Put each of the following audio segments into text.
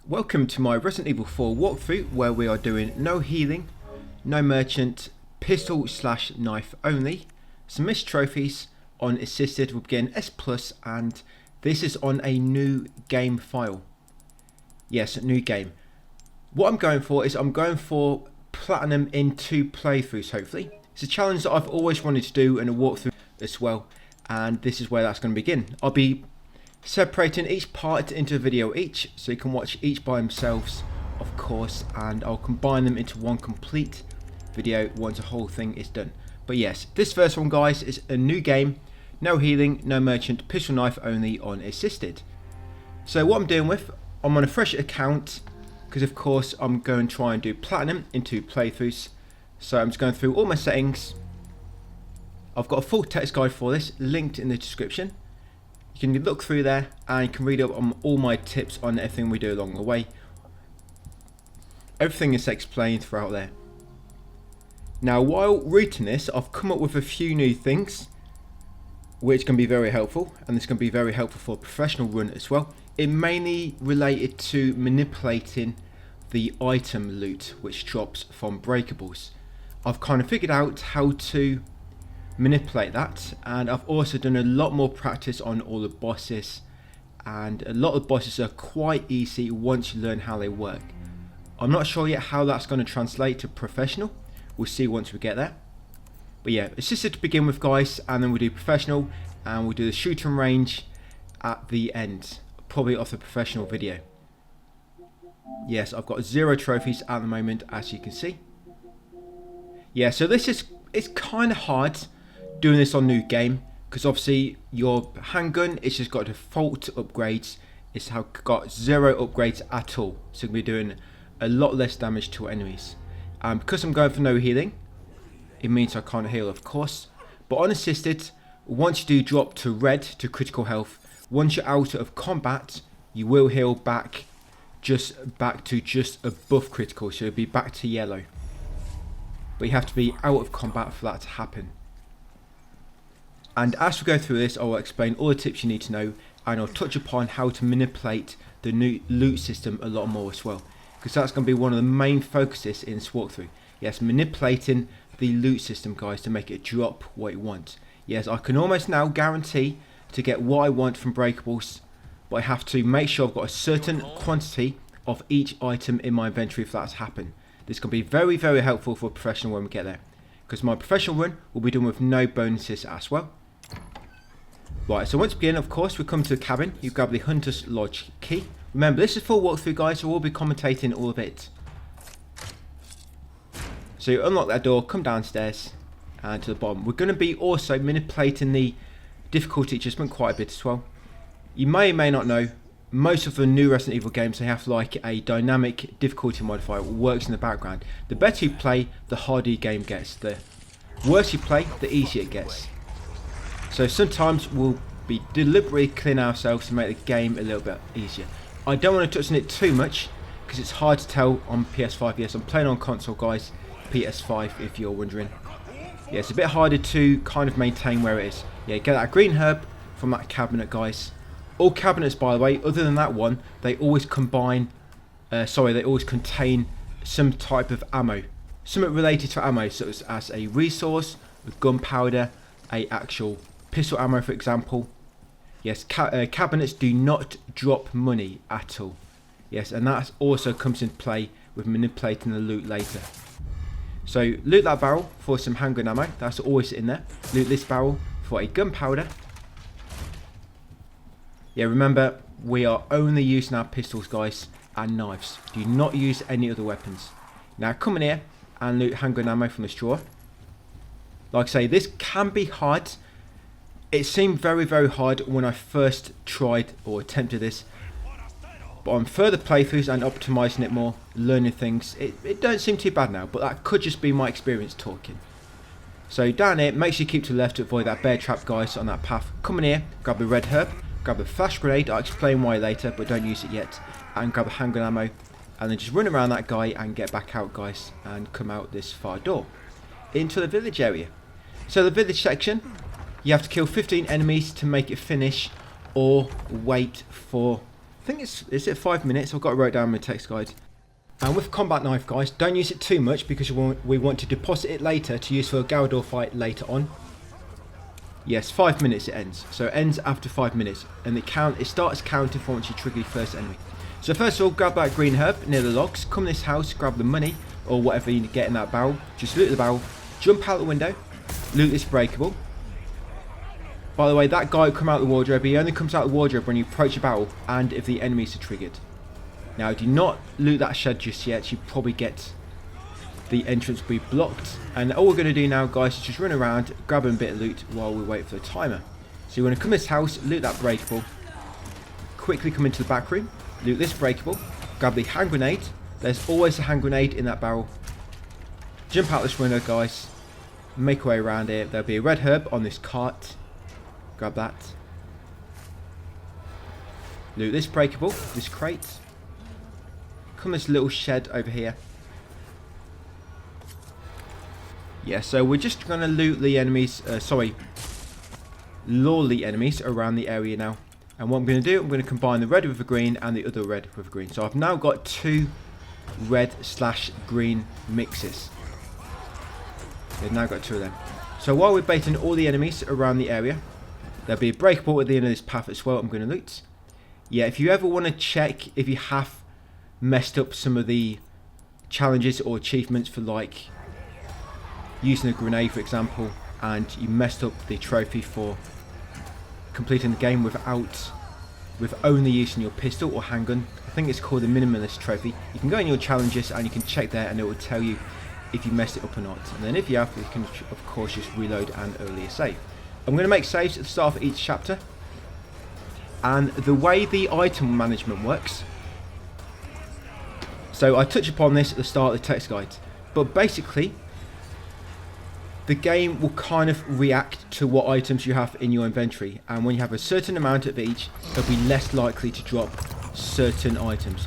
Welcome to my Resident Evil 4 walkthrough where we are doing no healing, no merchant, pistol/knife only, some missed trophies on assisted. We'll begin S+, and this is on a new game file. Yes, new game. What I'm going for is I'm going for platinum in 2 playthroughs hopefully. It's a challenge that I've always wanted to do in a walkthrough as well, and this is where that's going to begin. I'll be separating each part into a video each, so you can watch each by themselves of course, and I'll combine them into one complete video once the whole thing is done. But yes, this first one guys is a new game, no healing, no merchant, pistol knife only on assisted. So what I'm doing with, I'm on a fresh account because of course I'm going to try and do platinum in 2 playthroughs. So I'm just going through all my settings. I've got a full text guide for this linked in the description. You can look through there and you can read up on all my tips on everything we do along the way. Everything is explained throughout there. Now while reading this, I've come up with a few new things which can be very helpful, and this can be very helpful for a professional run as well. It mainly related to manipulating the item loot which drops from breakables. I've kind of figured out how to manipulate that, and I've also done a lot more practice on all the bosses, and a lot of bosses are quite easy once you learn how they work. I'm not sure yet how that's going to translate to professional. We'll see once we get there. But yeah, assisted to begin with guys, and then we'll do professional, and we'll do the shooting range at the end, probably off the professional video. Yes, I've got 0 trophies at the moment, as you can see. Yeah, so it's kind of hard doing this on new game, because obviously your handgun, it's just got default upgrades. It's got 0 upgrades at all, so we'll be doing a lot less damage to enemies. Because I'm going for no healing, it means I can't heal of course, but on assisted, once you do drop to red, to critical health, once you're out of combat you will heal back to just above critical, so it'll be back to yellow, but you have to be out of combat for that to happen. And as we go through this, I will explain all the tips you need to know, and I'll touch upon how to manipulate the new loot system a lot more as well, because that's going to be one of the main focuses in this walkthrough. Yes, manipulating the loot system guys to make it drop what you want. Yes, I can almost now guarantee to get what I want from breakables, but I have to make sure I've got a certain quantity of each item in my inventory for that to happen. This can be very, very helpful for a professional when we get there, because my professional run will be done with no bonuses as well. Right, so once we begin, of course, we come to the cabin. You grab the Hunter's Lodge key. Remember, this is full walkthrough, guys, so we'll be commentating all of it. So you unlock that door, come downstairs, and to the bottom. We're going to be also manipulating the difficulty adjustment quite a bit as well. You may or may not know, most of the new Resident Evil games, they have like a dynamic difficulty modifier that works in the background. The better you play, the harder your game gets. The worse you play, the easier it gets. So sometimes we'll be deliberately cleaning ourselves to make the game a little bit easier. I don't want to touch on it too much because it's hard to tell on PS5. Yes, I'm playing on console guys, PS5 if you're wondering. Yeah, it's a bit harder to kind of maintain where it is. Yeah, get that green herb from that cabinet guys. All cabinets by the way, other than that one, they always contain some type of ammo. Something related to ammo, such as a resource, a gunpowder, a actual pistol ammo for example. Yes, cabinets do not drop money at all. Yes, and that also comes into play with manipulating the loot later. So loot that barrel for some handgun ammo, that's always in there. Loot this barrel for a gunpowder. Yeah, remember, we are only using our pistols guys and knives. Do not use any other weapons. Now come in here and loot handgun ammo from this drawer. Like I say, this can be hard. It seemed very, very hard when I first tried or attempted this. But on further playthroughs and optimising it more, learning things, it don't seem too bad now. But that could just be my experience talking. So down here, make sure you keep to the left to avoid that bear trap guys on that path. Come in here, grab the red herb, grab the flash grenade, I'll explain why later, but don't use it yet. And grab the handgun ammo, and then just run around that guy and get back out guys, and come out this far door into the village area. So the village section, you have to kill 15 enemies to make it finish, or wait for I think is it 5 minutes? I've got to write down my text guide. And with combat knife, guys, don't use it too much because we want to deposit it later to use for a Garrador fight later on. Yes, 5 minutes it ends. So it ends after 5 minutes, and it starts counting for once you trigger your first enemy. So first of all, grab that green herb near the logs, come in this house, grab the money or whatever you get in that barrel. Just loot the barrel, jump out the window, loot this breakable. By the way, that guy who come out the wardrobe, he only comes out the wardrobe when you approach a barrel and if the enemies are triggered. Now, do not loot that shed just yet. You probably get the entrance be blocked. And all we're going to do now, guys, is just run around, grab a bit of loot while we wait for the timer. So you want to come to this house, loot that breakable, quickly come into the back room, loot this breakable, grab the hand grenade. There's always a hand grenade in that barrel. Jump out this window, guys. Make your way around here. There'll be a red herb on this cart. Grab that. Loot this breakable, this crate. Come this little shed over here. Yeah, so we're just going to loot the enemies, lure the enemies around the area now. And what I'm going to do, I'm going to combine the red with the green and the other red with the green. So I've now got 2 red/green mixes. They've now got 2 of them. So while we're baiting all the enemies around the area, there'll be a breakable at the end of this path as well I'm going to loot. Yeah, if you ever want to check if you have messed up some of the challenges or achievements for like using a grenade for example, and you messed up the trophy for completing the game with only using your pistol or handgun, I think it's called the minimalist trophy. You can go in your challenges and you can check there and it will tell you if you messed it up or not. And then if you have, you can of course just reload and earlier save. I'm going to make saves at the start of each chapter. And the way the item management works, so I touch upon this at the start of the text guide, but basically the game will kind of react to what items you have in your inventory, and when you have a certain amount of each, it'll be less likely to drop certain items.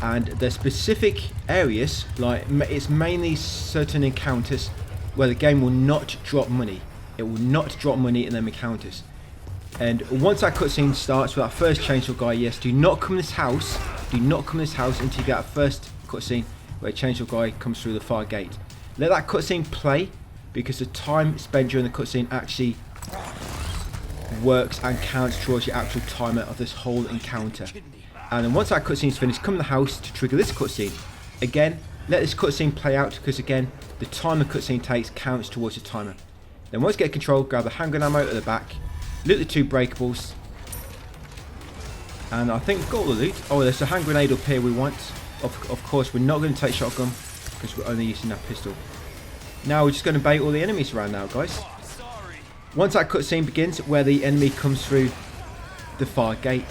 And there's specific areas, like it's mainly certain encounters where the game will not drop money. It will not drop money in them encounters. And once that cutscene starts with that first chainsaw guy, yes, do not come this house. Do not come this house until you get that first cutscene where a chainsaw guy comes through the far gate. Let that cutscene play, because the time spent during the cutscene actually works and counts towards your actual timer of this whole encounter. And then once that cutscene is finished, come to the house to trigger this cutscene. Again, let this cutscene play out, because again, the time the cutscene takes counts towards the timer. Then once you get control, grab the handgun ammo at the back, loot the 2 breakables, and I think we've got all the loot. Oh, there's a hand grenade up here we want. Of course, we're not going to take shotgun because we're only using that pistol. Now we're just going to bait all the enemies around now, guys. Once that cutscene begins, where the enemy comes through the far gate,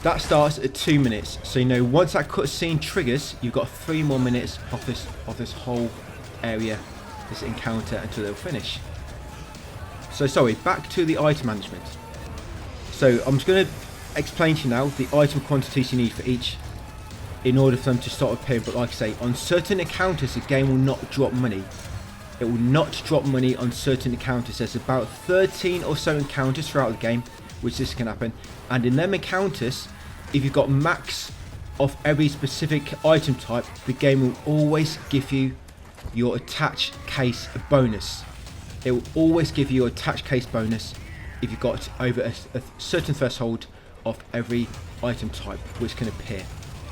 that starts at 2 minutes. So you know, once that cutscene triggers, you've got 3 more minutes of this whole area, this encounter, until they'll finish. So sorry, back to the item management. So I'm just going to explain to you now the item quantities you need for each in order for them to start appearing. But like I say, on certain encounters the game will not drop money. It will not drop money on certain encounters. There's about 13 or so encounters throughout the game which this can happen, and in them encounters, if you've got max of every specific item type, the game will always give you your attach case bonus. It will always give you your attach case bonus if you've got over a certain threshold of every item type which can appear.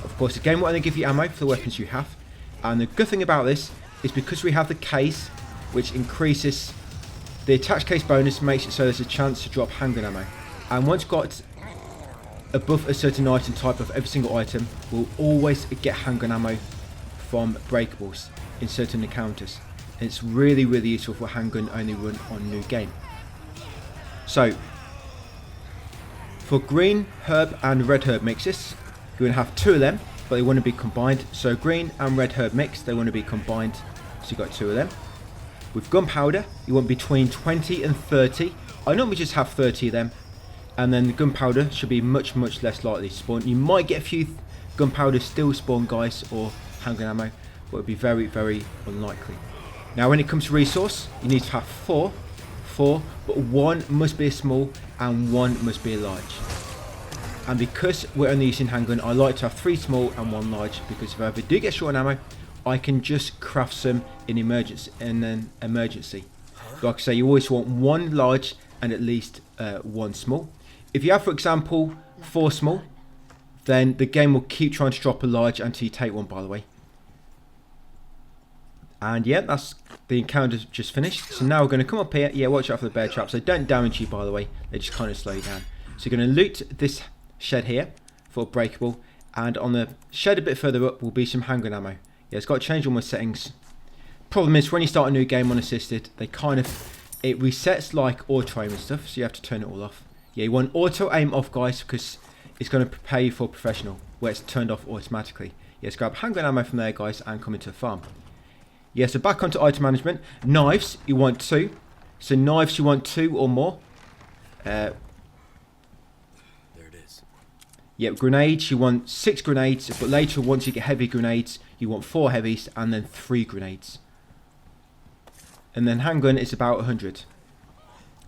Of course, the game will only give you ammo for the weapons you have, and the good thing about this is because we have the case, which increases the attach case bonus, makes it so there's a chance to drop handgun ammo. And once got above a certain item type of every single item, we'll always get handgun ammo from breakables in certain encounters. And it's really, really useful for handgun only run on new game. So for green herb and red herb mixes, you're going to have 2 of them, but they want to be combined. So green and red herb mix, they want to be combined, so you've got 2 of them. With gunpowder, you want between 20 and 30. I normally just have 30 of them, and then the gunpowder should be much, much less likely to spawn. You might get a few gunpowder still spawn guys or handgun ammo, but it would be very, very unlikely. Now when it comes to resource, you need to have 4, but 1 must be a small and 1 must be a large. And because we're only using handgun, I like to have 3 small and 1 large, because if I ever do get short on ammo, I can just craft some in emergency. Like I say, you always want 1 large and at least 1 small. If you have, for example, 4 small, then the game will keep trying to drop a large until you take 1, by the way. And yeah, that's the encounter just finished. So now we're going to come up here. Yeah, watch out for the bear traps. They don't damage you, by the way. They just kind of slow you down. So you're going to loot this shed here for breakable. And on the shed a bit further up will be some handgun ammo. Yeah, it's got to change all my settings. Problem is, when you start a new game unassisted, it resets like auto aim and stuff. So you have to turn it all off. Yeah, you want auto aim off, guys, because it's going to prepare you for professional, where it's turned off automatically. Yeah, let's grab handgun ammo from there, guys, and come into a farm. Yeah, so back onto item management. Knives, you want 2. So knives, you want 2 or more. There it is. Yeah, grenades, you want 6 grenades. But later, once you get heavy grenades, you want 4 heavies and then 3 grenades. And then handgun is about 100.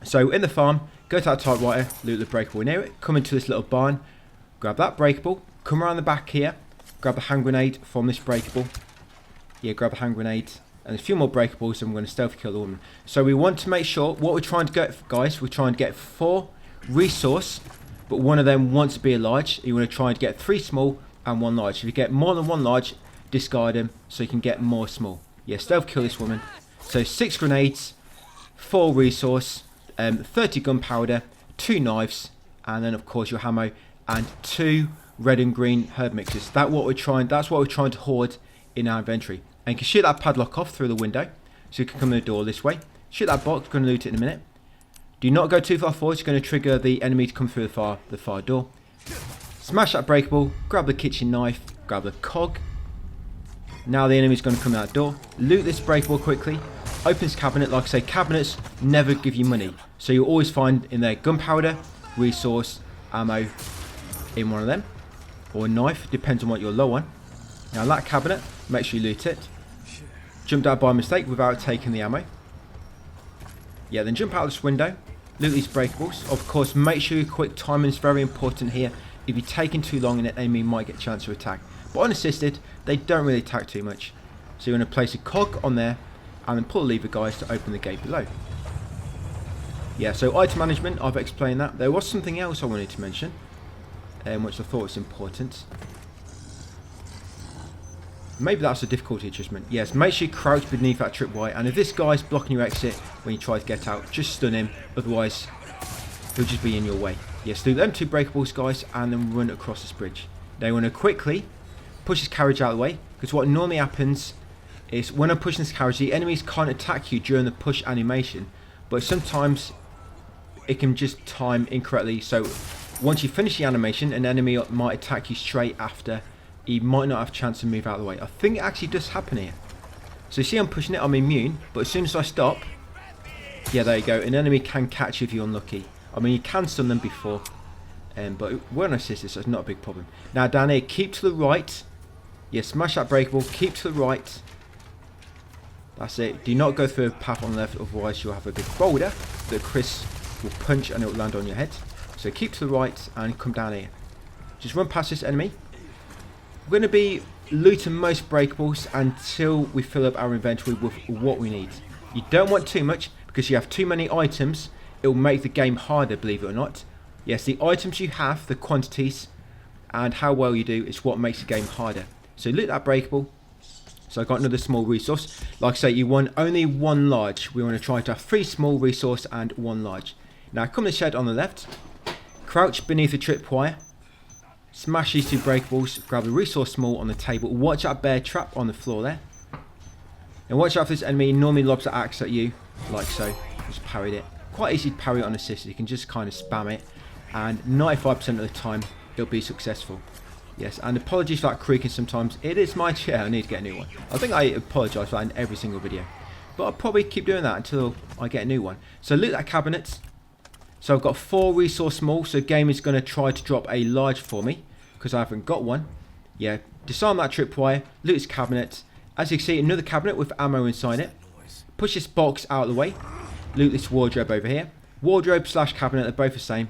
So in the farm, go to that typewriter, loot the breakable near it. Come into this little barn, grab that breakable. Come around the back here, grab a hand grenade from this breakable. Yeah, grab a hand grenade and a few more breakables, and we're going to stealth kill the woman. So we want to make sure, what we're trying to get, guys, we're trying to get 4 resource, but one of them wants to be a large. You want to try and get 3 small and 1 large. If you get more than 1 large, discard them so you can get more small. Yeah, stealth kill this woman. So 6 grenades, 4 resource, 30 gunpowder, 2 knives, and then of course your ammo, and 2 red and green herb mixes. That's what we're trying to hoard in our inventory. And you can shoot that padlock off through the window, so you can come in the door this way. Shoot that box, going to loot it in a minute. Do not go too far forward, it's going to trigger the enemy to come through the far door. Smash that breakable, grab the kitchen knife, grab the cog. Now the enemy's going to come out the door. Loot this breakable quickly. Open this cabinet. Like I say, cabinets never give you money, so you'll always find in there gunpowder, resource, ammo in one of them, or a knife, depends on what you're low on. Now that cabinet, make sure you loot it. Jumped out by mistake without taking the ammo. Yeah, then jump out this window, loot these breakables. Of course, make sure you're quick. Timing is very important here. If you're taking too long, an enemy might get a chance to attack. But unassisted, they don't really attack too much. So you're going to place a cog on there, and then pull the lever, guys, to open the gate below. Yeah, so item management, I've explained that. There was something else I wanted to mention, which I thought was important. Maybe that's a difficulty adjustment. Yes, make sure you crouch beneath that tripwire, and if this guy's blocking your exit when you try to get out, just stun him, otherwise he'll just be in your way. Yes, do them 2 breakables, guys, and then run across this bridge. Now you want to quickly push this carriage out of the way, because what normally happens is when I'm pushing this carriage, the enemies can't attack you during the push animation, but sometimes it can just time incorrectly. So once you finish the animation, an enemy might attack you straight after. He might not have a chance to move out of the way. I think it actually does happen here. So you see I'm pushing it, I'm immune, but as soon as I stop, yeah, there you go, an enemy can catch you if you're unlucky. I mean, you can stun them before, but we're unassisted, so it's not a big problem. Now down here, keep to the right. Yeah, smash that breakable, keep to the right. That's it. Do not go through a path on the left, otherwise you'll have a big boulder that Chris will punch and it will land on your head. So keep to the right and come down here. Just run past this enemy. We're going to be looting most breakables until we fill up our inventory with what we need. You don't want too much, because you have too many items, it will make the game harder, believe it or not. Yes, the items you have, the quantities, and how well you do is what makes the game harder. So loot that breakable. So I got another small resource. Like I say, you want only 1 large. We want to try to have 3 small resource and 1 large. Now come to the shed on the left. Crouch beneath the tripwire. Smash these 2 breakables. Grab the resource small on the table. Watch that bear trap on the floor there. And watch out for this enemy. Normally lobs an axe at you, like so. Just parried it. Quite easy to parry it on assist. You can just kind of spam it, and 95% of the time it'll be successful. Yes, and apologies for that creaking sometimes. It is my chair. I need to get a new one. I think I apologise for that in every single video, but I'll probably keep doing that until I get a new one. So loot that cabinet. So I've got 4 resource small, so game is going to try to drop a large for me, because I haven't got one. Yeah, disarm that tripwire, loot this cabinet. As you can see, another cabinet with ammo inside it. Push this box out of the way. Loot this wardrobe over here. Wardrobe / cabinet, they're both the same.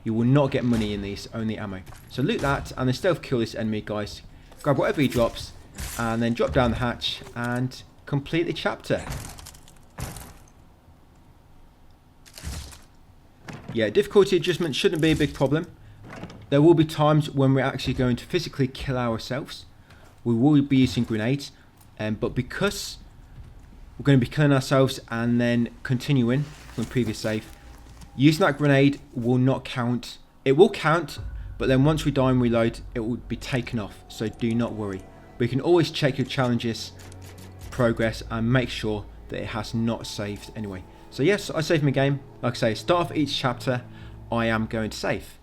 You will not get money in these, only ammo. So loot that and then stealth kill this enemy, guys. Grab whatever he drops and then drop down the hatch and complete the chapter. Yeah, difficulty adjustment shouldn't be a big problem. There will be times when we're actually going to physically kill ourselves. We will be using grenades, but because we're going to be killing ourselves and then continuing from previous save, using that grenade will not count. It will count, but then once we die and reload, it will be taken off. So do not worry. But you can always check your challenges progress and make sure that it has not saved anyway. So yes, I saved my game. Like I say, start of each chapter, I am going to save.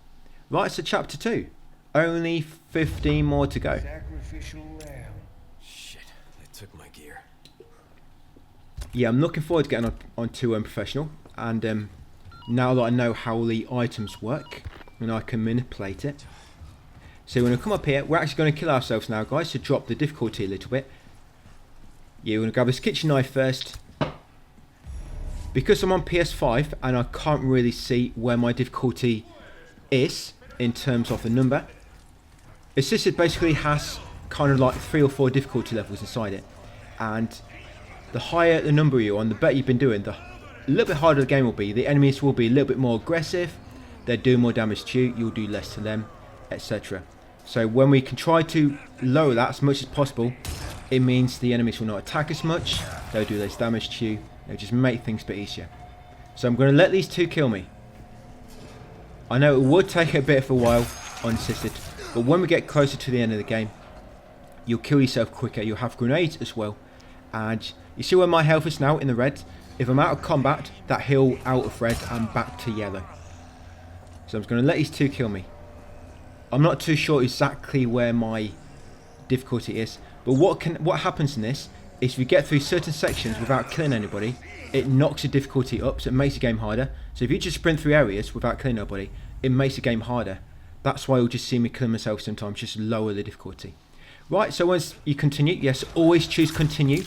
Right, so chapter 2. Only 15 more to go. Sacrificial lamb. Shit, they took my gear. Yeah, I'm looking forward to getting on to Professional. And now that I know how the items work, and I can manipulate it. So we're going to come up here. We're actually going to kill ourselves now, guys, to drop the difficulty a little bit. Yeah, we're going to grab this kitchen knife first. Because I'm on PS5 and I can't really see where my difficulty is in terms of the number, Assisted basically has kind of like 3 or 4 difficulty levels inside it. And the higher the number you're on, the better you've been doing, the a little bit harder the game will be. The enemies will be a little bit more aggressive. They'll do more damage to you. You'll do less to them, etc. So when we can try to lower that as much as possible, it means the enemies will not attack as much. They'll do less damage to you. They'll just make things a bit easier. So I'm going to let these 2 kill me. I know it would take a bit of a while unassisted, but when we get closer to the end of the game, you'll kill yourself quicker. You'll have grenades as well. And you see where my health is now in the red? If I'm out of combat, that heal out of red and back to yellow. So I'm just going to let these 2 kill me. I'm not too sure exactly where my difficulty is, but what happens in this is if you get through certain sections without killing anybody, it knocks the difficulty up, so it makes the game harder. So if you just sprint through areas without killing nobody, it makes the game harder. That's why you'll just see me kill myself sometimes, just lower the difficulty. Right, so once you continue, yes, always choose continue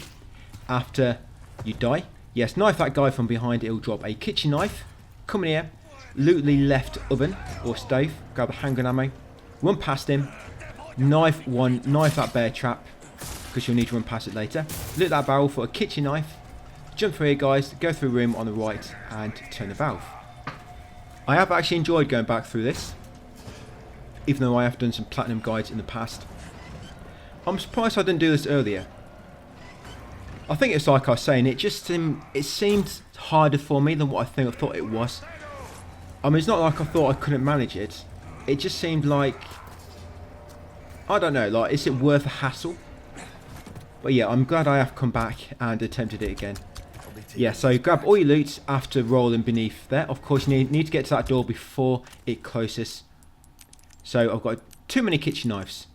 after you die. Yes, knife that guy from behind, it'll drop a kitchen knife. Come in here, loot the left oven or stove, grab a handgun ammo, run past him, knife that bear trap, because you'll need to run past it later. Loot that barrel for a kitchen knife, jump through here guys, go through a room on the right and turn the valve. I have actually enjoyed going back through this, even though I have done some platinum guides in the past. I'm surprised I didn't do this earlier. I think it's like I was saying, it seemed harder for me than what I thought it was. I mean, it's not like I thought I couldn't manage it. It just seemed like, I don't know, like, is it worth a hassle? But yeah, I'm glad I have come back and attempted it again. Yeah, so grab all your loot after rolling beneath there. Of course, you need to get to that door before it closes. So I've got too many kitchen knives,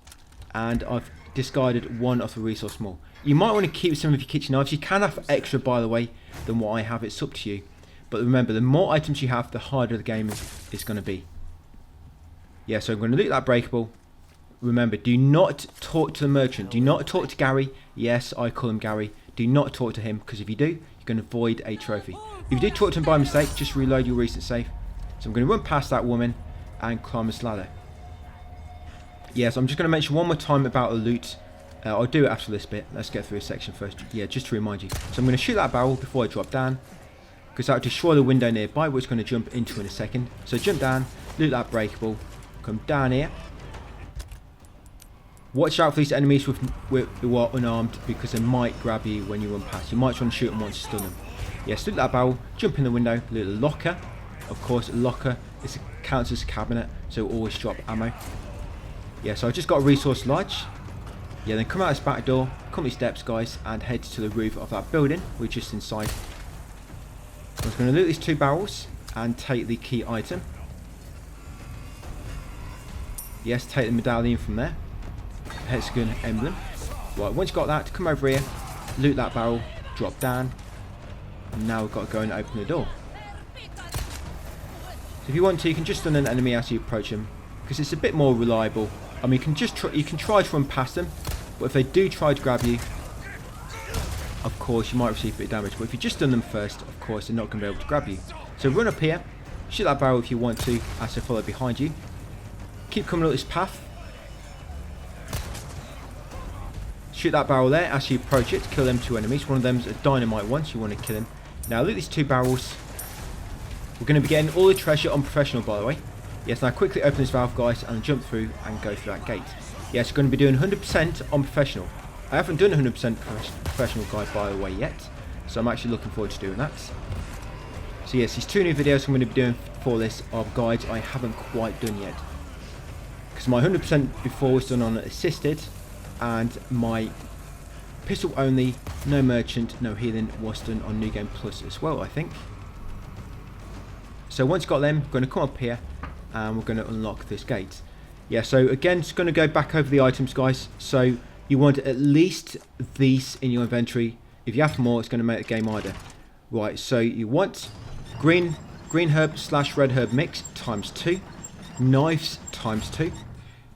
and I've discarded one of the resource more. You might want to keep some of your kitchen knives. You can have extra, by the way, than what I have. It's up to you. But remember, the more items you have, the harder the game is going to be. Yeah, so I'm going to loot that breakable. Remember, do not talk to the merchant. Do not talk to Gary. Yes, I call him Gary. Do not talk to him, because if you do, you're going to void a trophy. If you do talk to him by mistake, just reload your recent save. So I'm going to run past that woman and climb this ladder. Yes, I'm just going to mention one more time about the loot. I'll do it after this bit. Let's get through a section first. Yeah, just to remind you. So I'm going to shoot that barrel before I drop down, because that will destroy the window nearby, which I'm going to jump into in a second. So jump down, loot that breakable, come down here. Watch out for these enemies who are unarmed, because they might grab you when you run past. You might try and shoot them once you stun them. Yes, loot that barrel, jump in the window, loot the locker. Of course, a locker counts as a cabinet, so it'll always drop ammo. Yeah, so I just got a resource lodge. Yeah, then come out this back door, come these steps guys, and head to the roof of that building. We're just inside. I'm just going to loot these 2 barrels and take the key item. Yes, take the medallion from there. Hexagon emblem. Right, once you've got that, come over here, loot that barrel, drop down, and now we've got to go and open the door. So if you want to, you can just stun an enemy as you approach them, because it's a bit more reliable. I mean, you can try to run past them, but if they do try to grab you, of course you might receive a bit of damage. But if you just stun them first, of course they're not going to be able to grab you. So run up here, Shoot that barrel if you want to, as they follow behind you. Keep coming up this path. Shoot that barrel there as you approach it to kill them 2 enemies. One of them's a dynamite one, so you want to kill him. Now loot these 2 barrels. We're going to be getting all the treasure on professional, by the way. Yes, now quickly open this valve, guys, and jump through and go through that gate. Yes, we're going to be doing 100% on professional. I haven't done 100% professional guide, by the way, yet. So I'm actually looking forward to doing that. So yes, these 2 new videos I'm going to be doing for this are guides I haven't quite done yet. Because my 100% before was done on assisted, and my pistol only, no merchant, no healing was done on New Game Plus as well, I think. So once you've got them, we're going to come up here and we're going to unlock this gate. Yeah, so again, it's going to go back over the items, guys. So you want at least these in your inventory. If you have more, it's going to make the game harder. Right, so you want green herb / red herb mix times 2, knives times 2,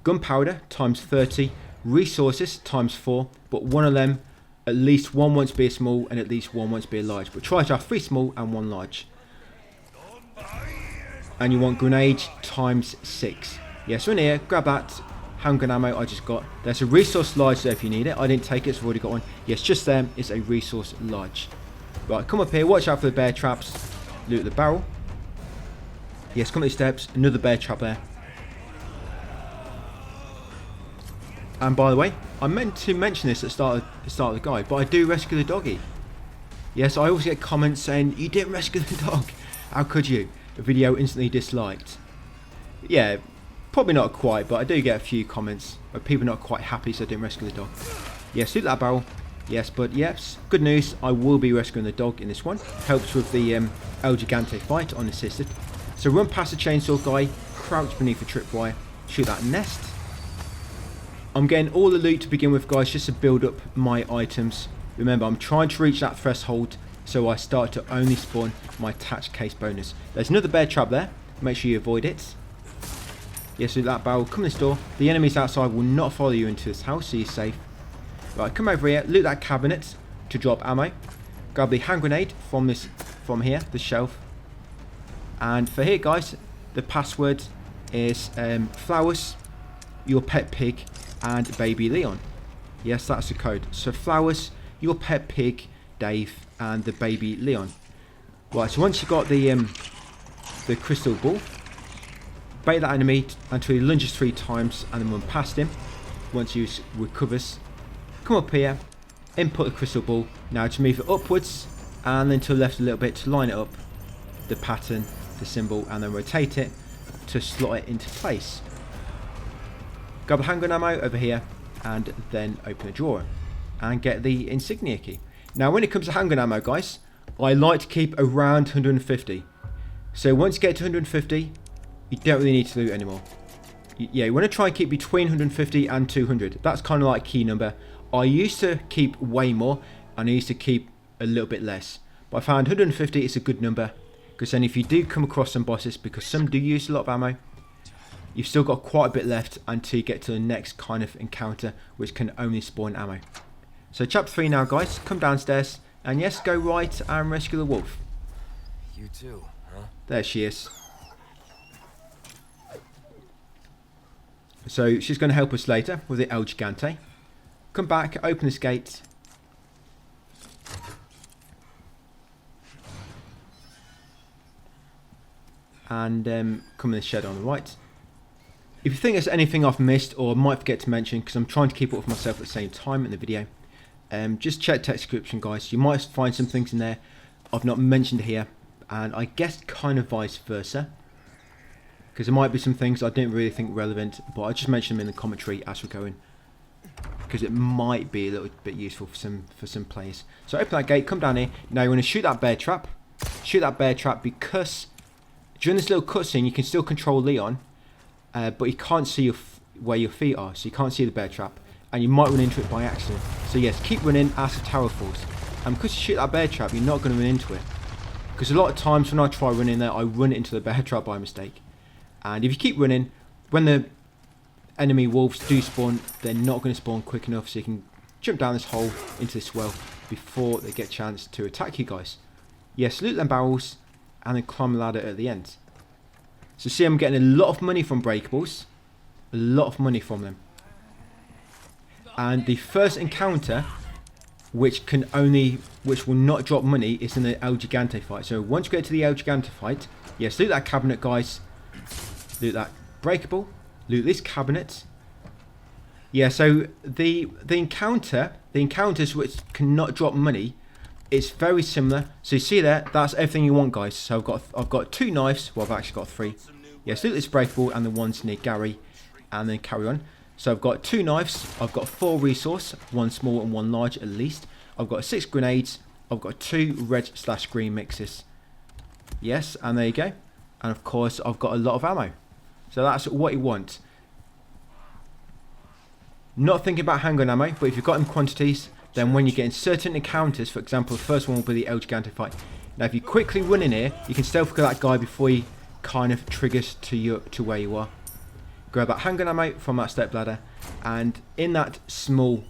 gunpowder times 30, resources times 4, but one of them, at least one wants to be a small and at least one wants to be a large. But try to have 3 small and 1 large. And you want grenades times 6. Yeah, so in here, grab that handgun ammo I just got. There's a resource large there if you need it. I didn't take it, so I've already got one. Yes, just them is a resource large. Right, come up here, watch out for the bear traps. Loot the barrel. Yes, come up these steps, another bear trap there. And by the way, I meant to mention this at the start of the guide, but I do rescue the doggy. Yes, I always get comments saying, you didn't rescue the dog. How could you? A video instantly disliked. Yeah, probably not quite, but I do get a few comments where people are not quite happy, so I didn't rescue the dog. Yes, loot that barrel. Yes, but yes, good news, I will be rescuing the dog in this one. Helps with the El Gigante Fight on assisted. So run past the chainsaw guy, crouch beneath the tripwire, shoot that nest. I'm getting all the loot to begin with, guys, just to build up my items. Remember, I'm trying to reach that threshold, so I start to only spawn my attached case bonus. There's another bear trap there. Make sure you avoid it. Yes, with that barrel, come in this door. The enemies outside will not follow you into this house, so you're safe. Right, come over here, loot that cabinet to drop ammo. Grab the hand grenade from here, the shelf. And for here, guys, the password is Flowers, your pet pig, and baby Leon. Yes, that's the code. So Flowers, your pet pig, Dave, and the baby Leon. Right, so once you've got the crystal ball, bait that enemy until he lunges 3 times and then run past him. Once he recovers, come up here, input the crystal ball. Now to move it upwards and then to the left a little bit to line it up, the pattern, the symbol, and then rotate it to slot it into place. Grab the handgun ammo over here and then open a drawer and get the insignia key. Now when it comes to handgun ammo, guys, I like to keep around 150. So once you get to 150, you don't really need to loot anymore. Yeah, you want to try and keep between 150 and 200. That's kind of like key number. I used to keep way more and I used to keep a little bit less. But I found 150 is a good number, because then if you do come across some bosses, because some do use a lot of ammo, you've still got quite a bit left until you get to the next kind of encounter, which can only spawn ammo. So chapter 3 now, guys. Come downstairs and yes, go right and rescue the wolf. You too, huh? There she is. So she's going to help us later with the El Gigante. Come back, open this gate. And come in the shed on the right. If you think there's anything I've missed or might forget to mention, because I'm trying to keep up with myself at the same time in the video, just check text description, guys. You might find some things in there I've not mentioned here, and I guess kind of vice versa, because there might be some things I didn't really think relevant, but I just mentioned them in the commentary as we're going, because it might be a little bit useful for some players. So open that gate, come down here. Now you want to shoot that bear trap. Shoot that bear trap, because during this little cutscene you can still control Leon, but you can't see where your feet are, so you can't see the bear trap, and you might run into it by accident. So yes, keep running as the tower falls, and because you shoot that bear trap, you're not going to run into it, because a lot of times when I try running there, I run into the bear trap by mistake. And if you keep running, when the enemy wolves do spawn, they're not going to spawn quick enough, so you can jump down this hole into this well before they get a chance to attack you guys. Yes, loot them barrels and then climb a ladder at the end. So see, I'm getting a lot of money from breakables. A lot of money from them. And the first encounter, which will not drop money, is in the El Gigante Fight. So once you get to the El Gigante Fight, yes, loot that cabinet, guys. Loot that breakable. Loot this cabinet. Yeah, so the encounters which cannot drop money, it's very similar. So you see there, that's everything you want, guys. So I've got 2 knives. Well, I've actually got 3. Yes, loot this breakable and the ones near Gary, and then carry on. So I've got 2 knives. I've got 4 resource, 1 small and 1 large at least. I've got 6 grenades. I've got 2 red/green mixes. Yes, and there you go. And of course, I've got a lot of ammo. So that's what you want. Not thinking about handgun ammo, but if you've got in quantities, then when you get in certain encounters, for example, the first one will be the El Gigante Fight. Now, if you quickly run in here, you can stealth kill that guy before he kind of triggers to where you are. Grab that handgun ammo from that step ladder, and in that small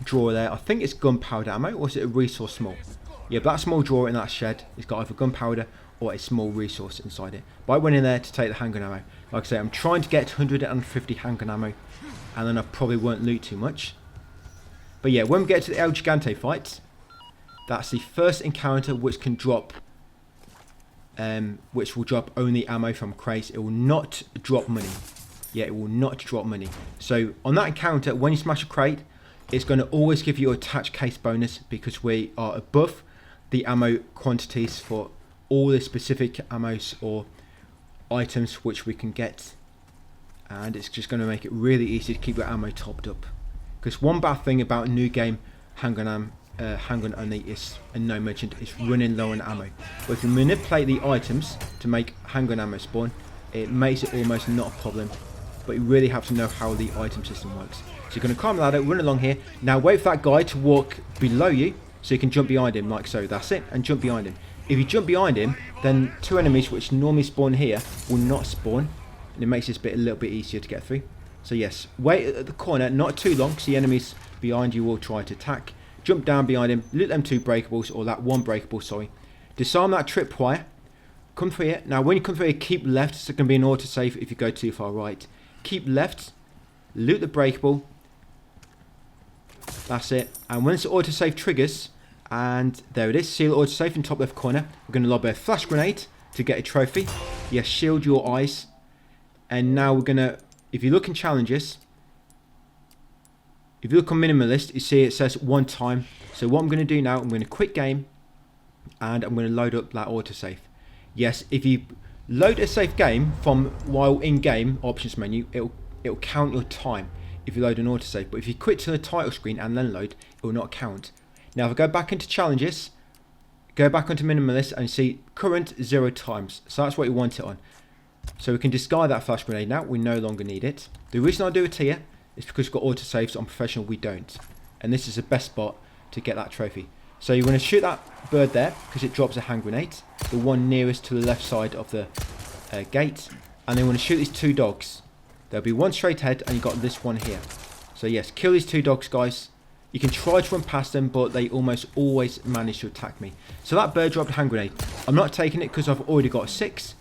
drawer there, I think it's gunpowder ammo, or is it a resource small? Yeah, but that small drawer in that shed has got either gunpowder or a small resource inside it. But I went in there to take the handgun ammo. Like I say, I'm trying to get 150 handgun ammo, and then I probably won't loot too much. But yeah, when we get to the El Gigante Fight, that's the first encounter which can drop, which will drop only ammo from crates. It will not drop money. Yeah, it will not drop money. So on that encounter, when you smash a crate, it's going to always give you a attach case bonus, because we are above the ammo quantities for all the specific ammos or items which we can get. And it's just going to make it really easy to keep your ammo topped up. Because one bad thing about new game handgun only is, and no merchant, is running low on ammo. But if you manipulate the items to make handgun ammo spawn, it makes it almost not a problem. But you really have to know how the item system works. So you're going to climb the ladder, run along here. Now wait for that guy to walk below you, so you can jump behind him like so. That's it, and jump behind him. If you jump behind him, then 2 enemies which normally spawn here will not spawn, and it makes this bit a little bit easier to get through. So yes, wait at the corner, not too long, because the enemies behind you will try to attack. Jump down behind him, loot them 2 breakables, or that 1 breakable, sorry. Disarm that tripwire. Come through here. Now when you come through here, keep left, so it can be an autosave if you go too far right. Keep left, loot the breakable. That's it. And when this autosave triggers, and there it is, see the autosave in top left corner, we're going to lob a flash grenade to get a trophy. Yes, shield your eyes. And now we're going to, if you look in challenges, if you look on minimalist, you see it says 1 time. So what I'm going to do now, I'm going to quit game, and I'm going to load up that autosave. Yes, if you load a save game from while in game options menu, it'll count your time if you load an autosave. But if you quit to the title screen and then load, it will not count. Now if I go back into challenges, go back onto minimalist, and you see current 0 times. So that's what you want it on. So we can discard that flash grenade now. We no longer need it. The reason I do it here is because we've got autosaves. On professional we don't, and this is the best spot to get that trophy. So you're going to shoot that bird there because it drops a hand grenade, the one nearest to the left side of the gate, and then you want to shoot these 2 dogs. There'll be one straight ahead, and you've got this one here. So yes, kill these 2 dogs, guys. You can try to run past them, but they almost always manage to attack me. So that bird dropped a hand grenade. I'm not taking it because I've already got 6.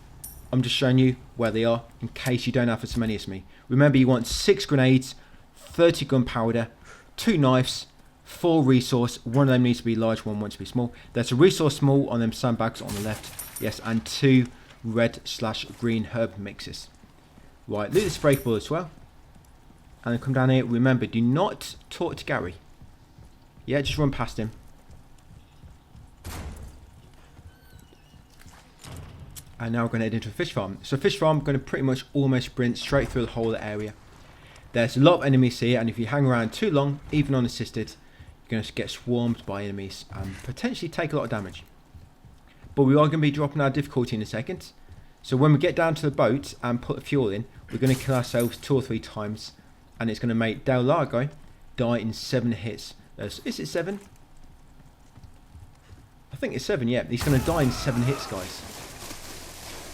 I'm just showing you where they are in case you don't have as many as me. Remember, you want 6 grenades, 30 gunpowder, 2 knives, 4 resource. One of them needs to be large, one wants to be small. There's a resource small on them sandbags on the left. Yes, and 2 red/green herb mixes. Right, loot this breakable as well. And then come down here. Remember, do not talk to Gary. Yeah, just run past him. And now we're going to head into a fish farm. So fish farm, I'm going to pretty much almost sprint straight through the whole area. There's a lot of enemies here, and if you hang around too long, even unassisted, you're going to get swarmed by enemies and potentially take a lot of damage. But we are going to be dropping our difficulty in a second. So when we get down to the boat and put the fuel in, we're going to kill ourselves 2 or 3 times, and it's going to make Del Lago die in 7 hits. Is it 7? I think it's 7, yeah. He's going to die in 7 hits, guys.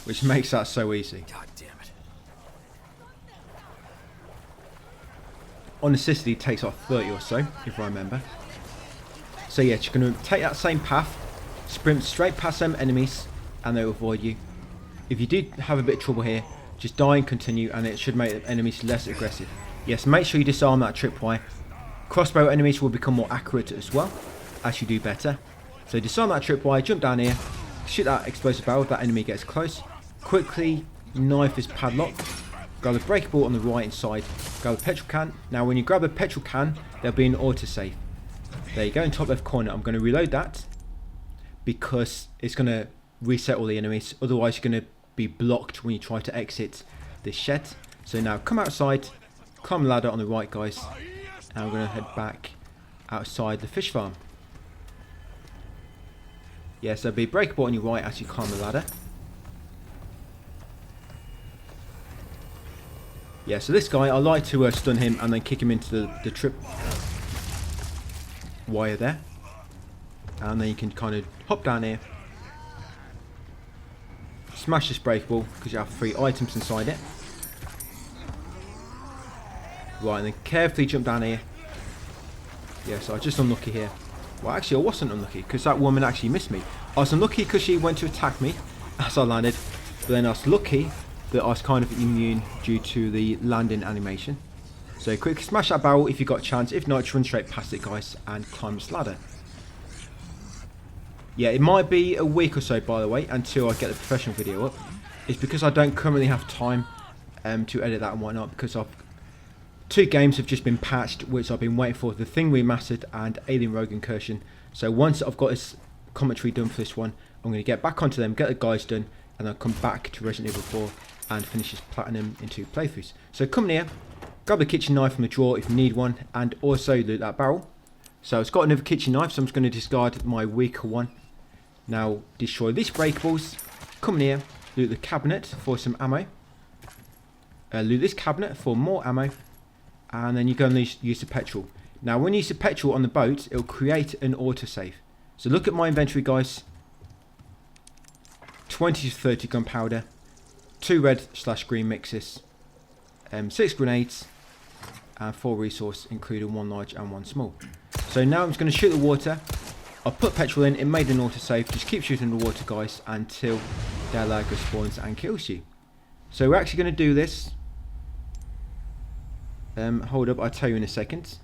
Which makes that so easy. God damn it. Unassisted, he takes off 30 or so, if I remember. So yeah, just going to take that same path, sprint straight past them enemies, and they'll avoid you. If you do have a bit of trouble here, just die and continue, and it should make the enemies less aggressive. Yes, make sure you disarm that tripwire. Crossbow enemies will become more accurate as well as you do better. So disarm that tripwire, jump down here, shoot that explosive barrel if that enemy gets close. Quickly knife this padlock. Grab the breakable on the right hand side. Grab the petrol can. Now when you grab the petrol can, there'll be an autosave. There you go, in top left corner. I'm going to reload that because it's going to reset all the enemies. Otherwise you're going to be blocked when you try to exit this shed. So now come outside, climb the ladder on the right, guys. And we're going to head back outside the fish farm. Yeah, so there'll be a breakable on your right as you climb the ladder. Yeah, so this guy, I like to stun him and then kick him into the trip wire there. And then you can kind of hop down here. Smash this breakable because you have 3 items inside it. Right, and then carefully jump down here. Yeah, so I was just unlucky here. Well, actually, I wasn't unlucky because that woman actually missed me. I was unlucky because she went to attack me as I landed. But then I was lucky that I was kind of immune due to the landing animation. So quick smash that barrel if you got a chance. If not, just run straight past it, guys, and climb this ladder. Yeah, it might be a week or so, by the way, until I get the professional video up. It's because I don't currently have time to edit that and whatnot, because 2 games have just been patched, which I've been waiting for. The Thing Remastered and Alien Rogue Incursion. So once I've got this commentary done for this one, I'm going to get back onto them, get the guys done, and then come back to Resident Evil 4 and finish this platinum in 2 playthroughs. So come here, grab the kitchen knife from the drawer if you need one, and also loot that barrel. So it's got another kitchen knife, so I'm just going to discard my weaker one. Now destroy these breakables, come in here, loot the cabinet for some ammo, loot this cabinet for more ammo, and then you go and use the petrol. Now when you use the petrol on the boat, it'll create an autosave. So look at my inventory, guys. 20 to 30 gunpowder, 2 red/green mixes, 6 grenades, and 4 resource, including 1 large and 1 small. So now I'm just going to shoot the water. I'll put petrol in, it made an autosave. Just keep shooting the water, guys, until their Lago spawns and kills you. So we're actually going to do this. Hold up, I'll tell you in a second.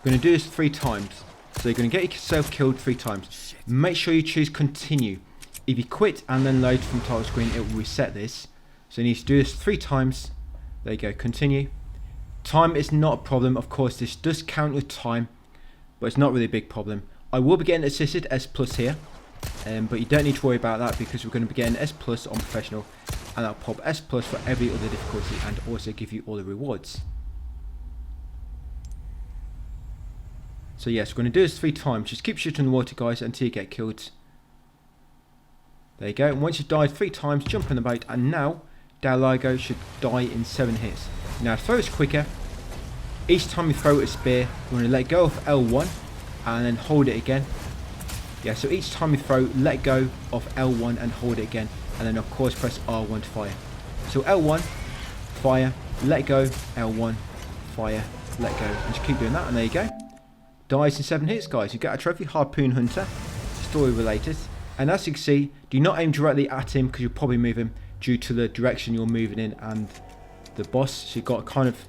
We're going to do this 3 times. So you're going to get yourself killed 3 times. Make sure you choose continue. If you quit and then load from title screen, it will reset this. So you need to do this 3 times. There you go, continue. Time is not a problem. Of course, this does count your time, but it's not really a big problem. I will be getting assisted S+ here, but you don't need to worry about that because we're going to be getting S+ on professional, and I'll pop S+ for every other difficulty and also give you all the rewards. So yes, we're going to do this 3 times. Just keep shooting the water, guys, until you get killed. There you go. And once you've died 3 times, jump in the boat, and now Lago should die in 7 hits. Now throw is quicker. Each time you throw a spear, you're going to let go of L1 and then hold it again. Yeah, so each time you throw, let go of L1 and hold it again, and then of course press R1 to fire. So L1, fire, let go, L1, fire, let go, and just keep doing that, and there you go. Dies in 7 hits, guys. You get a trophy, Harpoon Hunter, story related. And as you can see, do not aim directly at him because you'll probably move him due to the direction you're moving in and the boss. So you've got to kind of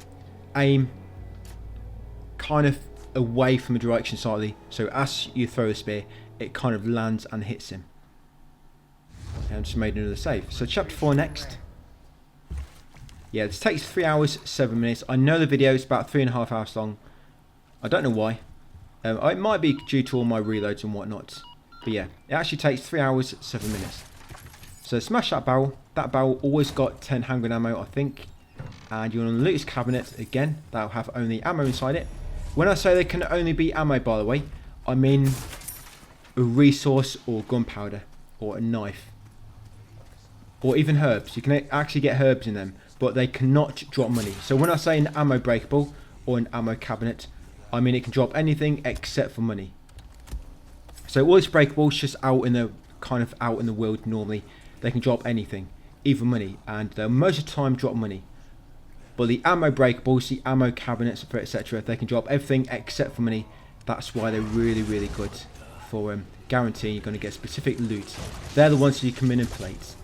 aim kind of away from the direction slightly. So as you throw a spear, it kind of lands and hits him. And just made another save. So chapter 4 next. Yeah, this takes 3 hours, 7 minutes. I know the video is about 3.5 hours long. I don't know why. It might be due to all my reloads and whatnot. But yeah, it actually takes 3 hours, 7 minutes. So smash that barrel. That barrel always got 10 handgun ammo, I think. And you want to loot this cabinet again. That'll have only ammo inside it. When I say there can only be ammo, by the way, I mean a resource or gunpowder or a knife. Or even herbs. You can actually get herbs in them, but they cannot drop money. So when I say an ammo breakable or an ammo cabinet, I mean it can drop anything except for money. So all this breakable is just out in the out in the world normally. They can drop anything, even money, and they'll most of the time drop money. But the ammo breakables, the ammo cabinets, etc., they can drop everything except for money. That's why they're really, really good for guaranteeing you're going to get specific loot. They're the ones that you can manipulate.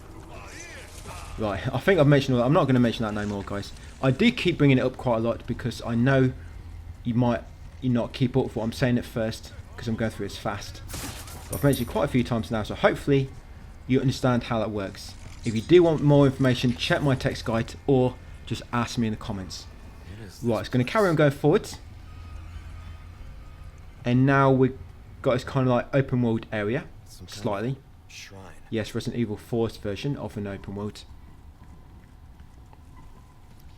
Right, I think I've mentioned all that. I'm not going to mention that no more, guys. I do keep bringing it up quite a lot because I know you might not keep up with what I'm saying at first because I'm going through this fast. But I've mentioned it quite a few times now, so hopefully you understand how that works. If you do want more information, check my text guide or just ask me in the comments. Right, it's going to carry on going forwards. And now we've got this kind of like open world area, slightly. Shrine. Yes, Resident Evil 4's version of an open world.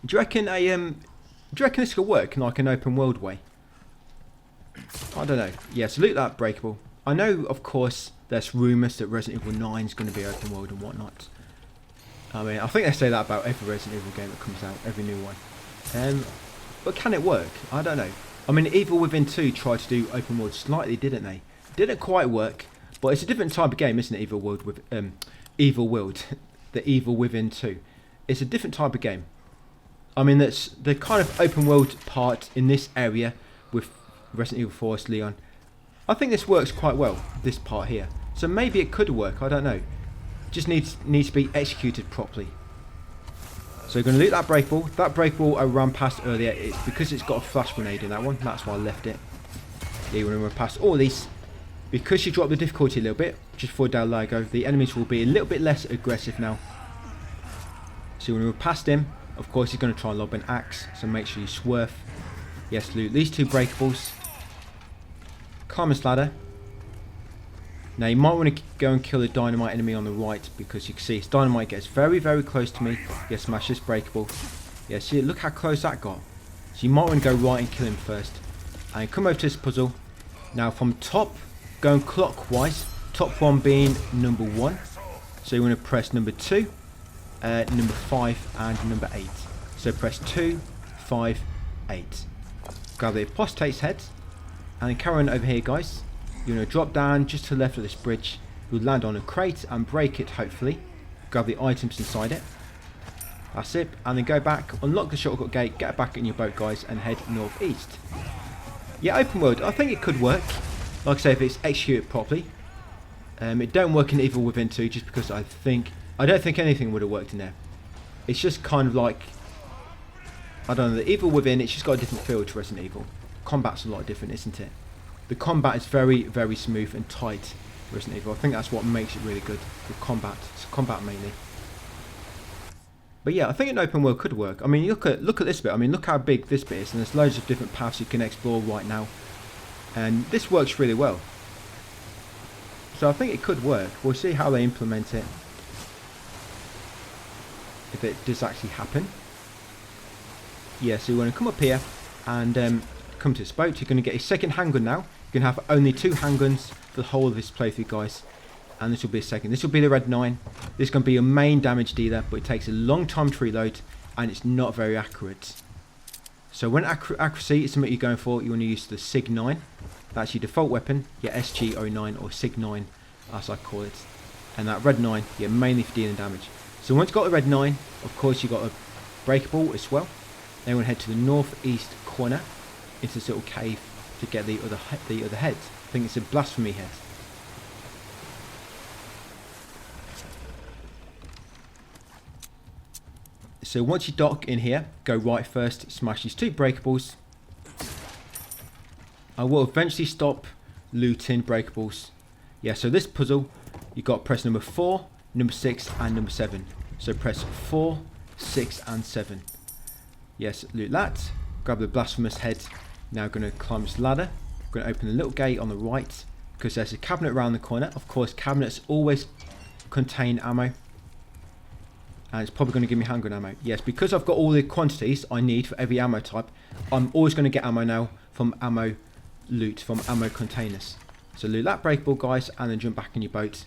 Do you reckon this could work in like an open world way? I don't know. Yeah, so loot that breakable. I know, of course, there's rumours that Resident Evil 9 is going to be open world and whatnot. I mean, I think they say that about every Resident Evil game that comes out, every new one. But can it work? I don't know. I mean, Evil Within 2 tried to do open world slightly, didn't they? Didn't quite work, but it's a different type of game, isn't it? Evil World with Evil World, the Evil Within 2. It's a different type of game. I mean, that's the kind of open world part in this area with Resident Evil 4's Leon. I think this works quite well, this part here. So maybe it could work, I don't know. Just needs to be executed properly. So we're going to loot that breakable. That breakable I ran past earlier. It's because it's got a flash grenade in that one. That's why I left it. Yeah, you want to run past all these. Because you drop the difficulty a little bit, just before down Lago, the enemies will be a little bit less aggressive now. So you want to run past him. Of course, he's going to try and lob an axe. So make sure you swerve. Yes, loot these two breakables. Climb this ladder. Now you might want to go and kill the dynamite enemy on the right because you can see his dynamite gets very, very close to me. Yeah, smash this breakable. Yeah, see, look how close that got. So you might want to go right and kill him first. And come over to this puzzle. Now from top, going clockwise. Top one being number 1. So you want to press number 2, number 5 and number 8. So press 2, 5, 8. Grab the apostate's head. And then carry on over here, guys. You're going to drop down just to the left of this bridge. You'll land on a crate and break it, hopefully. Grab the items inside it. That's it. And then go back, unlock the shortcut gate, get back in your boat, guys, and head northeast. Yeah, open world. I think it could work. Like I say, if it's executed properly. It don't work in Evil Within 2 just because I don't think anything would have worked in there. It's just kind of like, I don't know, the Evil Within, it's just got a different feel to Resident Evil. Combat's a lot different, isn't it? The combat is very, very smooth and tight, Resident Evil. I think that's what makes it really good, the combat. It's combat mainly. But yeah, I think an open world could work. I mean, look at this bit. I mean, look how big this bit is, and there's loads of different paths you can explore right now. And this works really well. So I think it could work. We'll see how they implement it. If it does actually happen. Yeah, so you want to come up here and come to this boat. You're going to get a second handgun now. You can have only 2 handguns for the whole of this playthrough, guys. And this will be a second. This will be the Red 9. This is going to be your main damage dealer, but it takes a long time to reload, and it's not very accurate. So when accuracy is something you're going for, you want to use the SIG 9. That's your default weapon, your SG09 or SIG 9, as I call it. And that Red 9, yeah, mainly for dealing damage. So once you've got the Red 9, of course you've got a breakable as well. Then we're going to head to the northeast corner into this little cave to get the other head. I think it's a blasphemy head. So once you dock in here, go right first, smash these 2 breakables. I will eventually stop looting breakables. Yeah, so this puzzle, you've got to press number 4, number 6 and number 7. So press 4, 6 and 7. Yes, loot that. Grab the blasphemous head. Now going to climb this ladder. We're going to open the little gate on the right because there's a cabinet around the corner. Of course, cabinets always contain ammo. And it's probably going to give me handgun ammo. Yes, because I've got all the quantities I need for every ammo type, I'm always going to get ammo now from ammo loot, from ammo containers. So loot that breakable, guys, and then jump back in your boat.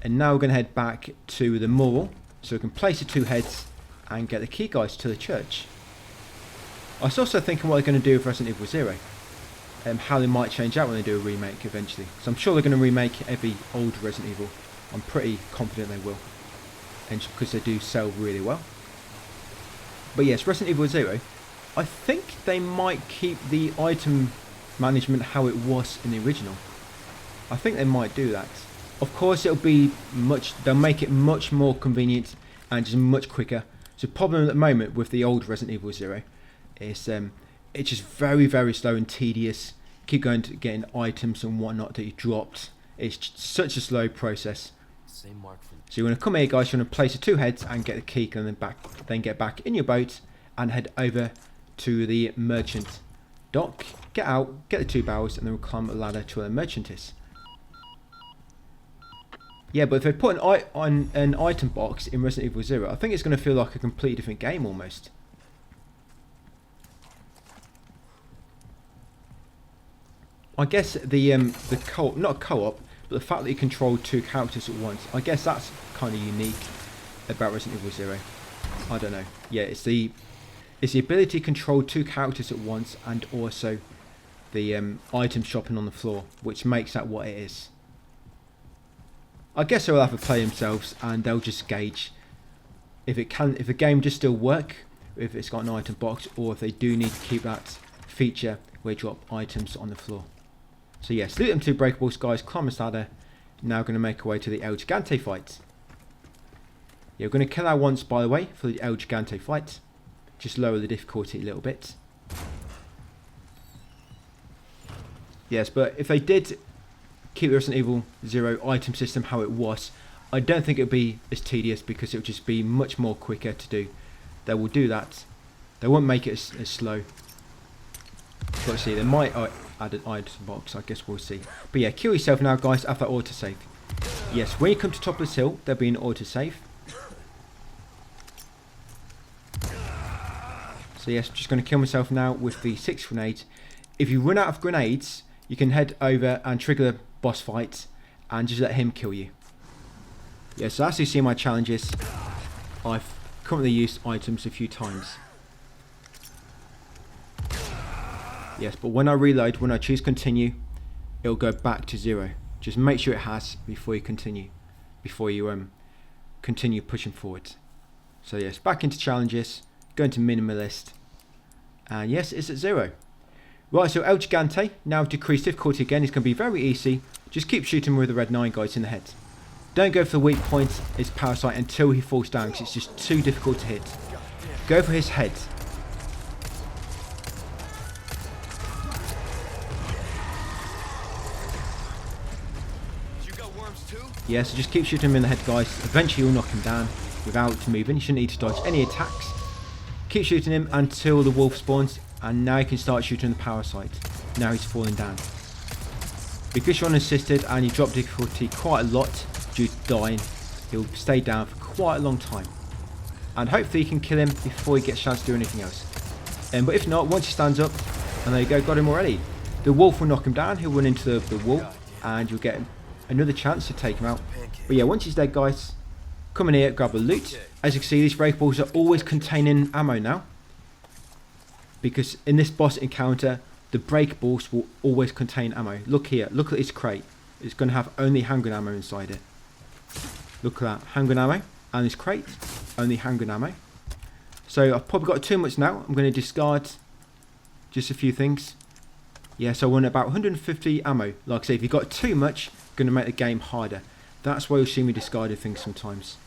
And now we're going to head back to the mural so we can place the 2 heads and get the key, guys, to the church. I was also thinking what they're going to do with Resident Evil 0. How they might change out when they do a remake eventually. So I'm sure they're going to remake every old Resident Evil. I'm pretty confident they will. And just because they do sell really well. But yes, Resident Evil 0, I think they might keep the item management how it was in the original. I think they might do that. Of course, it'll be they'll make it much more convenient and just much quicker. So the problem at the moment with the old Resident Evil 0 is it's just very, very slow and tedious. Keep going to getting items and whatnot that you dropped. It's such a slow process. Same mark for So you want to come here, guys. You want to place the 2 heads and get the key, and then get back in your boat and head over to the merchant dock. Get out, get the 2 barrels, and then we'll climb a ladder to where the merchant is. Yeah, but if they put an item box in Resident Evil 0, I think it's going to feel like a completely different game almost. I guess the co-op, not co-op, but the fact that you control 2 characters at once, I guess that's kind of unique about Resident Evil 0. I don't know. Yeah, it's the ability to control 2 characters at once, and also the item shopping on the floor, which makes that what it is. I guess they'll have to play themselves, and they'll just gauge if the game just still work, if it's got an item box, or if they do need to keep that feature where you drop items on the floor. So yes, loot them 2 breakables, guys. Climb this ladder. Now going to make our way to the El Gigante Fight. Yeah, we're going to kill our once, by the way, for the El Gigante Fight. Just lower the difficulty a little bit. Yes, but if they did keep the Resident Evil 0 item system how it was, I don't think it would be as tedious, because it would just be much more quicker to do. They will do that. They won't make it as slow. Let's see, they might add an item box, I guess we'll see. But yeah, kill yourself now, guys, have that autosave. Yes, when you come to the top of this hill, there'll be an autosave. So yes, I'm just going to kill myself now with the 6 grenades. If you run out of grenades, you can head over and trigger the boss fight and just let him kill you. Yeah, so as you see in my challenges, I've currently used items a few times. Yes, but when I reload, when I choose continue, it'll go back to 0. Just make sure it has before you continue. Before you continue pushing forward. So yes, back into challenges, go into minimalist, and yes, it's at 0. Right, so El Gigante, now decreased difficulty again, is going to be very easy. Just keep shooting with the red 9, guys, in the head. Don't go for the weak point, his parasite, until he falls down, because it's just too difficult to hit. Go for his head. Yeah, so just keep shooting him in the head, guys. Eventually you'll knock him down without moving. You shouldn't need to dodge any attacks. Keep shooting him until the wolf spawns, and now you can start shooting the parasite. Now he's falling down. Because you're unassisted and you drop difficulty quite a lot due to dying, he'll stay down for quite a long time. And hopefully you can kill him before he gets a chance to do anything else. But if not, once he stands up, and there you go, got him already. The wolf will knock him down, he'll run into the wall, and you'll get another chance to take him out. But yeah, once he's dead, guys, come in here, grab a loot. As you can see, these breakables are always containing ammo now, because in this boss encounter, the breakables will always contain ammo. Look here, look at this crate. It's going to have only handgun ammo inside it. Look at that, handgun ammo, and this crate, only handgun ammo. So I've probably got too much now. I'm going to discard just a few things. Yeah, so I want about 150 ammo. Like I say, if you've got too much, going to make the game harder. That's why you'll see me discarding things sometimes.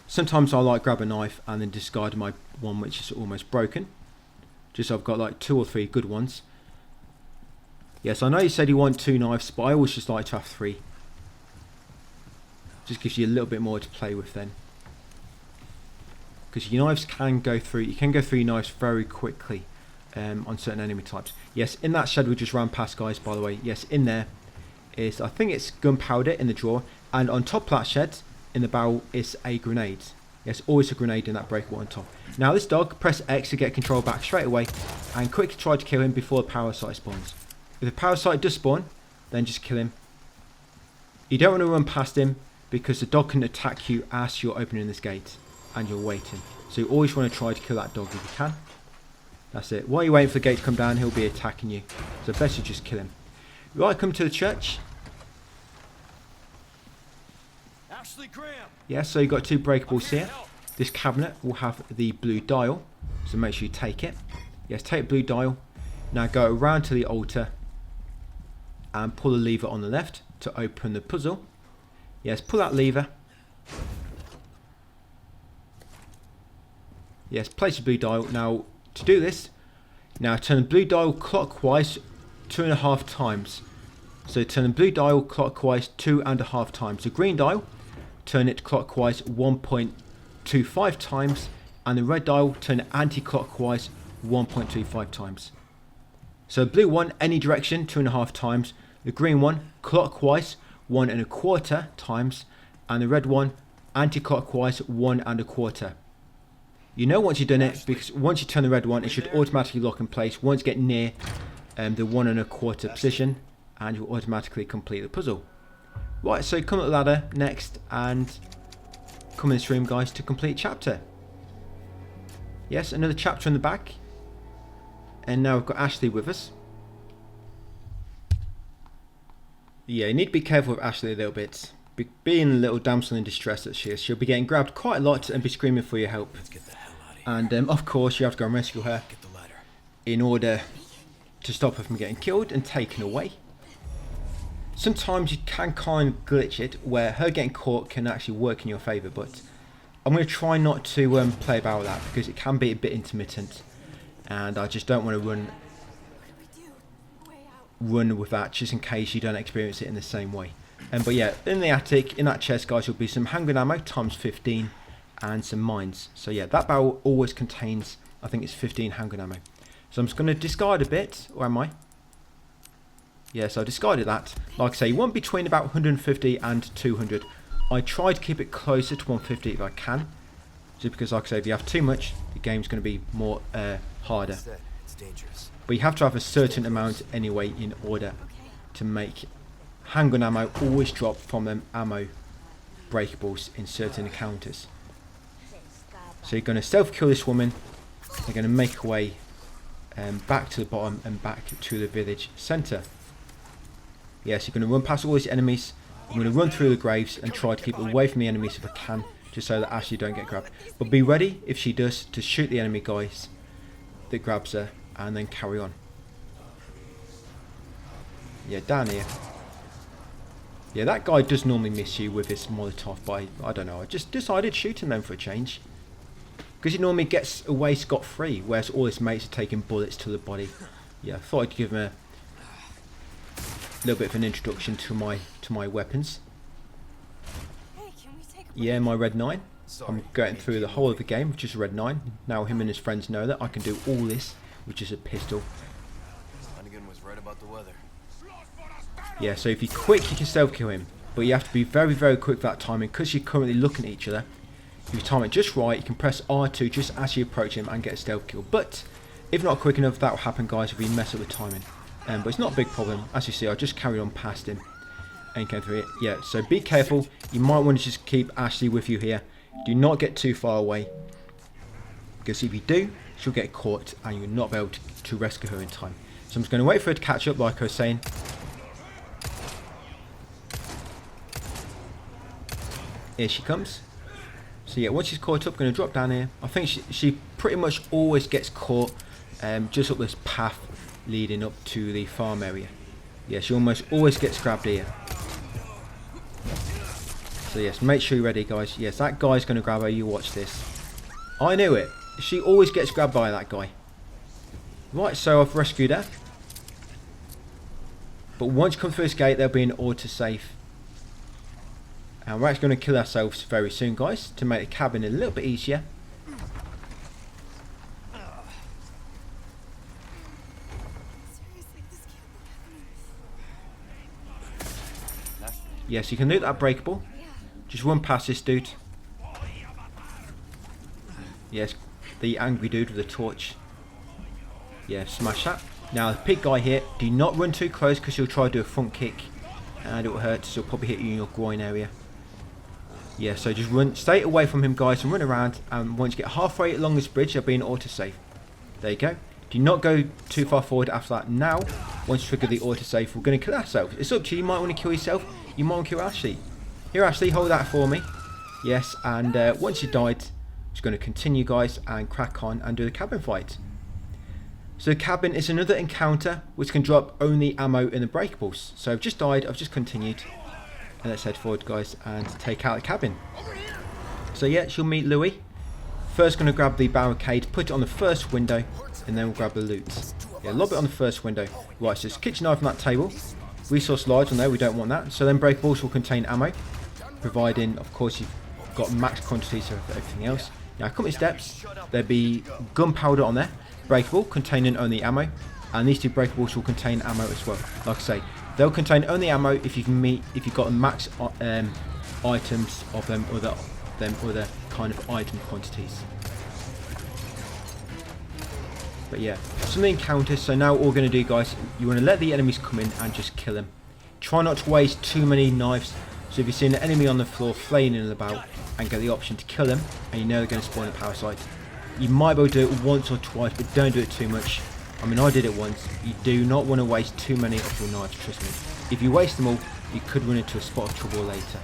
Sometimes I like grab a knife and then discard my one which is almost broken. Just so I've got like 2 or 3 good ones. Yes, I know you said you want 2 knives, but I always just like to have 3. Just gives you a little bit more to play with then. Because your knives can go through, you can go through your knives very quickly on certain enemy types. Yes, in that shed we just ran past, guys, by the way. Yes, in there is, I think it's gunpowder in the drawer, and on top of that shed in the barrel is a grenade. Yes, always a grenade in that breakable on top. Now this dog, press X to get control back straight away, and quickly try to kill him before the parasite spawns. If the parasite does spawn, then just kill him. You don't want to run past him, because the dog can attack you as you're opening this gate and you're waiting. So you always want to try to kill that dog if you can. That's it. While you're waiting for the gate to come down, he'll be attacking you. So best you just kill him. Right, come to the church. Ashley Graham. Yeah, so you've got 2 breakables here. this cabinet will have the blue dial, so make sure you take it. Yes, take blue dial. Now go around to the altar and pull the lever on the left to open the puzzle. Yes, pull that lever. Yes, place the blue dial. Now to do this, now turn the blue dial clockwise 2.5 times. So turn the blue dial clockwise 2.5 times. The green dial, turn it clockwise 1.25 times, and the red dial, turn it anti-clockwise 1.25 times. So blue one, any direction, 2.5 times. The green one, clockwise 1.25 times, and the red one, anti-clockwise 1.25. You know once you've done it, because once you turn the red one, it should automatically lock in place once you get near the 1.25 position, and you'll automatically complete the puzzle. Right, so come up the ladder next and come in this room, guys, to complete chapter. Yes, another chapter in the back. And now we've got Ashley with us. Yeah, you need to be careful with Ashley a little bit. Being a little damsel in distress that she is, she'll be getting grabbed quite a lot and be screaming for your help. Let's get the hell out of here. And of course you have to go and rescue her Get the ladder. in order to stop her from getting killed and taken away. Sometimes you can kind of glitch it where her getting caught can actually work in your favour, but I'm going to try not to play about with that because it can be a bit intermittent, and I just don't want to run with that just in case you don't experience it in the same way. But yeah, in the attic, in that chest, guys, will be some handgun ammo times 15 and some mines. So yeah, that barrel always contains, I think it's 15 handgun ammo. So I'm just going to discard a bit, or am I? Yes, I discarded that. Like I say, you want between about 150 and 200. I try to keep it closer to 150 if I can. Just because, like I say, if you have too much, the game's going to be more harder. It's dangerous. But you have to have a certain amount anyway in order to make handgun ammo always drop from them ammo breakables in certain encounters. So you're going to stealth kill this woman. They're going to make her way back to the bottom and back to the village centre. Yes, you're going to run past all these enemies. I'm going to run through the graves and try to keep away from the enemies if I can, just so that Ashley don't get grabbed. But be ready, if she does, to shoot the enemy guys that grabs her and then carry on. Yeah, down here. Yeah, that guy does normally miss you with his Molotov, but I don't know. I just decided shooting them for a change. Because he normally gets away scot-free, whereas all his mates are taking bullets to the body. Yeah, I thought I'd give him a little bit of an introduction to my weapons. Yeah, my red 9. I'm going through the whole of the game with just a red 9. Now him and his friends know that I can do all this, which is a pistol. Was right about the weather. Yeah, so if you're quick, you can stealth kill him, but you have to be very, very quick for that timing because you're currently looking at each other. If you time it just right, you can press R2 just as you approach him and get a stealth kill. But if not quick enough, that will happen, guys, if we mess up with timing. But it's not a big problem. As you see, I just carried on past him and came through it. Yeah, so be careful. You might want to just keep Ashley with you here. Do not get too far away, because if you do, she'll get caught and you'll not be able to rescue her in time. So I'm just going to wait for her to catch up, like I was saying. Here she comes. So yeah, once she's caught up, I'm going to drop down here. I think she pretty much always gets caught just up this path leading up to the farm area. Yeah, she almost always gets grabbed here. So yes, make sure you're ready, guys. Yes, that guy's going to grab her. You watch this. I knew it. She always gets grabbed by that guy. Right, so I've rescued her. But once you come through this gate, there'll be an autosave. And we're actually going to kill ourselves very soon, guys, to make the cabin a little bit easier. Yes, you can loot that breakable. Just run past this dude. Yes, the angry dude with the torch. Yeah, smash that. Now, the pig guy here, do not run too close because he'll try to do a front kick. And it will hurt, so he'll probably hit you in your groin area. Yeah, so just run, stay away from him, guys, and run around. And once you get halfway along this bridge, there'll be an autosave. There you go. Do not go too far forward after that. Now, once you trigger the autosave, we're going to kill ourselves. It's up to you. You might want to kill yourself. You might want to kill Ashley. Here, Ashley, hold that for me. Yes, and once you died, Just going to continue, guys, and crack on and do the cabin fight. So the cabin is another encounter which can drop only ammo in the breakables. So I've just died, I've just continued. And let's head forward, guys, and take out the cabin. So yeah, she'll meet Louis. First going to grab the barricade, put it on the first window, and then we'll grab the loot. Yeah, lob it on the first window. Right, so it's kitchen knife on that table. Resource large on there, we don't want that. So then breakables will contain ammo, providing, of course, you've got max quantities of everything else. Now, company steps, there'll be gunpowder on there, breakable, containing only ammo, and these two breakables will contain ammo as well. Like I say, they'll contain only ammo if you've got a max items of them other kind of item quantities. But yeah, some of the encounters. So now all we're going to do, guys, you want to let the enemies come in and just kill them. Try not to waste too many knives. So if you see an enemy on the floor flailing about and get the option to kill them, and you know they're going to spawn a power site, you might be able to do it once or twice, but don't do it too much. I mean, I did it once. You do not want to waste too many of your knives, trust me. If you waste them all, you could run into a spot of trouble later.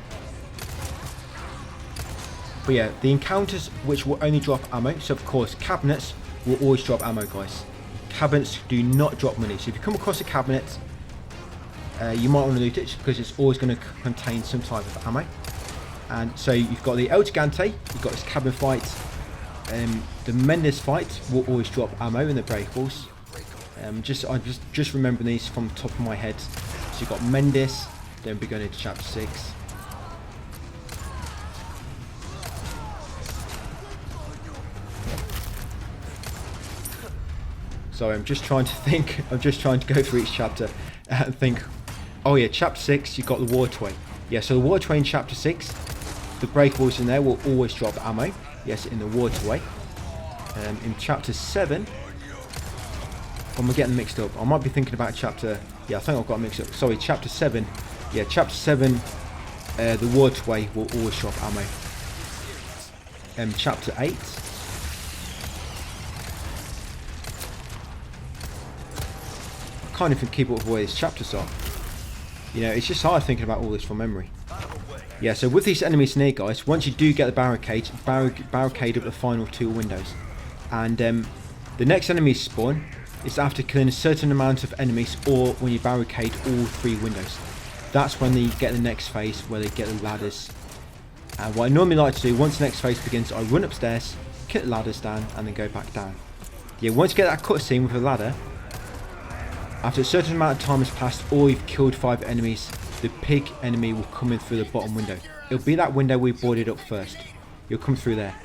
But yeah, the encounters which will only drop ammo, so of course cabinets will always drop ammo, guys. Cabinets do not drop money, so if you come across a cabinet, you might want to loot it because it's always going to contain some type of ammo. And so you've got the El Gigante, you've got this cabin fight, the Mendes fight will always drop ammo in the breakables. I'm just remembering these from the top of my head. So you've got Mendes, then we're going into chapter 6. So I'm just trying to think, I'm just trying to go through each chapter and think, oh yeah, chapter 6, you've got the waterway. Yeah, so the waterway in chapter 6, the breakables in there will always drop ammo. Yes, in the waterway. In chapter 7, we're getting mixed up. I might be thinking about chapter, yeah, I think I've got mixed up. Sorry, chapter 7. Yeah, chapter 7, the waterway will always drop ammo. Chapter 8. I can't even keep up with where these chapters are. You know, it's just hard thinking about all this from memory. Yeah, so with these enemies near, guys, once you do get the barricade, barricade up the final 2 windows. And the next enemies spawn is after killing a certain amount of enemies, or when you barricade all 3 windows. That's when they get the next phase where they get the ladders. And what I normally like to do, once the next phase begins, I run upstairs, kick the ladders down, and then go back down. Yeah, once you get that cutscene with a ladder, after a certain amount of time has passed, or you've killed 5 enemies, the pig enemy will come in through the bottom window. It'll be that window we boarded up first. You'll come through there.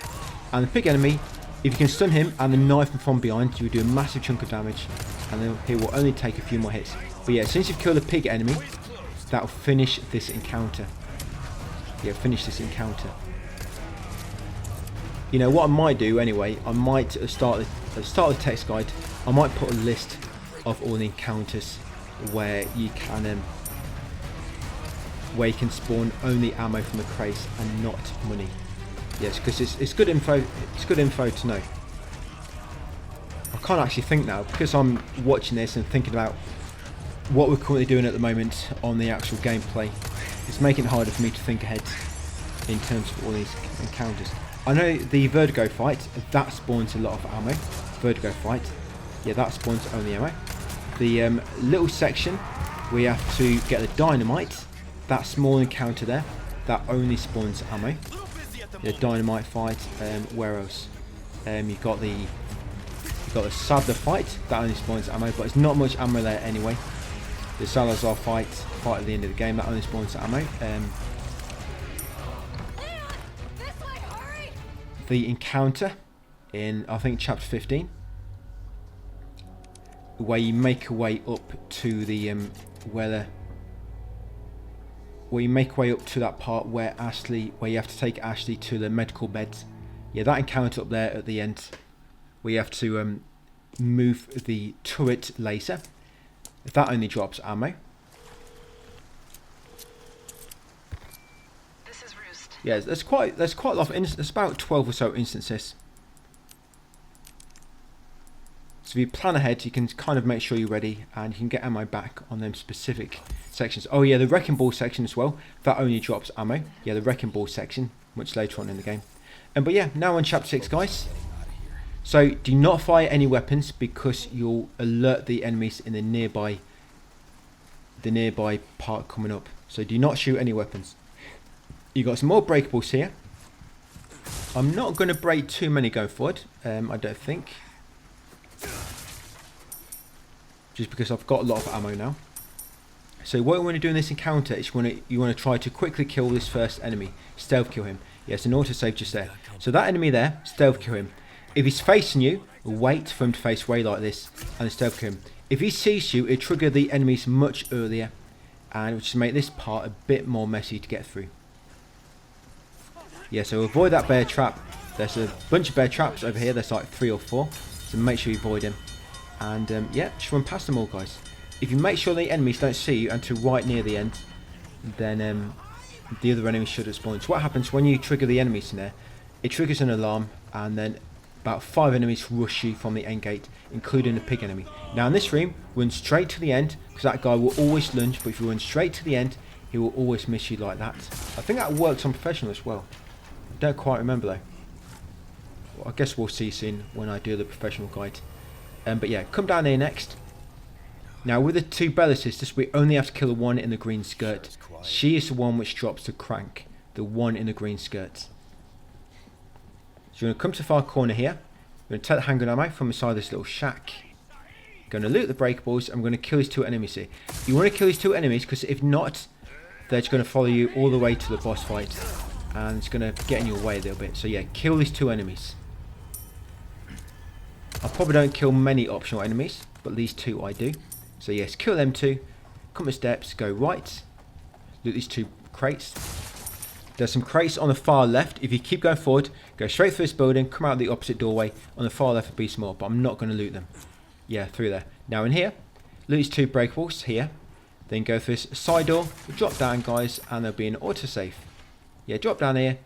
And the pig enemy, if you can stun him and then knife him from behind, you will do a massive chunk of damage, and then he will only take a few more hits. But yeah, since you've killed the pig enemy, that'll finish this encounter. Yeah, finish this encounter. You know what I might do anyway, I might start the text guide, I might put a list of all the encounters where you can spawn only ammo from the crates and not money. Yes, because it's good info. It's good info to know. I can't actually think now because I'm watching this and thinking about what we're currently doing at the moment on the actual gameplay. It's making it harder for me to think ahead in terms of all these encounters. I know the Vertigo fight, that spawns a lot of ammo. Vertigo fight, yeah, that spawns only ammo. The little section we have to get the dynamite. That small encounter there, that only spawns ammo. The dynamite fight. Where else? You've got the Salazar fight. That only spawns ammo, but it's not much ammo there anyway. The Salazar fight at the end of the game, that only spawns ammo. The encounter in, I think, chapter 15, where you make your way up to the where you make your way up to that part where you have to take Ashley to the medical beds. Yeah, that encounter up there at the end, where you have to move the turret laser. That only drops ammo. This is Roost. Yeah, there's quite a lot of instances. There's about 12 or so instances. So if you plan ahead, you can kind of make sure you're ready, and you can get ammo back on them specific sections. Oh yeah, the Wrecking Ball section as well. That only drops ammo. Yeah, the Wrecking Ball section, much later on in the game. But yeah, now on chapter 6, guys. So do not fire any weapons because you'll alert the enemies in the nearby part coming up. So do not shoot any weapons. You got some more breakables here. I'm not going to break too many going forward. I don't think. Just because I've got a lot of ammo now. So what you want to do in this encounter is you want to try to quickly kill this first enemy. Stealth kill him. Yes, an autosave just there. So that enemy there, stealth kill him. If he's facing you, wait for him to face away like this and stealth kill him. If he sees you, it trigger the enemies much earlier and which will make this part a bit more messy to get through. Yeah, so avoid that bear trap. There's a bunch of bear traps over here. There's like 3 or 4. So make sure you avoid them. And yeah, just run past them all, guys. If you make sure the enemies don't see you until right near the end, then the other enemies should have spawned. So what happens when you trigger the enemies in there, it triggers an alarm and then about 5 enemies rush you from the end gate, including the pig enemy. Now in this room, run straight to the end because that guy will always lunge, but if you run straight to the end, he will always miss you like that. I think that works on professional as well. I don't quite remember though. Well, I guess we'll see soon when I do the professional guide. But yeah, come down here next. Now with the 2 Bella sisters, we only have to kill the one in the green skirt. She is the one which drops the crank. The one in the green skirt. So you're going to come to the far corner here. You're going to take the handgun ammo from inside this little shack. Going to loot the breakables. I'm going to kill these 2 enemies here. You want to kill these 2 enemies because if not, they're just going to follow you all the way to the boss fight. And it's going to get in your way a little bit. So yeah, kill these 2 enemies. I probably don't kill many optional enemies, but these 2 I do. So yes, kill them 2. Come the steps, go right. Loot these 2 crates. There's some crates on the far left. If you keep going forward, go straight through this building, come out the opposite doorway. On the far left will be some more, but I'm not going to loot them. Yeah, through there. Now in here, loot these 2 breakables here. Then go through this side door, drop down guys, and there'll be an autosave. Yeah, drop down here.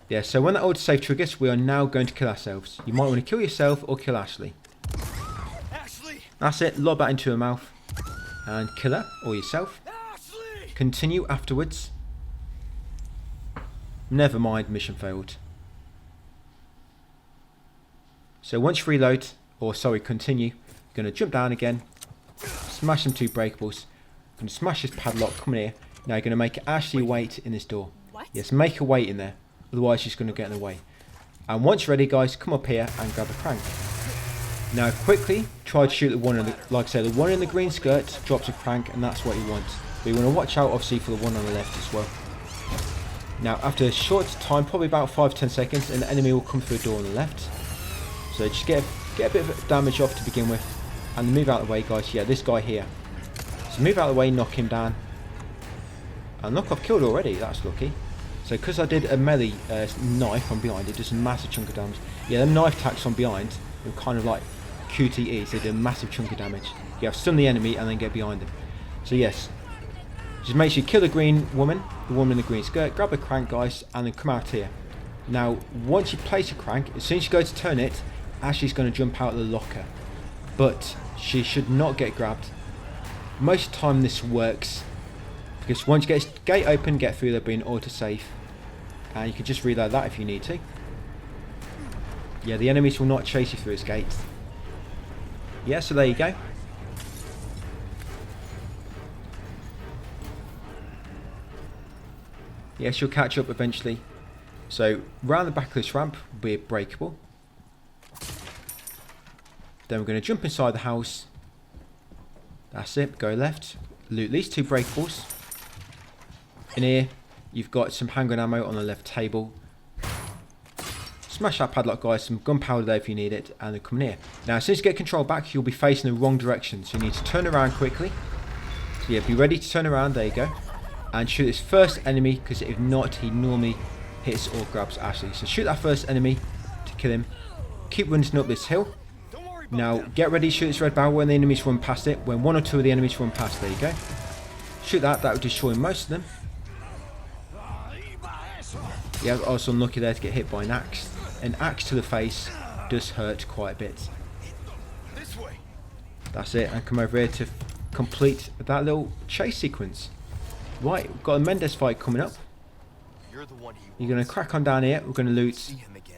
Yeah, so when that autosave triggers, we are now going to kill ourselves. You might want to kill yourself or kill Ashley. That's it, lob that into her mouth. And kill her, or yourself. Continue afterwards. Never mind, mission failed. So once you reload, or sorry, continue, you're going to jump down again. Smash them 2 breakables. Going to smash this padlock, come in here. Now you're going to make Ashley wait in this door. What? Yes, make her wait in there. Otherwise she's going to get in the way. And once you're ready guys, come up here and grab a crank. Now quickly try to shoot the one in the, like I said, the one in the green skirt drops a crank and that's what you want. But you want to watch out obviously for the one on the left as well. Now after a short time, probably about 5-10 seconds, an enemy will come through the door on the left. So just get a bit of damage off to begin with. And move out of the way guys. Yeah, this guy here. So move out of the way, knock him down. And look, I've killed already, that's lucky. So because I did a melee knife from behind, it does a massive chunk of damage. Yeah, them knife attacks from behind, they're kind of like QTEs, they do a massive chunk of damage. You have to stun the enemy and then get behind them. So yes, just make sure you kill the green woman, the woman in the green skirt, grab a crank guys, and then come out here. Now, once you place a crank, as soon as you go to turn it, Ashley's going to jump out of the locker. But she should not get grabbed. Most of the time this works, because once you get this gate open, get through, there'll be an autosave. And you can just reload that if you need to. Yeah, the enemies will not chase you through this gate. Yeah, so there you go. Yes, you'll catch up eventually. So, round the back of this ramp will be breakable. Then we're going to jump inside the house. That's it, go left. Loot these 2 breakables. In here, you've got some handgun ammo on the left table. Smash that padlock guys, some gunpowder there if you need it, and then come in here. Now as soon as you get control back, you'll be facing the wrong direction, so you need to turn around quickly. So yeah, be ready to turn around, there you go. And shoot this first enemy, because if not, he normally hits or grabs Ashley. So shoot that first enemy to kill him. Keep running up this hill. Now get ready to shoot this red barrel when the enemies run past it. When 1 or 2 of the enemies run past, there you go. Shoot that, that will destroy most of them. Yeah, I was unlucky there to get hit by an axe. An axe to the face does hurt quite a bit. That's it, and come over here to complete that little chase sequence. Right, we've got a Mendes fight coming up. You're going to crack on down here. We're going to loot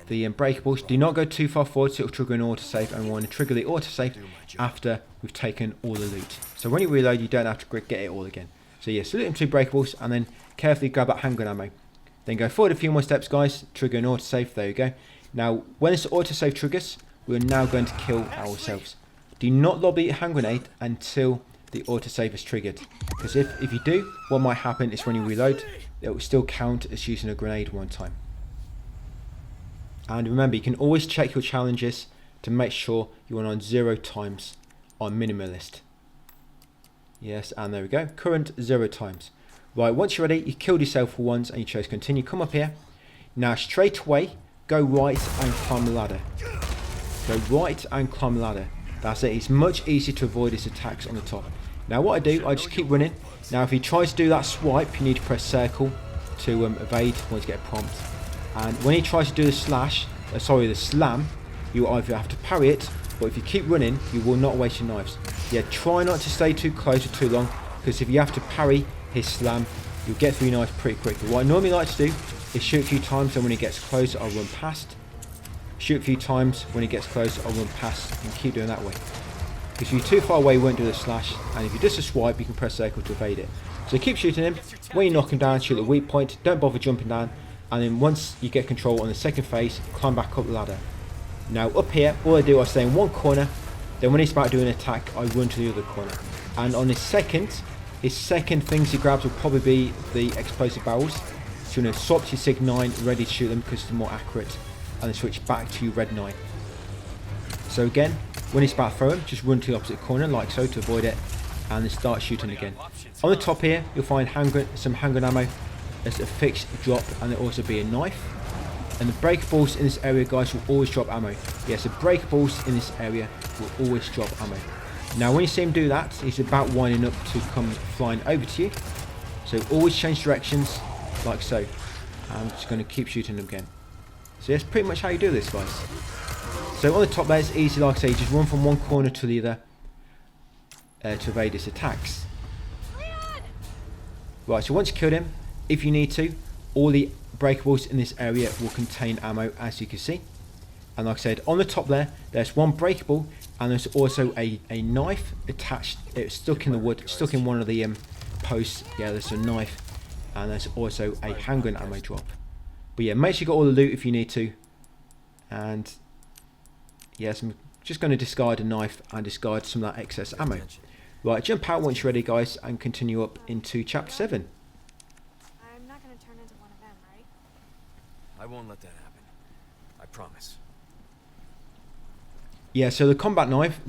the unbreakables. Do not go too far forward so it'll trigger an autosave, and we want to trigger the autosave after we've taken all the loot. So when you reload, you don't have to get it all again. So yeah, so loot them 2 breakables and then carefully grab that handgun ammo. Then go forward a few more steps, guys, trigger an autosave. There you go. Now when this autosave triggers, we're now going to kill ourselves. Do not lobby a hand grenade until the autosave is triggered, because if you do, what might happen is when you reload, it will still count as using a grenade one time. And remember, you can always check your challenges to make sure you are on 0 times on minimalist. Yes, and there we go, current 0 times. Right, once you're ready, you killed yourself for once and you chose continue. Come up here. Now straight away, go right and climb the ladder. Go right and climb the ladder. That's it. It's much easier to avoid his attacks on the top. Now what I do, I just keep running. Now if he tries to do that swipe, you need to press circle to evade once you get a prompt. And when he tries to do the the slam, you either have to parry it, but if you keep running, you will not waste your knives. Yeah, try not to stay too close or too long, because if you have to parry his slam, you'll get through your knives pretty quickly. What I normally like to do is shoot a few times, and when he gets close, I'll run past. Shoot a few times, when he gets close, I'll run past, and keep doing that way. Because if you're too far away, you won't do the slash, and if you just a swipe, you can press circle to evade it. So keep shooting him. When you knock him down, shoot the weak point, don't bother jumping down, and then once you get control on the second phase, climb back up the ladder. Now up here, all I do, I stay in one corner, then when he's about to do an attack, I run to the other corner. And on his second things he grabs will probably be the explosive barrels. So you're going to swap to your Sig 9, ready to shoot them because it's more accurate, and then switch back to your Red 9. So again, when he's about to throw him, just run to the opposite corner like so to avoid it, and then start shooting again. On the top here, you'll find some handgun ammo as a fixed drop, and there'll also be a knife. And the breakables in this area, guys, will always drop ammo. Yes, the breakables in this area will always drop ammo. Now when you see him do that, he's about winding up to come flying over to you. So always change directions like so. I'm just going to keep shooting him again. So that's pretty much how you do this, guys. So on the top there, it's easy, like I say, just run from one corner to the other to evade his attacks. Right, so once you killed him, if you need to, all the breakables in this area will contain ammo, as you can see. And like I said, on the top there, there's one breakable, and there's also a knife attached. It's stuck in the wood, stuck in one of the posts. Yeah, there's a knife, and there's also a handgun ammo drop. But yeah, make sure you got all the loot if you need to. And yes, I'm just going to discard a knife and discard some of that excess ammo. Right, jump out once you're ready, guys, and continue up into chapter 7. I'm not going to turn into one of them, right? I won't let that happen. I promise. Yeah, so the combat knife,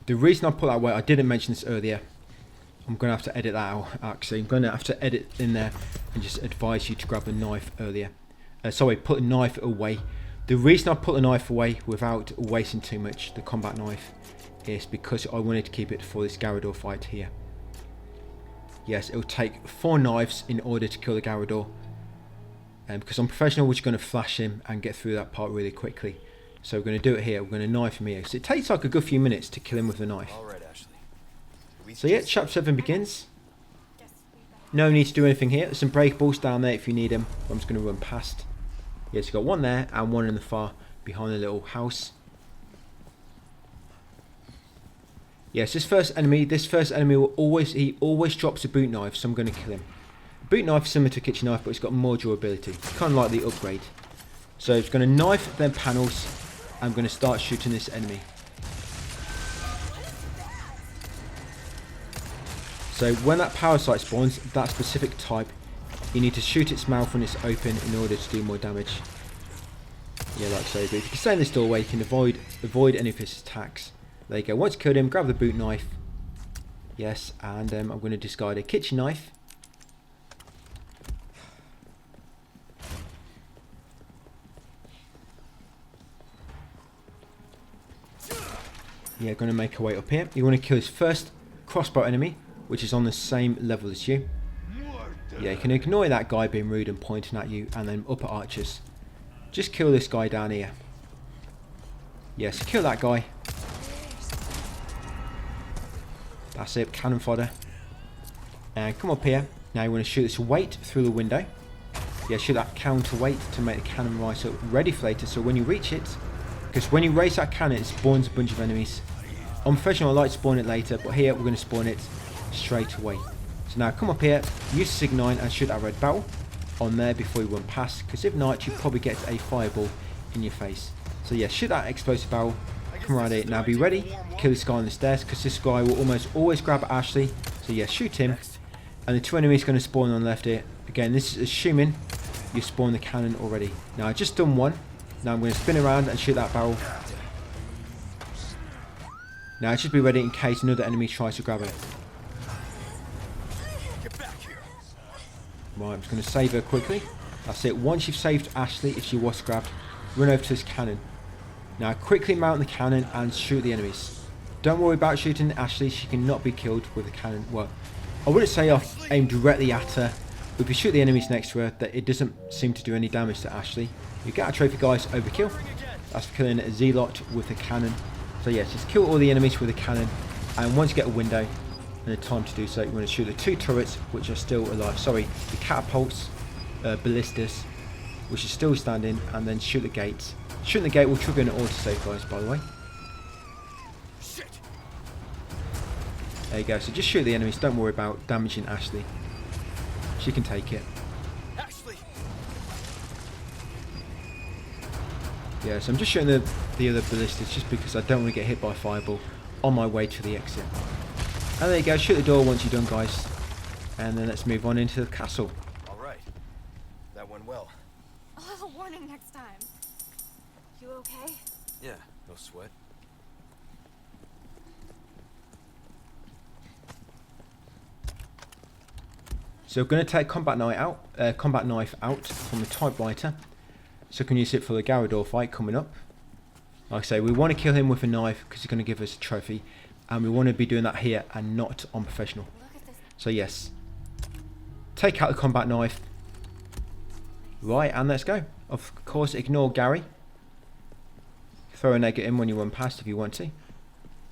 the reason I put that away, I didn't mention this earlier. I'm going to have to edit that out, actually. I'm going to have to edit in there and just advise you to grab a knife earlier. Sorry, put a knife away. The reason I put the knife away without wasting too much, the combat knife, is because I wanted to keep it for this Garrador fight here. Yes, it will take 4 knives in order to kill the Garrador. Because I'm professional, we're just going to flash him and get through that part really quickly. So we're going to do it here. We're going to knife him here. So it takes like a good few minutes to kill him with a knife. All right, Ashley. So yeah, chapter 7 begins. No need to do anything here. There's some breakables down there if you need them. I'm just going to run past. Yes, you've got one there and one in the far behind the little house. Yes, this first enemy will always drops a boot knife, so I'm going to kill him. Boot knife is similar to a kitchen knife, but it's got more durability. It's kind of like the upgrade. So it's going to knife them panels. I'm going to start shooting this enemy. So when that parasite spawns, that specific type, you need to shoot its mouth when it's open in order to do more damage. Yeah, like so. But if you can stay in this doorway, you can avoid any of his attacks. There you go. Once you killed him, grab the boot knife. Yes, and I'm going to discard a kitchen knife. Yeah, going to make our way up here. You want to kill his first crossbow enemy, which is on the same level as you. Yeah, you can ignore that guy being rude and pointing at you, and then upper archers. Just kill this guy down here. Yes, kill that guy. That's it, cannon fodder. And come up here. Now you want to shoot this weight through the window. Yeah, shoot that counterweight to make the cannon rise up ready for later. So when you reach it, because when you raise that cannon, it spawns a bunch of enemies. On professional, I like to spawn it later, but here we're going to spawn it straight away. So now come up here, use Sig 9 and shoot that red barrel on there before you run past, because if not, you probably get a fireball in your face. So yeah, shoot that explosive barrel, come around here. Now be ready, kill this guy on the stairs, because this guy will almost always grab Ashley. So yeah, shoot him. And the 2 enemies going to spawn on the left here. Again, this is assuming you spawn the cannon already. Now I just done one. Now I'm going to spin around and shoot that barrel. Now just be ready in case another enemy tries to grab it. Right, I'm just going to save her quickly. That's it. Once you've saved Ashley, if she was grabbed, run over to this cannon. Now quickly mount the cannon and shoot the enemies. Don't worry about shooting Ashley. She cannot be killed with a cannon. Well, I wouldn't say I've aimed directly at her. But if you shoot the enemies next to her, that it doesn't seem to do any damage to Ashley. You get a trophy, guys, overkill. That's for killing a Zealot with a cannon. So yes, just kill all the enemies with a cannon. And once you get a window and the time to do so, you want to shoot the 2 turrets which are still alive. Sorry, the catapults, ballistas, which is still standing, and then shoot the gates. Shooting the gate will trigger an autosave, guys, by the way. There you go. So just shoot the enemies. Don't worry about damaging Ashley. She can take it. Yeah, so I'm just shooting the other ballistas just because I don't want to get hit by a fireball on my way to the exit. And there you go, shoot the door once you're done, guys. And then let's move on into the castle. Alright. That went well. A little warning next time. You okay? Yeah, no sweat. So we're going to take combat knife out from the typewriter. So we can use it for the Garrador fight coming up. Like I say, we want to kill him with a knife because he's going to give us a trophy. And we want to be doing that here and not on professional. So yes. Take out the combat knife. Right, and let's go. Of course, ignore Gary. Throw an egg at him when you run past if you want to.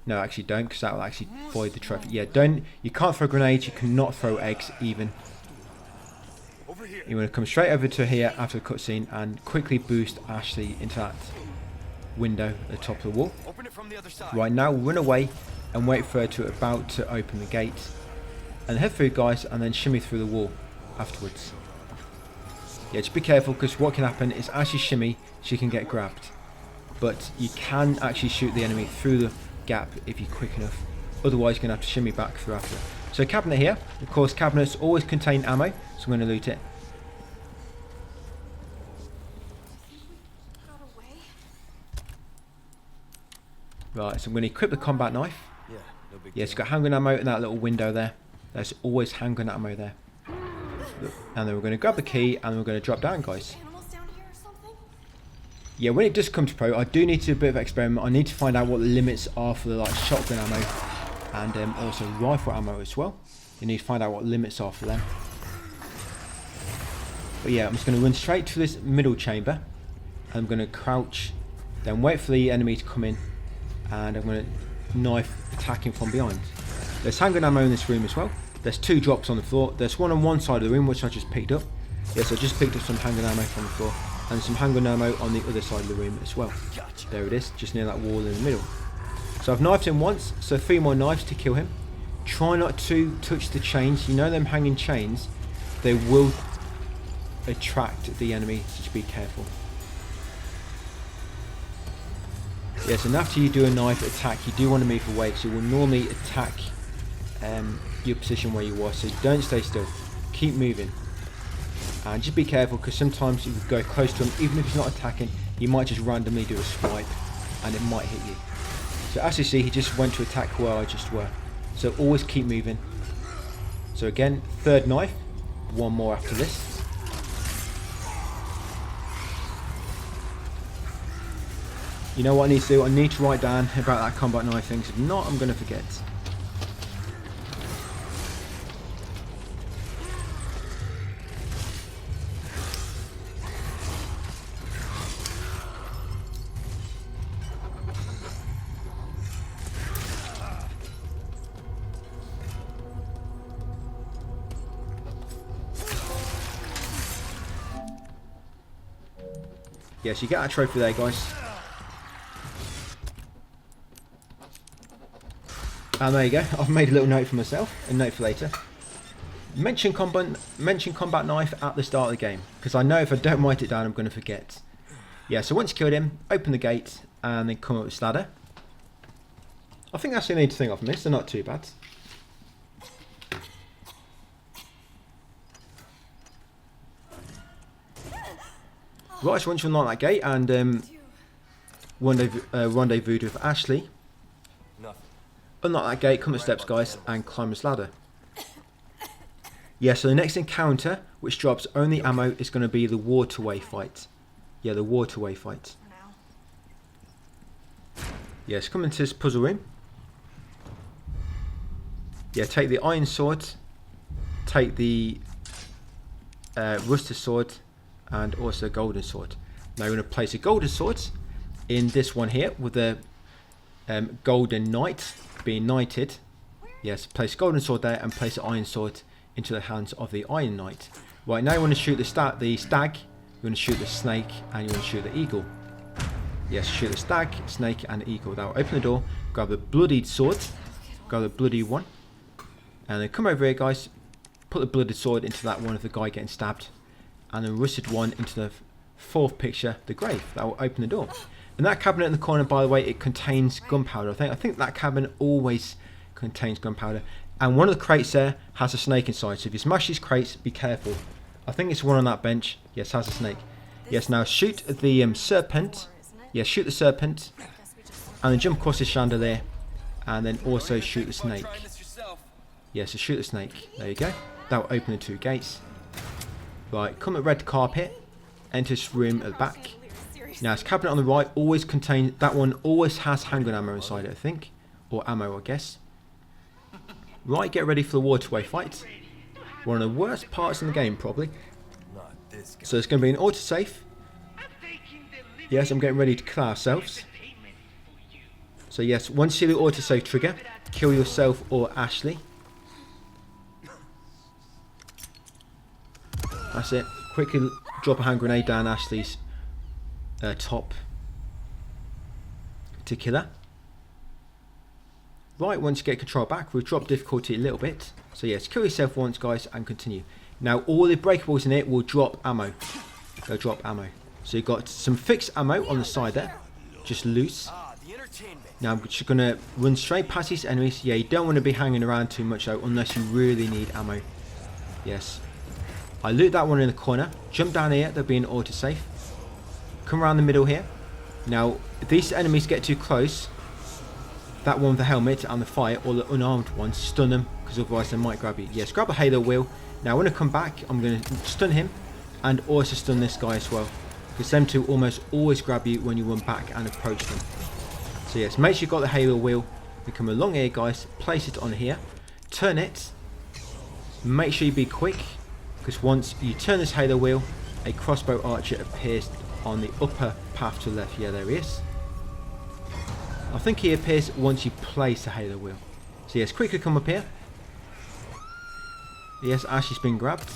No, actually don't, because that will actually void the trophy. Yeah, don't. You can't throw grenades. You cannot throw eggs even. You want to come straight over to here after the cutscene and quickly boost Ashley into that window at the top of the wall. Right now, run away and wait for her to about to open the gate. And head through, guys, and then shimmy through the wall afterwards. Yeah, just be careful, because what can happen is as you shimmy, she can get grabbed. But you can actually shoot the enemy through the gap if you're quick enough. Otherwise, you're going to have to shimmy back through after. So cabinet here. Of course, cabinets always contain ammo, so I'm going to loot it. Right, so I'm going to equip the combat knife. Yeah, no big Yes, it's got handgun ammo in that little window there. There's always handgun ammo there. And then we're going to grab the key and we're going to drop down, guys. Animals down here or something? Yeah, when it does come to pro, I do need to do a bit of experiment. I need to find out what the limits are for the shotgun ammo and also rifle ammo as well. You need to find out what limits are for them. But yeah, I'm just going to run straight to this middle chamber. I'm going to crouch, then wait for the enemy to come in, and I'm going to knife attack him from behind. There's handgun ammo in this room as well. There's 2 drops on the floor. There's one on one side of the room which I just picked up. Yes, I just picked up some handgun ammo from the floor, and some handgun ammo on the other side of the room as well. There it is, just near that wall in the middle. So I've knifed him once, so 3 more knives to kill him. Try not to touch the chains. You know them hanging chains, they will attract the enemy, so just be careful. Yes, and after you do a knife attack, you do want to move away, because you will normally attack your position where you are, so don't stay still. Keep moving. And just be careful, because sometimes you go close to him, even if he's not attacking, you might just randomly do a swipe, and it might hit you. So as you see, he just went to attack where I just were. So always keep moving. So again, 3rd knife, 1 more after this. You know what I need to do? I need to write down about that combat knife thing, if not, I'm going to forget. Yes, you get that trophy there, guys. And there you go. I've made a little note for myself, a note for later. Mention combat knife at the start of the game, because I know if I don't write it down, I'm going to forget. Yeah, so once you killed him, open the gate, and then come up with this ladder. I think that's the only thing I've missed. They're not too bad. Right, so once you unlock that gate and rendezvous with Ashley, unlock that gate, come up the steps, guys, and climb this ladder. Yeah, so the next encounter, which drops only ammo, is going to be the waterway fight. Yeah, the waterway fight. Yeah, so come into this puzzle room. Yeah, take the iron sword, take the rusted sword, and also golden sword. Now we're going to place a golden sword in this one here with the golden knight being knighted. Yes, place a golden sword there and place an iron sword into the hands of the iron knight. Right, now you want to shoot the stag, you want to shoot the snake, and you want to shoot the eagle. Yes, shoot the stag, snake, and eagle. Now open the door, grab the bloodied sword, grab the bloody one, and then come over here, guys, put the blooded sword into that one of the guy getting stabbed, and the rusted one into the fourth picture, the grave. That will open the door. And that cabinet in the corner, by the way, it contains gunpowder. I think that cabinet always contains gunpowder. And one of the crates there has a snake inside. So if you smash these crates, be careful. I think it's one on that bench. Yes, has a snake. Yes, now shoot the serpent. Yes, shoot the serpent. And then jump across the chandelier. And then also shoot the snake. Yes, so shoot the snake. There you go. That will open the two gates. Right, come at red carpet. Enter this room at the back. Now, this cabinet on the right always contains... That one always has handgun ammo inside it, I think. Or ammo, I guess. Right, get ready for the waterway fight. One of the worst parts in the game, probably. So it's going to be an autosave. Yes, I'm getting ready to kill ourselves. So yes, once you see the autosave trigger, kill yourself or Ashley. That's it. Quickly drop a hand grenade down Ashley's top to kill her. Right, once you get control back, we've dropped difficulty a little bit. So yes, kill yourself once, guys, and continue. Now all the breakables in it will drop ammo. They'll drop ammo. So you've got some fixed ammo on the side there, just loose. Now I'm just going to run straight past these enemies. Yeah, you don't want to be hanging around too much though, unless you really need ammo. Yes. I loot that one in the corner. Jump down here, there'll be an autosave. Come around the middle here. Now, if these enemies get too close, that one with the helmet and the fire, or the unarmed ones, stun them, because otherwise they might grab you. Yes, grab a halo wheel. Now when I come back, I'm going to stun him, and also stun this guy as well. Because them two almost always grab you when you run back and approach them. So yes, make sure you've got the halo wheel. You come along here, guys, place it on here, turn it, make sure you be quick, because once you turn this halo wheel, a crossbow archer appears on the upper path to the left. Yeah, there he is. I think he appears once you place the halo wheel. So yes, quickly come up here. Yes, Ashley's been grabbed.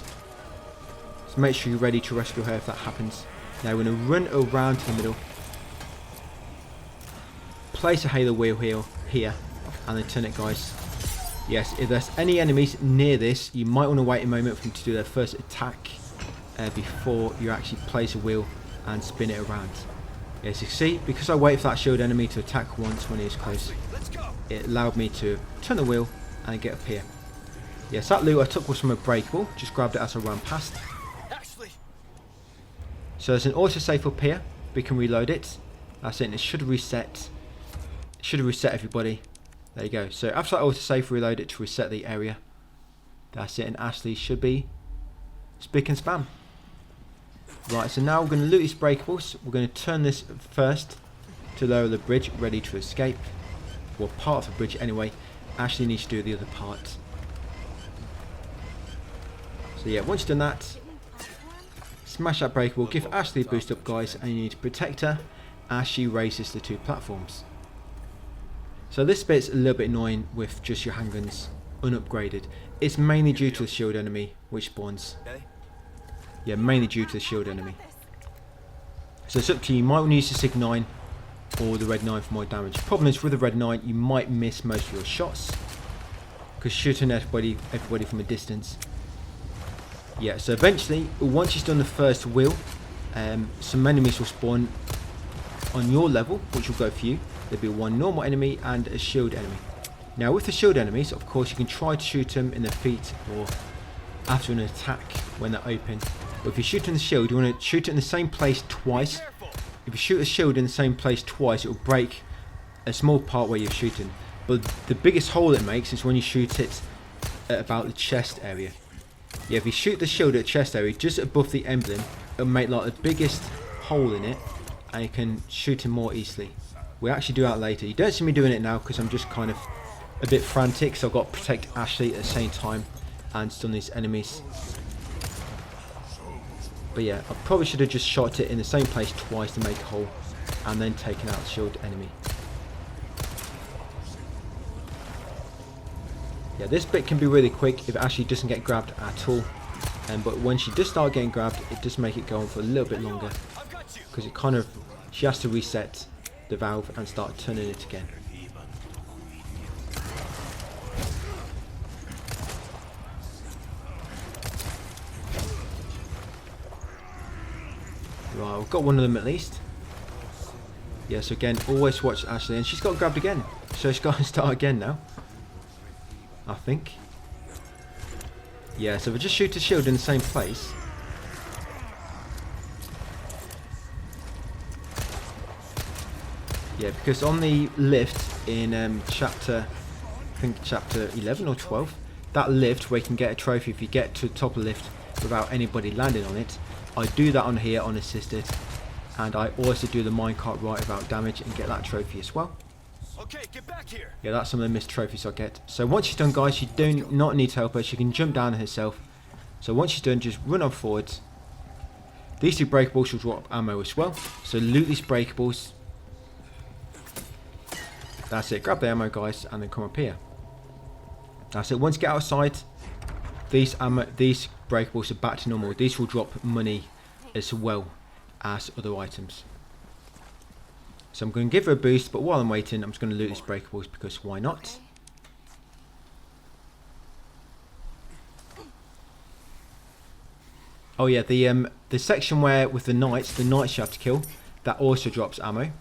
So make sure you're ready to rescue her if that happens. Now we're going to run around to the middle. Place a halo wheel here, and then turn it, guys. Yes, if there's any enemies near this, you might want to wait a moment for them to do their first attack before you actually place a wheel and spin it around. Yes, you see, because I waited for that shield enemy to attack once when he was close, it allowed me to turn the wheel and get up here. Yes, that loot I took was from a breakable, just grabbed it as I ran past. So there's an autosave up here, we can reload it. That's it, and it should reset. It should reset everybody. There you go. So after that autosave, reload it to reset the area. That's it, and Ashley should be spick and spam. Right, so now we're going to loot these breakables. We're going to turn this first to lower the bridge, ready to escape. Well, part of the bridge anyway. Ashley needs to do the other part. So yeah, once you've done that, smash that breakable, give Ashley a boost up, guys, and you need to protect her as she raises the two platforms. So this bit's a little bit annoying with just your handguns unupgraded. It's mainly due to the shield enemy which spawns. Yeah, mainly due to the shield enemy. So it's up to you. You might want to use the Sig 9 or the Red 9 for more damage. Problem is with the Red 9 you might miss most of your shots because shooting everybody from a distance. Yeah, so eventually once you've done the first wheel, some enemies will spawn on your level, which will go for you. There'll be one normal enemy and a shield enemy. Now with the shield enemies, of course, you can try to shoot them in the feet or after an attack when they're open. But if you shoot in the shield, you want to shoot it in the same place twice. If you shoot a shield in the same place twice, it will break a small part where you're shooting. But the biggest hole it makes is when you shoot it at about the chest area. Yeah, if you shoot the shield at the chest area, just above the emblem, it'll make like the biggest hole in it, and you can shoot him more easily. We'll actually do that later. You don't see me doing it now because I'm just kind of a bit frantic, so I've got to protect Ashley at the same time and stun these enemies. But yeah, I probably should have just shot it in the same place twice to make a hole and then taken out the shield enemy. Yeah, this bit can be really quick if Ashley doesn't get grabbed at all. But when she does start getting grabbed, it does make it go on for a little bit longer because it kind of, she has to reset the valve and start turning it again. Right, we've got one of them at least. Yeah, so again, always watch Ashley, and she's got grabbed again, so she's got to start again now, I think. Yeah, so if we just shoot a shield in the same place. Yeah, because on the lift in chapter, I think chapter 11 or 12, that lift where you can get a trophy if you get to the top of the lift without anybody landing on it, I do that on here unassisted, and I also do the minecart right without damage and get that trophy as well. Okay, get back here. Yeah, that's some of the missed trophies I get. So once she's done, guys, you do not need to help her. She can jump down herself. So once she's done, just run on forwards. These two breakables will drop ammo as well. So loot these breakables. That's it. Grab the ammo, guys, and then come up here. That's it. Once you get outside, these breakables are back to normal. These will drop money as well as other items. So I'm going to give her a boost, but while I'm waiting, I'm just going to loot these breakables because why not? Oh yeah, the section where with the knights you have to kill, that also drops ammo.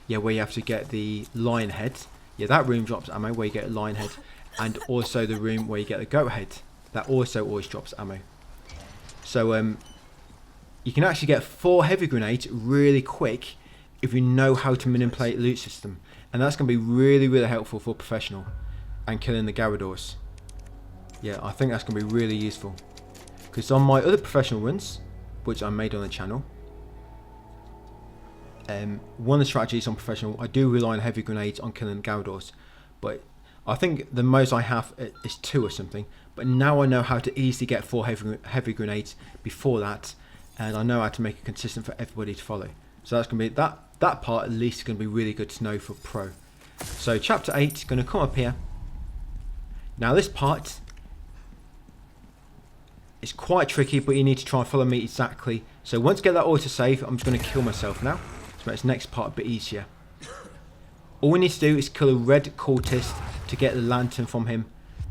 Yeah, where you have to get the lion head. Yeah, that room drops ammo where you get a lion head, and also the room where you get the goat head. That also always drops ammo. So you can actually get 4 heavy grenades really quick if you know how to manipulate loot system, and that's going to be really, really helpful for professional and killing the Garradors. Yeah, I think that's going to be really useful because on my other professional runs, which I made on the channel, one of the strategies on professional, I do rely on heavy grenades on killing Garradors, but I think the most I have is 2 or something. But now I know how to easily get 4 heavy grenades before that, and I know how to make it consistent for everybody to follow. So that's going to be that part at least is going to be really good to know for pro. So chapter 8 is going to come up here. Now this part is quite tricky, but you need to try and follow me exactly. So once I get that autosave, I'm just going to kill myself now to make this next part a bit easier. All we need to do is kill a red cultist to get the lantern from him,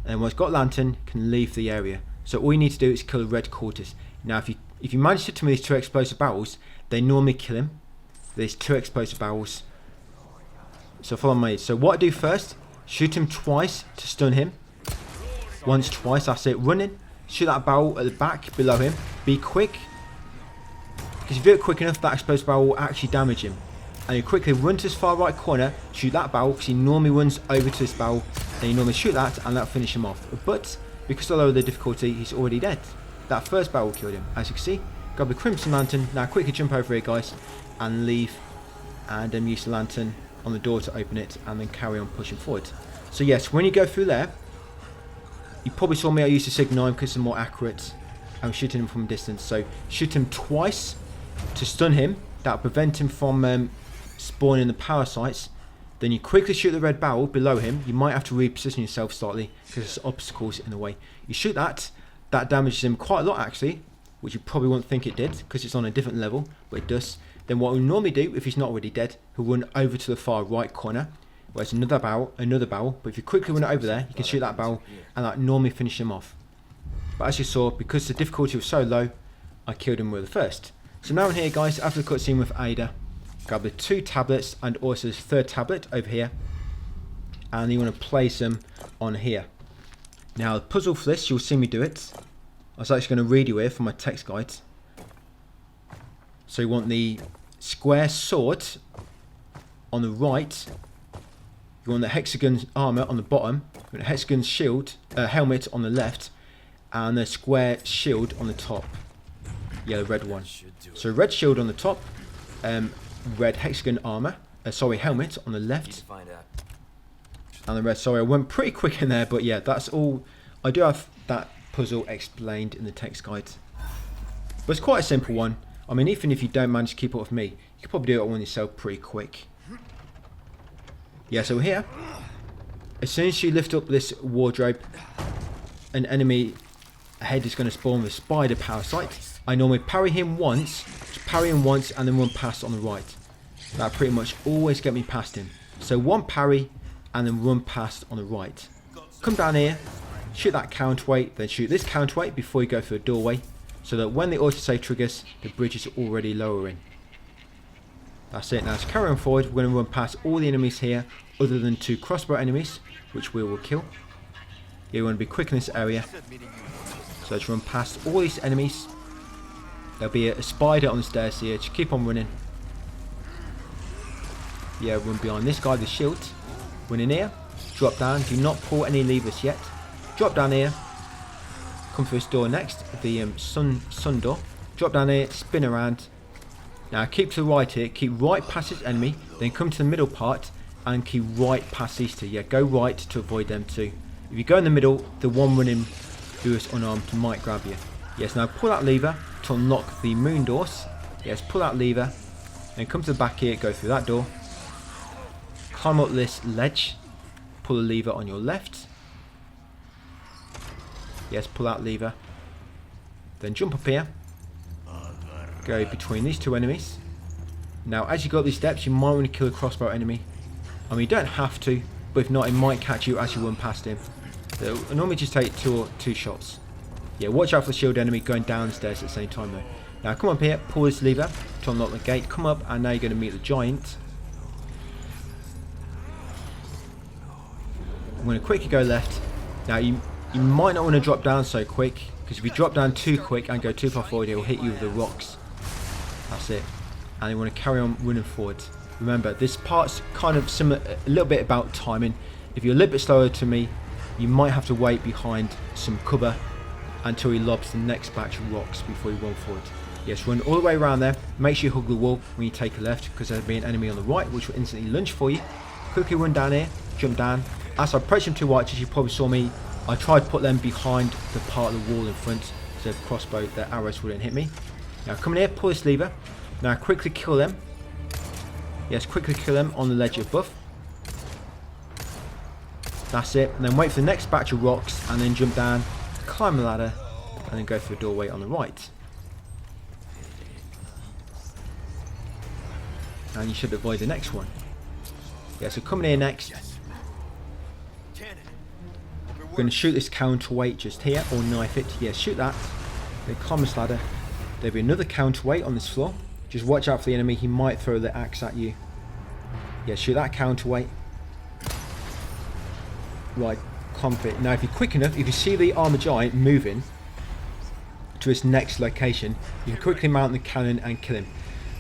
and once got lantern, can leave the area. So all you need to do is kill a red cultist. Now if you manage to hit him with these 2 explosive barrels, they normally kill him. There's 2 explosive barrels. So follow me. So what I do first, shoot him twice to stun him. Once, twice, that's it. Run in, shoot that barrel at the back below him. Be quick, because if you do it quick enough, that explosive barrel will actually damage him. And you quickly run to his far right corner, shoot that barrel, because he normally runs over to this barrel, and you normally shoot that, and that'll finish him off. But because I lower the difficulty, he's already dead. That first barrel killed him. As you can see, grab the crimson lantern. Now quickly jump over here, guys, and leave, and then use the lantern on the door to open it, and then carry on pushing forward. So yes, when you go through there, you probably saw me, I used the Sig 9 because it's more accurate. I'm shooting him from a distance. So shoot him twice to stun him. That'll prevent him from spawning the parasites. Then you quickly shoot the red barrel below him. You might have to reposition yourself slightly because there's obstacles in the way. You shoot that. That damages him quite a lot actually. which you probably won't think it did because it's on a different level, but it does. Then what he'll normally do, if he's not already dead, he'll run over to the far right corner, where it's another barrel, but if you quickly run it over there, you can shoot that barrel and that normally finish him off. But as you saw, because the difficulty was so low, I killed him with the first. So now in here guys, after the cutscene with Ada, grab the 2 tablets and also this 3rd tablet over here, and you want to place them on here. Now the puzzle for this, you'll see me do it. I was actually going to read you here from my text guide. So you want the square sword on the right, you want the hexagon armor on the bottom, you want the hexagon shield, helmet on the left, and the square shield on the top. Yeah, the red one. So red shield on the top, red hexagon armor, helmet on the left, and the red. Sorry, I went pretty quick in there, but yeah, that's all. I do have that puzzle explained in the text guide, but it's quite a simple one. I mean, even if you don't manage to keep up with me, you can probably do it on yourself pretty quick. Yeah, so here, as soon as you lift up this wardrobe, an enemy ahead is going to spawn with a spider parasite. I normally parry him once, and then run past on the right. That pretty much always get me past him. So one parry, and then run past on the right. Come down here, shoot that counterweight, then shoot this counterweight before you go through a doorway, so that when the autosave triggers, the bridge is already lowering. That's it. Now to carry on forward, we're going to run past all the enemies here, other than 2 crossbow enemies, which we will kill. You want to be quick in this area. So let's run past all these enemies. There'll be a spider on the stairs here. Just keep on running. Yeah, run behind this guy with the shield. Run in here. Drop down. Do not pull any levers yet. Drop down here. Come through this door next. The sun door. Drop down here. Spin around. Now keep to the right here. Keep right past this enemy. Then come to the middle part. And keep right past these 2. Yeah, go right to avoid them 2. If you go in the middle, the one running who is unarmed might grab you. Yes, now pull that lever to unlock the moon doors. Yes, pull that lever. And come to the back here. Go through that door. Climb up this ledge. Pull the lever on your left. Yes, pull that lever. Then jump up here. Go between these 2 enemies. Now as you go up these steps, you might want to kill a crossbow enemy. I mean, you don't have to, but if not, it might catch you as you run past him. So I normally just take 2 shots. Yeah, watch out for the shield enemy going down the stairs at the same time though. Now come up here, pull this lever to unlock the gate, come up, and now you're going to meet the giant. I'm going to quickly go left. Now you might not want to drop down so quick, because if you drop down too quick and go too far forward, it will hit you with the rocks. That's it. And you want to carry on running forward. Remember, this part's kind of similar, a little bit about timing. If you're a little bit slower to me, you might have to wait behind some cover until he lobs the next batch of rocks before you run forward. Yes, run all the way around there. Make sure you hug the wall when you take a left, because there'll be an enemy on the right which will instantly lunge for you. Quickly run down here, jump down. As I approach them 2 whites, as you probably saw me, I tried to put them behind the part of the wall in front, so the crossbow, their arrows wouldn't hit me. Now come in here, pull this lever. Now quickly kill them. Yes, quickly kill them on the ledge above. That's it. And then wait for the next batch of rocks, and then jump down, climb the ladder, and then go through a doorway on the right. And you should avoid the next one. Yeah, so come in here next. We're going to shoot this counterweight just here, or knife it. Yeah, shoot that. Then climb this ladder. There'll be another counterweight on this floor. Just watch out for the enemy. He might throw the axe at you. Yeah, shoot that counterweight. Right, climb it. Now, if you're quick enough, if you see the armor giant moving to his next location, you can quickly mount the cannon and kill him.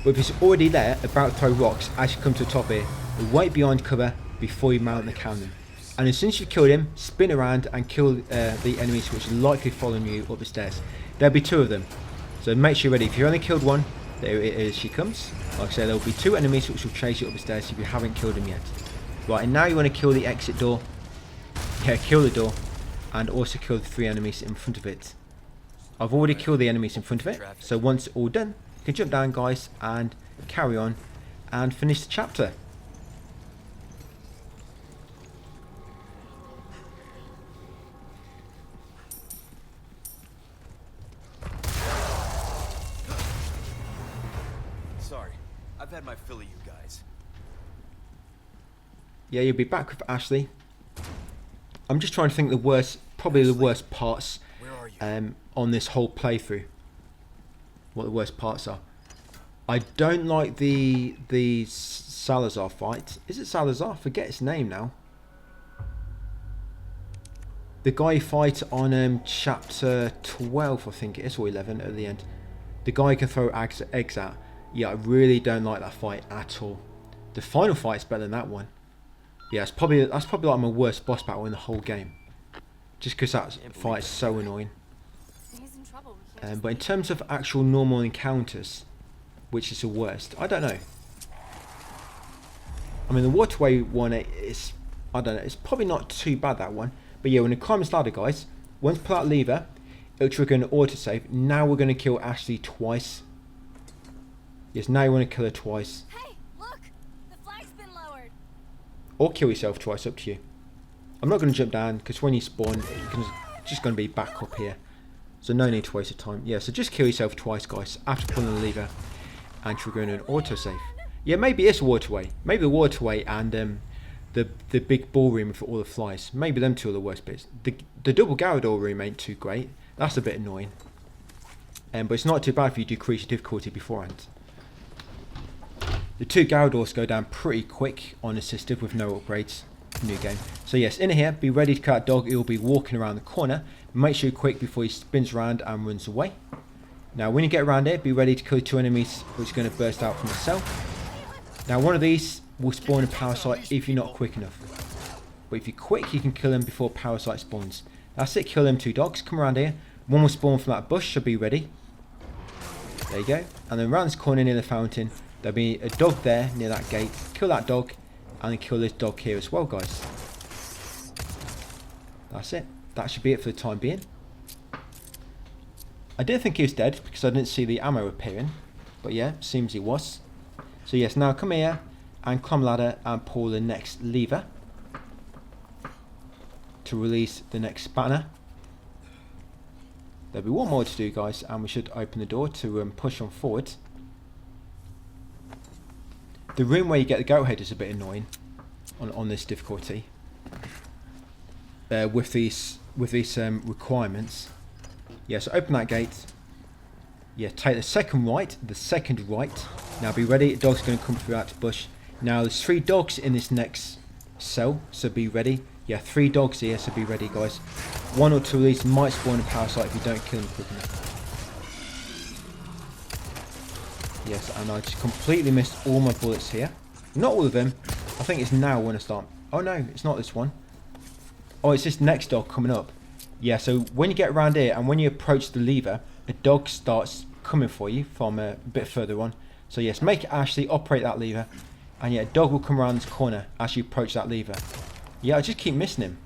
But if he's already there, about to throw rocks, as you come to the top here, wait behind cover before you mount the cannon. And as soon as you've killed him, spin around and kill the enemies which are likely following you up the stairs. There'll be 2 of them. So make sure you're ready. If you've only killed one, there it is, she comes. Like I said, there will be 2 enemies which will chase you up the stairs if you haven't killed them yet. Right, and now you want to kill the exit door. Yeah, kill the door. And also kill the 3 enemies in front of it. I've already killed the enemies in front of it. So once it's all done, you can jump down, guys, and carry on and finish the chapter. Sorry. I've had my fill of you guys. Yeah, you'll be back with Ashley. I'm just trying to think the worst, probably the worst parts Where are you? on this whole playthrough. What the worst parts are. I don't like the Salazar fight. Is it Salazar? I forget its name now. The guy you fight on chapter 12, I think it is, or 11 at the end. The guy you can throw eggs at. Yeah, I really don't like that fight at all. The final fight's better than that one. Yeah, that's probably like my worst boss battle in the whole game. Just because that fight is so annoying. He's in trouble. We can't But in terms of actual normal encounters, which is the worst, I don't know. I mean, the waterway one is, I don't know, it's probably not too bad, that one. But yeah, when you climb this ladder, guys, once you pull that lever, it'll trigger an autosave. Now we're going to kill Ashley twice. Yes, now you want to kill her twice. Hey, look! The flag's been lowered. Or kill yourself twice, up to you. I'm not going to jump down, because when you spawn, you're just going to be back up here. So no need to waste your time. Yeah, so just kill yourself twice, guys, after pulling the lever and triggering an autosave. Yeah, maybe it's a waterway. Maybe the waterway and the big ballroom with all the flies. Maybe them two are the worst bits. The double Garrador room ain't too great. That's a bit annoying. But it's not too bad if you decrease your difficulty beforehand. The two Garradors go down pretty quick on assisted with no upgrades. New game. So yes, in here, be ready to kill that dog. He'll be walking around the corner. Make sure you're quick before he spins around and runs away. Now when you get around here, be ready to kill two enemies which are going to burst out from the cell. Now one of these will spawn a parasite if you're not quick enough. But if you're quick, you can kill him before parasite spawns. That's it, kill them two dogs. Come around here. One will spawn from that bush, so be ready. There you go. And then around this corner near the fountain, there'll be a dog there near that gate. Kill that dog. And then kill this dog here as well, guys. That's it. That should be it for the time being. I didn't think he was dead because I didn't see the ammo appearing. But yeah, seems he was. So yes, now come here and climb ladder and pull the next lever to release the next spanner. There'll be one more to do, guys, and we should open the door to push on forward. The room where you get the goat head is a bit annoying on this difficulty. With these requirements. Yeah, so open that gate. Yeah, take the second right. Now be ready. The dog's going to come through out the bush. Now there's 3 dogs in this next cell, so be ready. Yeah, 3 dogs here, so be ready, guys. 1 or 2 of these might spawn a parasite if you don't kill them quick enough. Yes, and I just completely missed all my bullets here. Not all of them. I think it's now when I start. Oh no, it's not this one. Oh, it's this next dog coming up. Yeah, so when you get around here and when you approach the lever, a dog starts coming for you from a bit further on. So yes, make it Ashley operate that lever. And yeah, a dog will come around this corner as you approach that lever. Yeah, I just keep missing him.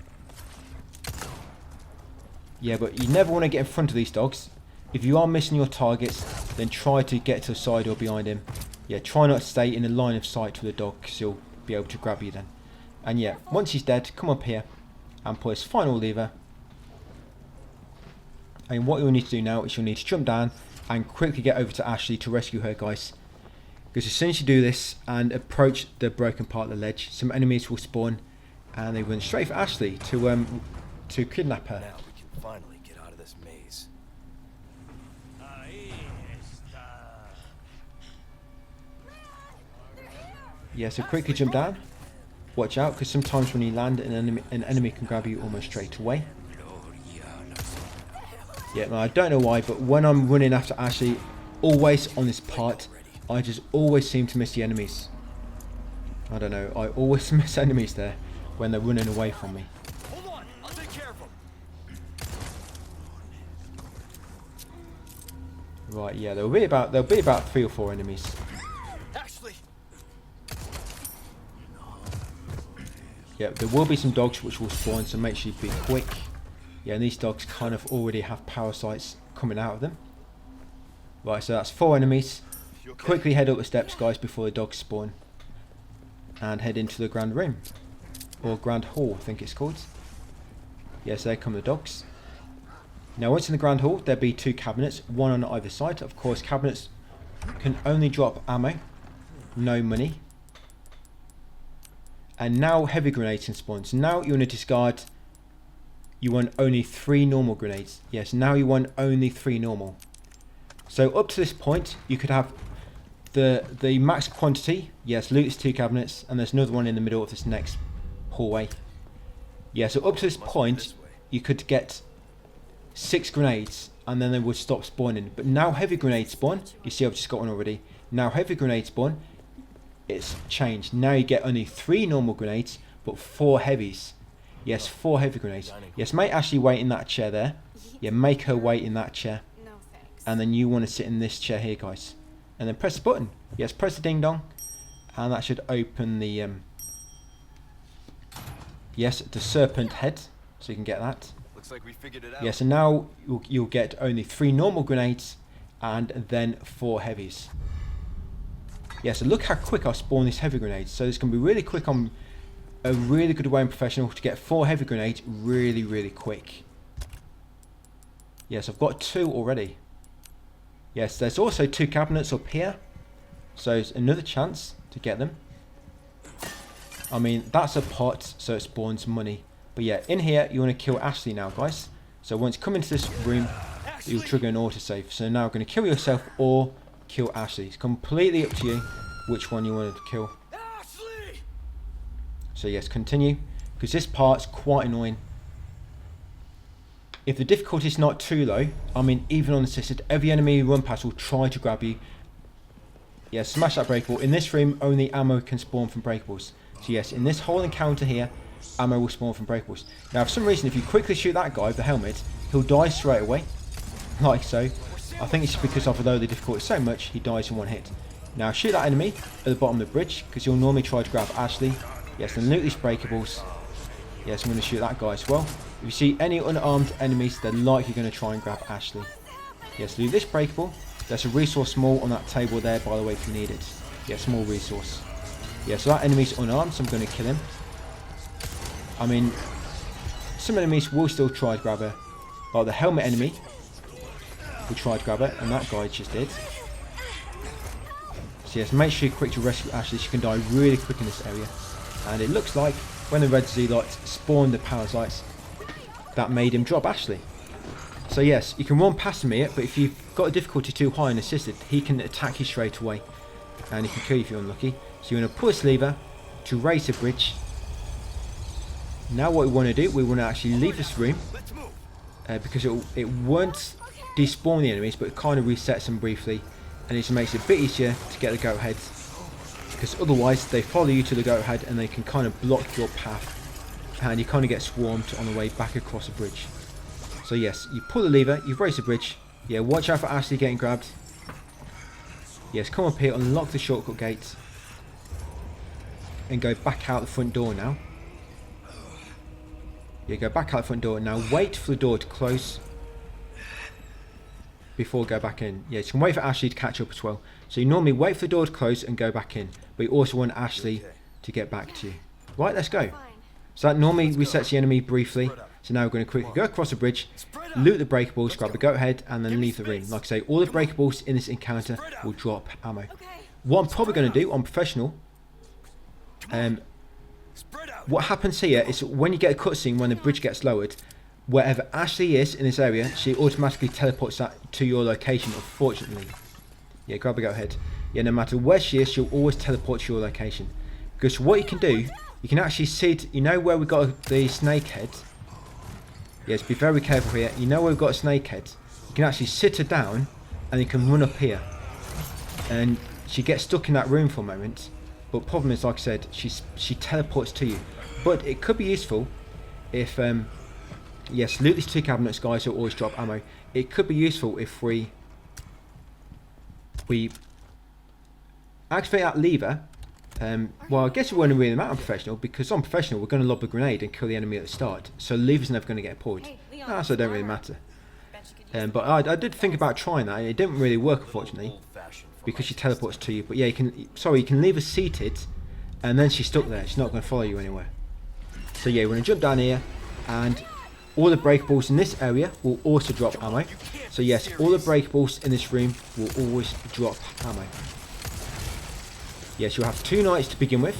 Yeah, but you never want to get in front of these dogs. If you are missing your targets, then try to get to the side or behind him. Yeah, try not to stay in the line of sight with the dog because he'll be able to grab you then. And yeah, once he's dead, come up here and pull his final lever. And what you'll need to do now is you'll need to jump down and quickly get over to Ashley to rescue her, guys. Because as soon as you do this and approach the broken part of the ledge, some enemies will spawn and they run straight for Ashley to kidnap her. Now we can finally get out of this maze. Yeah, so quickly jump down. Watch out, because sometimes when you land, an enemy can grab you almost straight away. Yeah, no, I don't know why, but when I'm running after Ashley, always on this part, I just always seem to miss the enemies. I don't know, I always miss enemies there when they're running away from me. Hold on, I'll take care of them. Right, yeah, there'll be about 3 or 4 enemies. Ashley. Yeah, there will be some dogs which will spawn, so make sure you be quick. Yeah, and these dogs kind of already have parasites coming out of them. Right, so that's 4 enemies. Okay? Quickly head up the steps, guys, before the dogs spawn. And head into the grand room. Or grand hall, I think it's called. Yes, there come the dogs. Now once in the grand hall, there'll be 2 cabinets, one on either side. Of course, cabinets can only drop ammo, no money. And now heavy grenades can spawn. So now you want to discard, you want only 3 normal grenades. Yes, now you want only 3 normal. So up to this point, you could have the max quantity. Yes, loot is 2 cabinets, and there's another one in the middle of this next hallway. Yeah, so up to this point, you could get 6 grenades, and then they would stop spawning. But now heavy grenades spawn. You see I've just got one already. Now heavy grenades spawn. It's changed. Now you get only 3 normal grenades, but 4 heavies. Yes, 4 heavy grenades. Yes, make Ashley wait in that chair there. Yeah, make her wait in that chair. No thanks. And then you want to sit in this chair here, guys. And then press the button. Yes, press the ding dong. And that should open the yes, the serpent head. So you can get that. Looks like we figured it out. Yes, and now you'll get only 3 normal grenades and then 4 heavies. Yeah, so look how quick I spawn these heavy grenades. So it's going to be really quick on a really good way in professional to get 4 heavy grenades really, really quick. Yes, I've got 2 already. Yes, there's also 2 cabinets up here. So it's another chance to get them. I mean, that's a pot, so it spawns money. But yeah, in here, you want to kill Ashley now, guys. So once you come into this room, you'll trigger an autosave. So now you're going to kill yourself or kill Ashley. It's completely up to you which one you wanted to kill. Ashley! So yes, continue, because this part's quite annoying. If the difficulty is not too low, I mean even unassisted, every enemy you run past will try to grab you. Yes, smash that breakable. In this room, only ammo can spawn from breakables. So yes, in this whole encounter here, ammo will spawn from breakables. Now for some reason, if you quickly shoot that guy with the helmet, he'll die straight away, like so. I think it's because although the difficulty is so much, he dies in 1 hit. Now shoot that enemy at the bottom of the bridge, because you'll normally try to grab Ashley. Yes, and loot these breakables. Yes, I'm going to shoot that guy as well. If you see any unarmed enemies, they're likely going to try and grab Ashley. Yes, loot this breakable. There's a resource small on that table there, by the way, if you need it. Yeah, small resource. Yeah, so that enemy's unarmed, so I'm going to kill him. I mean, some enemies will still try to grab her. Like the helmet enemy will try to grab her, and that guy just did. So yes, make sure you're quick to rescue Ashley. She can die really quick in this area. And it looks like when the red zealots spawned the parasites, that made him drop Ashley. So yes, you can run past him here, but if you've got a difficulty too high and assisted, he can attack you straight away. And he can kill you if you're unlucky. So you want to pull this lever to raise the bridge. Now what we want to do, we want to actually leave this room. Because it won't despawn the enemies, but it kind of resets them briefly. And it just makes it a bit easier to get the goat head. Because otherwise they follow you to the goat head and they can kind of block your path. And you kind of get swarmed on the way back across the bridge. So yes, you pull the lever, you've raised the bridge. Yeah, watch out for Ashley getting grabbed. Yes, come up here, unlock the shortcut gate. And go back out the front door now. Yeah, go back out the front door. Now wait for the door to close before go back in. Yeah, you can wait for Ashley to catch up as well. So you normally wait for the door to close and go back in. But you also want Ashley to get back to you. Right, let's go. So that normally resets the enemy briefly. So now we're going to quickly go across the bridge, loot the breakables, grab the goat head, and then leave the room. Like I say, all the breakables in this encounter will drop ammo. What I'm probably going to do on professional, what happens here is when you get a cutscene, when the bridge gets lowered, wherever Ashley is in this area, she automatically teleports that to your location, unfortunately. Yeah, grab the goat head. Yeah, no matter where she is, she'll always teleport to your location. Because what you can do, you can actually sit, you know where we got the snake head? Yes, be very careful here. You know where we've got a snake head? You can actually sit her down and you can run up here. And she gets stuck in that room for a moment. But problem is, like I said, she teleports to you. But it could be useful if, yes, loot these 2 cabinets, guys, who always drop ammo. It could be useful if we activate that lever. Well, I guess it won't really matter on professional, because on professional we're going to lob a grenade and kill the enemy at the start, so the lever's never going to get pulled. So it don't really matter. But I did think about trying that. It didn't really work, unfortunately, because she teleports to you. But yeah, you can leave her seated, and then she's stuck there. She's not going to follow you anywhere. So yeah, we're going to jump down here, and All the breakables in this area will also drop ammo. So yes, all the breakables in this room will always drop ammo. Yes, you'll have 2 knights to begin with,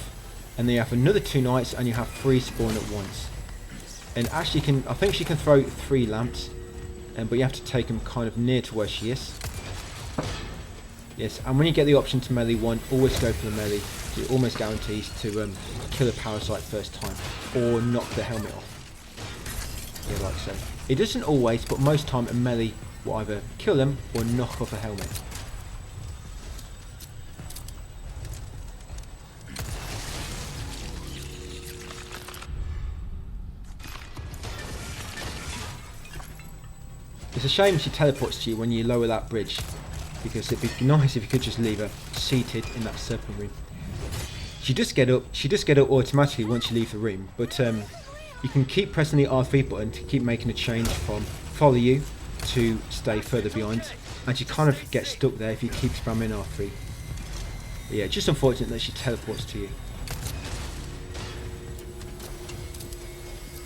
and then you have another 2 knights, and you have 3 spawn at once. And Ashley I think she can throw 3 lamps, but you have to take them kind of near to where she is. Yes, and when you get the option to melee 1, always go for the melee. It almost guarantees to kill a parasite first time, or knock the helmet off. Yeah, like so. It doesn't always, but most time a melee will either kill them or knock off a helmet. It's a shame she teleports to you when you lower that bridge, because it'd be nice if you could just leave her seated in that serpent room. She does get up automatically once you leave the room, but you can keep pressing the R3 button to keep making a change from follow you to stay further behind, and you kind of get stuck there if you keep spamming R3. But yeah, just unfortunate that she teleports to you.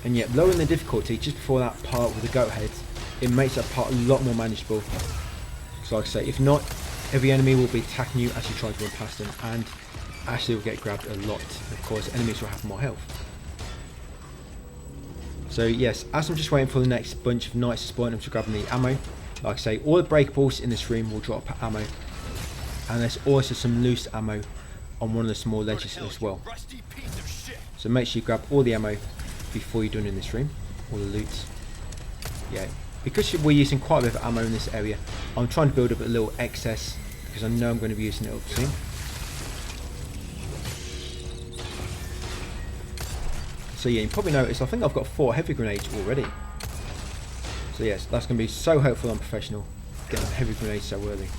And yet, lowering the difficulty just before that part with the goat heads, it makes that part a lot more manageable. So like I say, if not, every enemy will be attacking you as you try to run past them, and Ashley will get grabbed a lot. Of course, enemies will have more health. So yes, as I'm just waiting for the next bunch of knights to spawn, I'm just grabbing the ammo. Like I say, all the breakables in this room will drop ammo, and there's also some loose ammo on one of the small ledges as well. So make sure you grab all the ammo before you're done in this room, all the loot. Yeah, because we're using quite a bit of ammo in this area, I'm trying to build up a little excess because I know I'm going to be using it up soon. So yeah, you probably noticed I think I've got 4 heavy grenades already. So yes, that's going to be so helpful on professional, getting heavy grenades so early.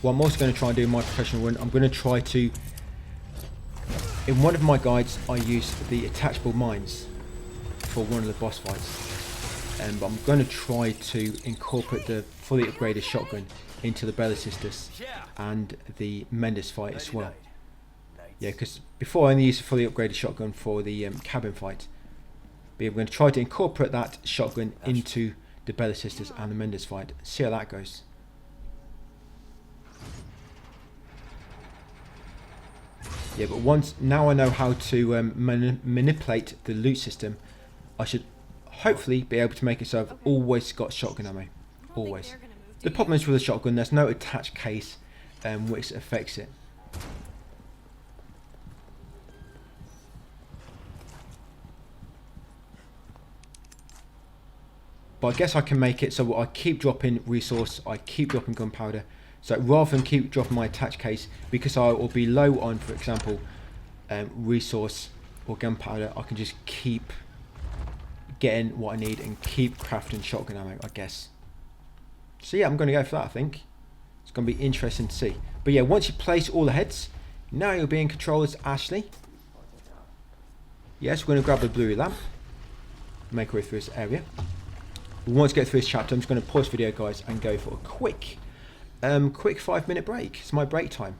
What I'm also going to try and do in my professional run, I'm going to try to, in one of my guides I use the attachable mines for one of the boss fights. But I'm going to try to incorporate the fully upgraded shotgun into the Bella Sisters and the Mendes fight as well. Yeah, because before I only used a fully upgraded shotgun for the cabin fight. But I'm going to try to incorporate that shotgun into the Bella Sisters and the Mendes fight. See how that goes. Yeah, but now I know how to manipulate the loot system, I should hopefully be able to make it so I've always got shotgun ammo. Always. The problem is with the shotgun, there's no attached case which affects it. But I guess I can make it so I keep dropping resource, I keep dropping gunpowder. So rather than keep dropping my attached case, because I will be low on, for example, resource or gunpowder, I can just keep getting what I need and keep crafting shotgun ammo, I guess. So yeah, I'm going to go for that, I think. It's going to be interesting to see. But yeah, once you place all the heads, now you'll be in control as Ashley. Yes, we're going to grab the blue lamp, make our way through this area. Once we get through this chapter, I'm just going to pause the video, guys, and go for a quick 5-minute break. It's my break time.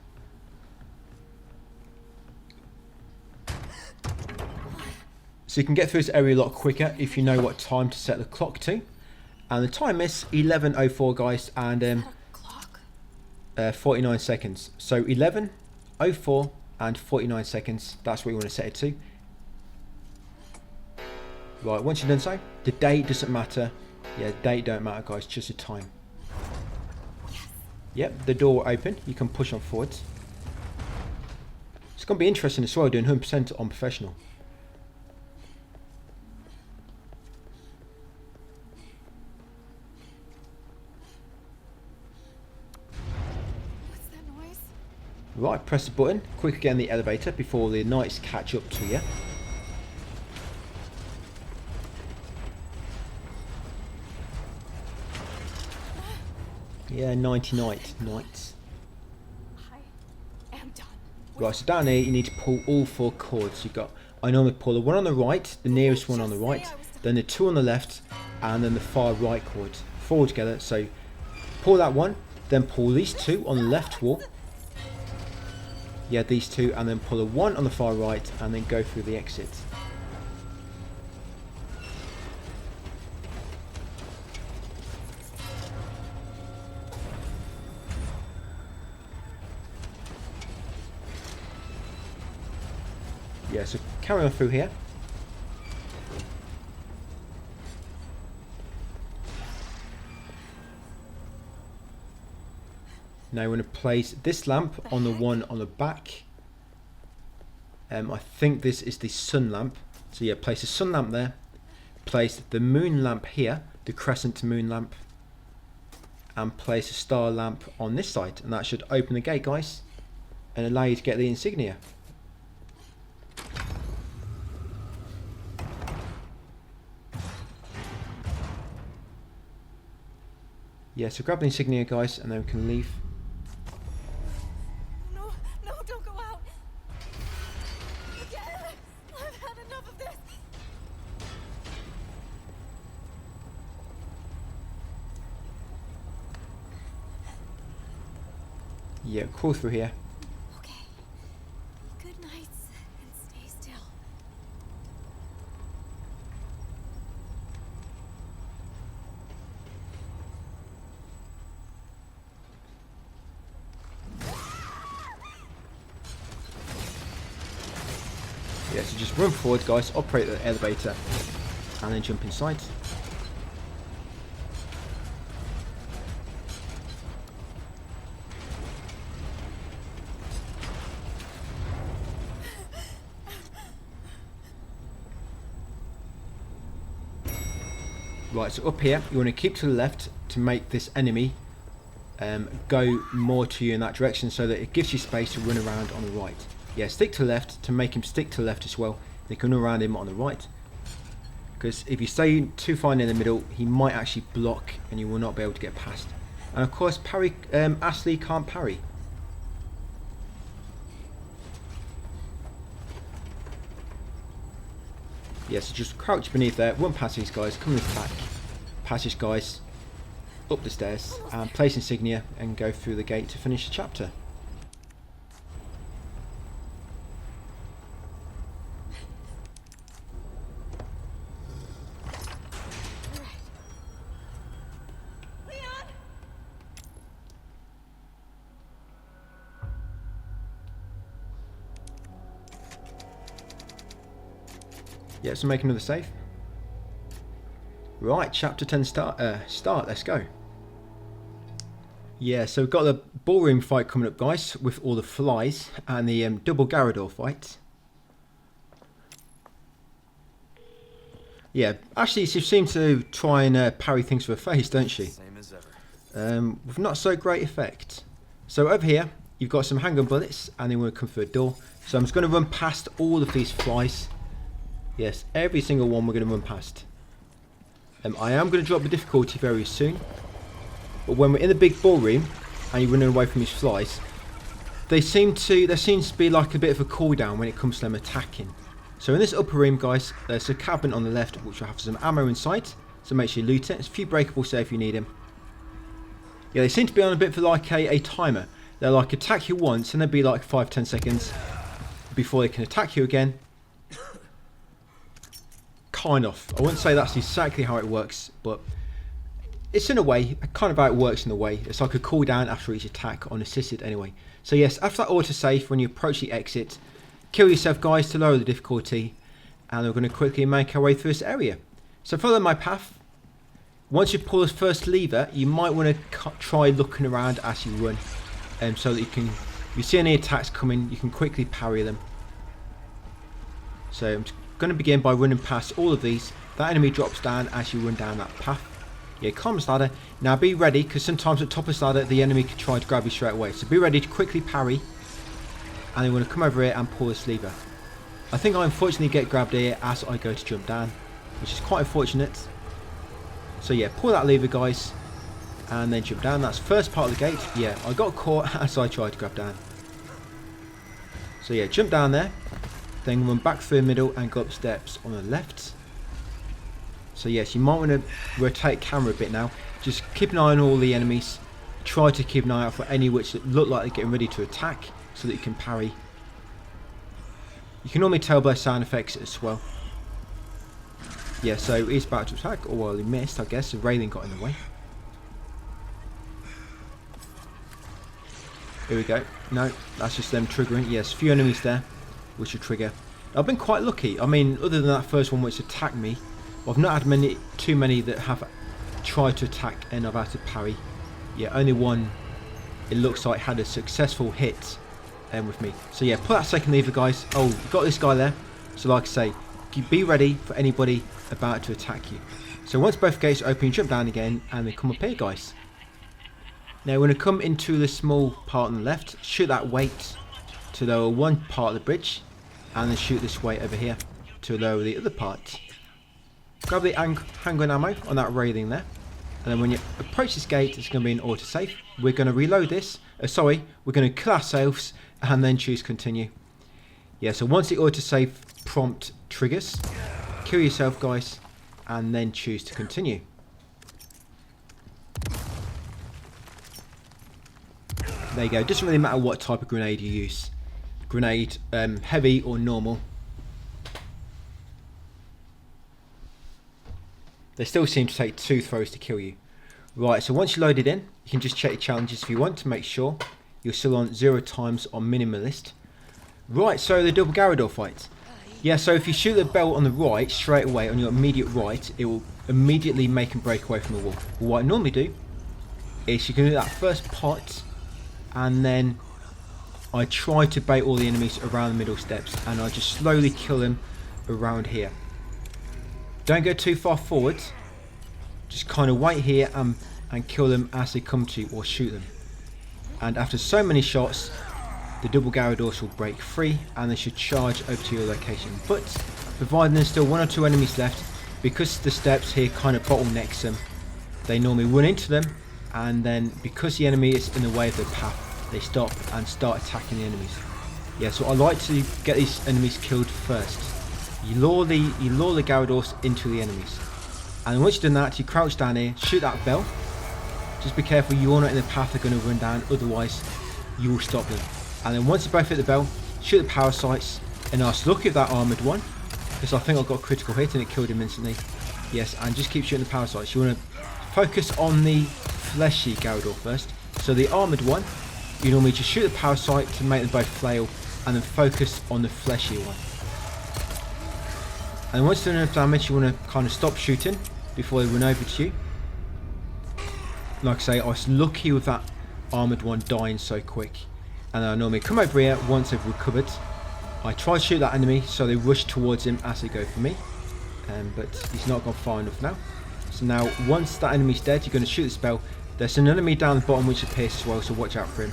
So you can get through this area a lot quicker if you know what time to set the clock to. And the time is 11:04, guys, and 49 seconds. So 11:04 and 49 seconds. That's what you want to set it to. Right, once you've done so, the date doesn't matter. Yeah, the date don't matter, guys, just the time. Yep, the door will open. You can push on forwards. It's going to be interesting as well, doing 100% on professional. What's that noise? Right, press the button. Quick again the elevator before the knights catch up to you. Yeah, 90 knights. I am done. Right, so down here you need to pull all 4 cords. You've got, I normally pull the one on the right, the nearest one on the right, then the 2 on the left, and then the far right cord 4 together. So pull that one, then pull these 2 on the left wall. Yeah, these 2, and then pull a 1 on the far right, and then go through the exit. Yeah, so carry on through here. Now we're going to place this lamp on the one on the back. I think this is the sun lamp. So yeah, place the sun lamp there. Place the moon lamp here, the crescent moon lamp. And place a star lamp on this side. And that should open the gate, guys. And allow you to get the insignia. Yeah, so grab the insignia, guys, and then we can leave. No, no, don't go out. Again, I've had enough of this. Yeah, crawl through here. Okay. Good nights and stay still. Yeah, so just run forward, guys, operate the elevator, and then jump inside. Right, so up here, you want to keep to the left to make this enemy go more to you in that direction, so that it gives you space to run around on the right. Yeah, stick to the left to make him stick to the left as well. You can run around him on the right. Because if you stay too far in the middle, he might actually block and you will not be able to get past. And of course, parry, Ashley can't parry. Yeah, so just crouch beneath there, run past these guys, come this back, past these guys, up the stairs, and place insignia and go through the gate to finish the chapter. Yeah, so make another save. Right, chapter 10 start, let's go. Yeah, so we've got the ballroom fight coming up, guys, with all the flies, and the double Garrador fight. Yeah, actually she seems to try and parry things with her face, don't she? Same as ever. With not so great effect. So over here, you've got some handgun bullets, and they want to come through a door. So I'm just going to run past all of these flies. Yes, every single one we're going to run past. I am going to drop the difficulty very soon. But when we're in the big ballroom and you're running away from these flies, there seems to be like a bit of a cooldown when it comes to them attacking. So in this upper room, guys, there's a cabinet on the left which will have some ammo inside. So make sure you loot it. There's a few breakables there if you need them. Yeah, they seem to be on a bit of like a timer. They'll like attack you once and they'll be like 5-10 seconds before they can attack you again. Kind of. I wouldn't say that's exactly how it works, but it's in a way, kind of how it works in a way. It's like a cooldown after each attack on assisted anyway. So yes, after that autosave, when you approach the exit, kill yourself, guys, to lower the difficulty, and we're going to quickly make our way through this area. So follow my path. Once you pull the first lever, you might want to try looking around as you run, so that if you see any attacks coming, you can quickly parry them. So I'm going to begin by running past all of these. That enemy drops down as you run down that path. Yeah, climb this ladder. Now be ready, because sometimes at the top of this ladder the enemy can try to grab you straight away. So be ready to quickly parry. And you want to come over here and pull this lever. I think I unfortunately get grabbed here as I go to jump down, which is quite unfortunate. So yeah, pull that lever, guys, and then jump down. That's first part of the gate. Yeah, I got caught as I tried to grab down. So yeah, jump down there. Then run back through the middle and go up steps on the left. So yes, you might want to rotate camera a bit now. Just keep an eye on all the enemies. Try to keep an eye out for any which look like they're getting ready to attack, so that you can parry. You can normally tell by sound effects as well. Yeah, so he's about to attack. Oh, well, he missed, I guess. The railing got in the way. Here we go. No, that's just them triggering. Yes, a few enemies there, which will trigger. I've been quite lucky. I mean, other than that first one which attacked me, I've not had too many that have tried to attack and I've had to parry. Yeah, only one, it looks like, had a successful hit with me. So yeah, put that second lever, guys. Oh, you've got this guy there. So like I say, be ready for anybody about to attack you. So once both gates open, you jump down again and they come up here, guys. Now we're going to come into the small part on the left, shoot that weight to lower one part of the bridge, and then shoot this weight over here to lower the other part. Grab the handgun ammo on that railing there, and then when you approach this gate, it's going to be an autosave. We're going to reload this, we're going to kill ourselves and then choose continue. Yeah, so once the autosave prompt triggers, kill yourself, guys, and then choose to continue. There you go. It doesn't really matter what type of grenade you use. Grenade, heavy or normal. They still seem to take 2 throws to kill you. Right, so once you're loaded in, you can just check your challenges if you want to make sure you're still on 0 times on minimalist. Right, so the double Garrador fight. Yeah, so if you shoot the bell on the right, straight away, on your immediate right, it will immediately make them break away from the wall. But what I normally do is you can do that first pot, and then I try to bait all the enemies around the middle steps, and I just slowly kill them around here. Don't go too far forward, just kind of wait here and kill them as they come to you, or shoot them. And after so many shots, the double Garradors will break free and they should charge over to your location. But providing there's still 1 or 2 enemies left, because the steps here kind of bottlenecks them, they normally run into them, and then because the enemy is in the way of their path, they stop and start attacking the enemies. Yeah, so I like to get these enemies killed first. You lure the Garradors into the enemies, and once you've done that, you crouch down here, shoot that bell. Just be careful you're not in the path they're going to run down, otherwise you will stop them. And then once you both hit the bell, shoot the power sights, and I was lucky with that armoured one, because I think I got a critical hit and it killed him instantly. Yes, and just keep shooting the power sights. You want to focus on the fleshy Garrador first. So the armoured one, you normally just shoot the power sight to make them both flail, and then focus on the fleshy one. And once they're enough damage, you want to kind of stop shooting before they run over to you. Like I say, I was lucky with that armoured one dying so quick. And I normally come over here once they've recovered. I try to shoot that enemy so they rush towards him as they go for me. But he's not gone far enough now. So now once that enemy's dead, you're going to shoot the spell. There's an enemy down the bottom which appears as well, so watch out for him.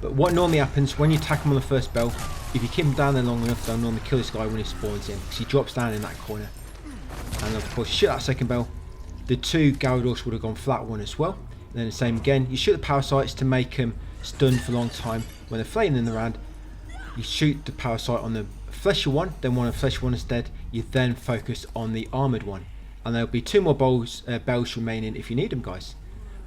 But what normally happens when you attack him on the first bell, if you keep him down there long enough, they'll normally kill this guy when he spawns in, because he drops down in that corner. And of course, you shoot that second bell, the 2 Garradors would have gone flat one as well. And then the same again, you shoot the power sights to make them stunned for a long time. When they're flailing in the round, you shoot the power sight on the fleshy one, then when the fleshy one is dead, you then focus on the armoured one. And there'll be 2 more bells remaining if you need them, guys.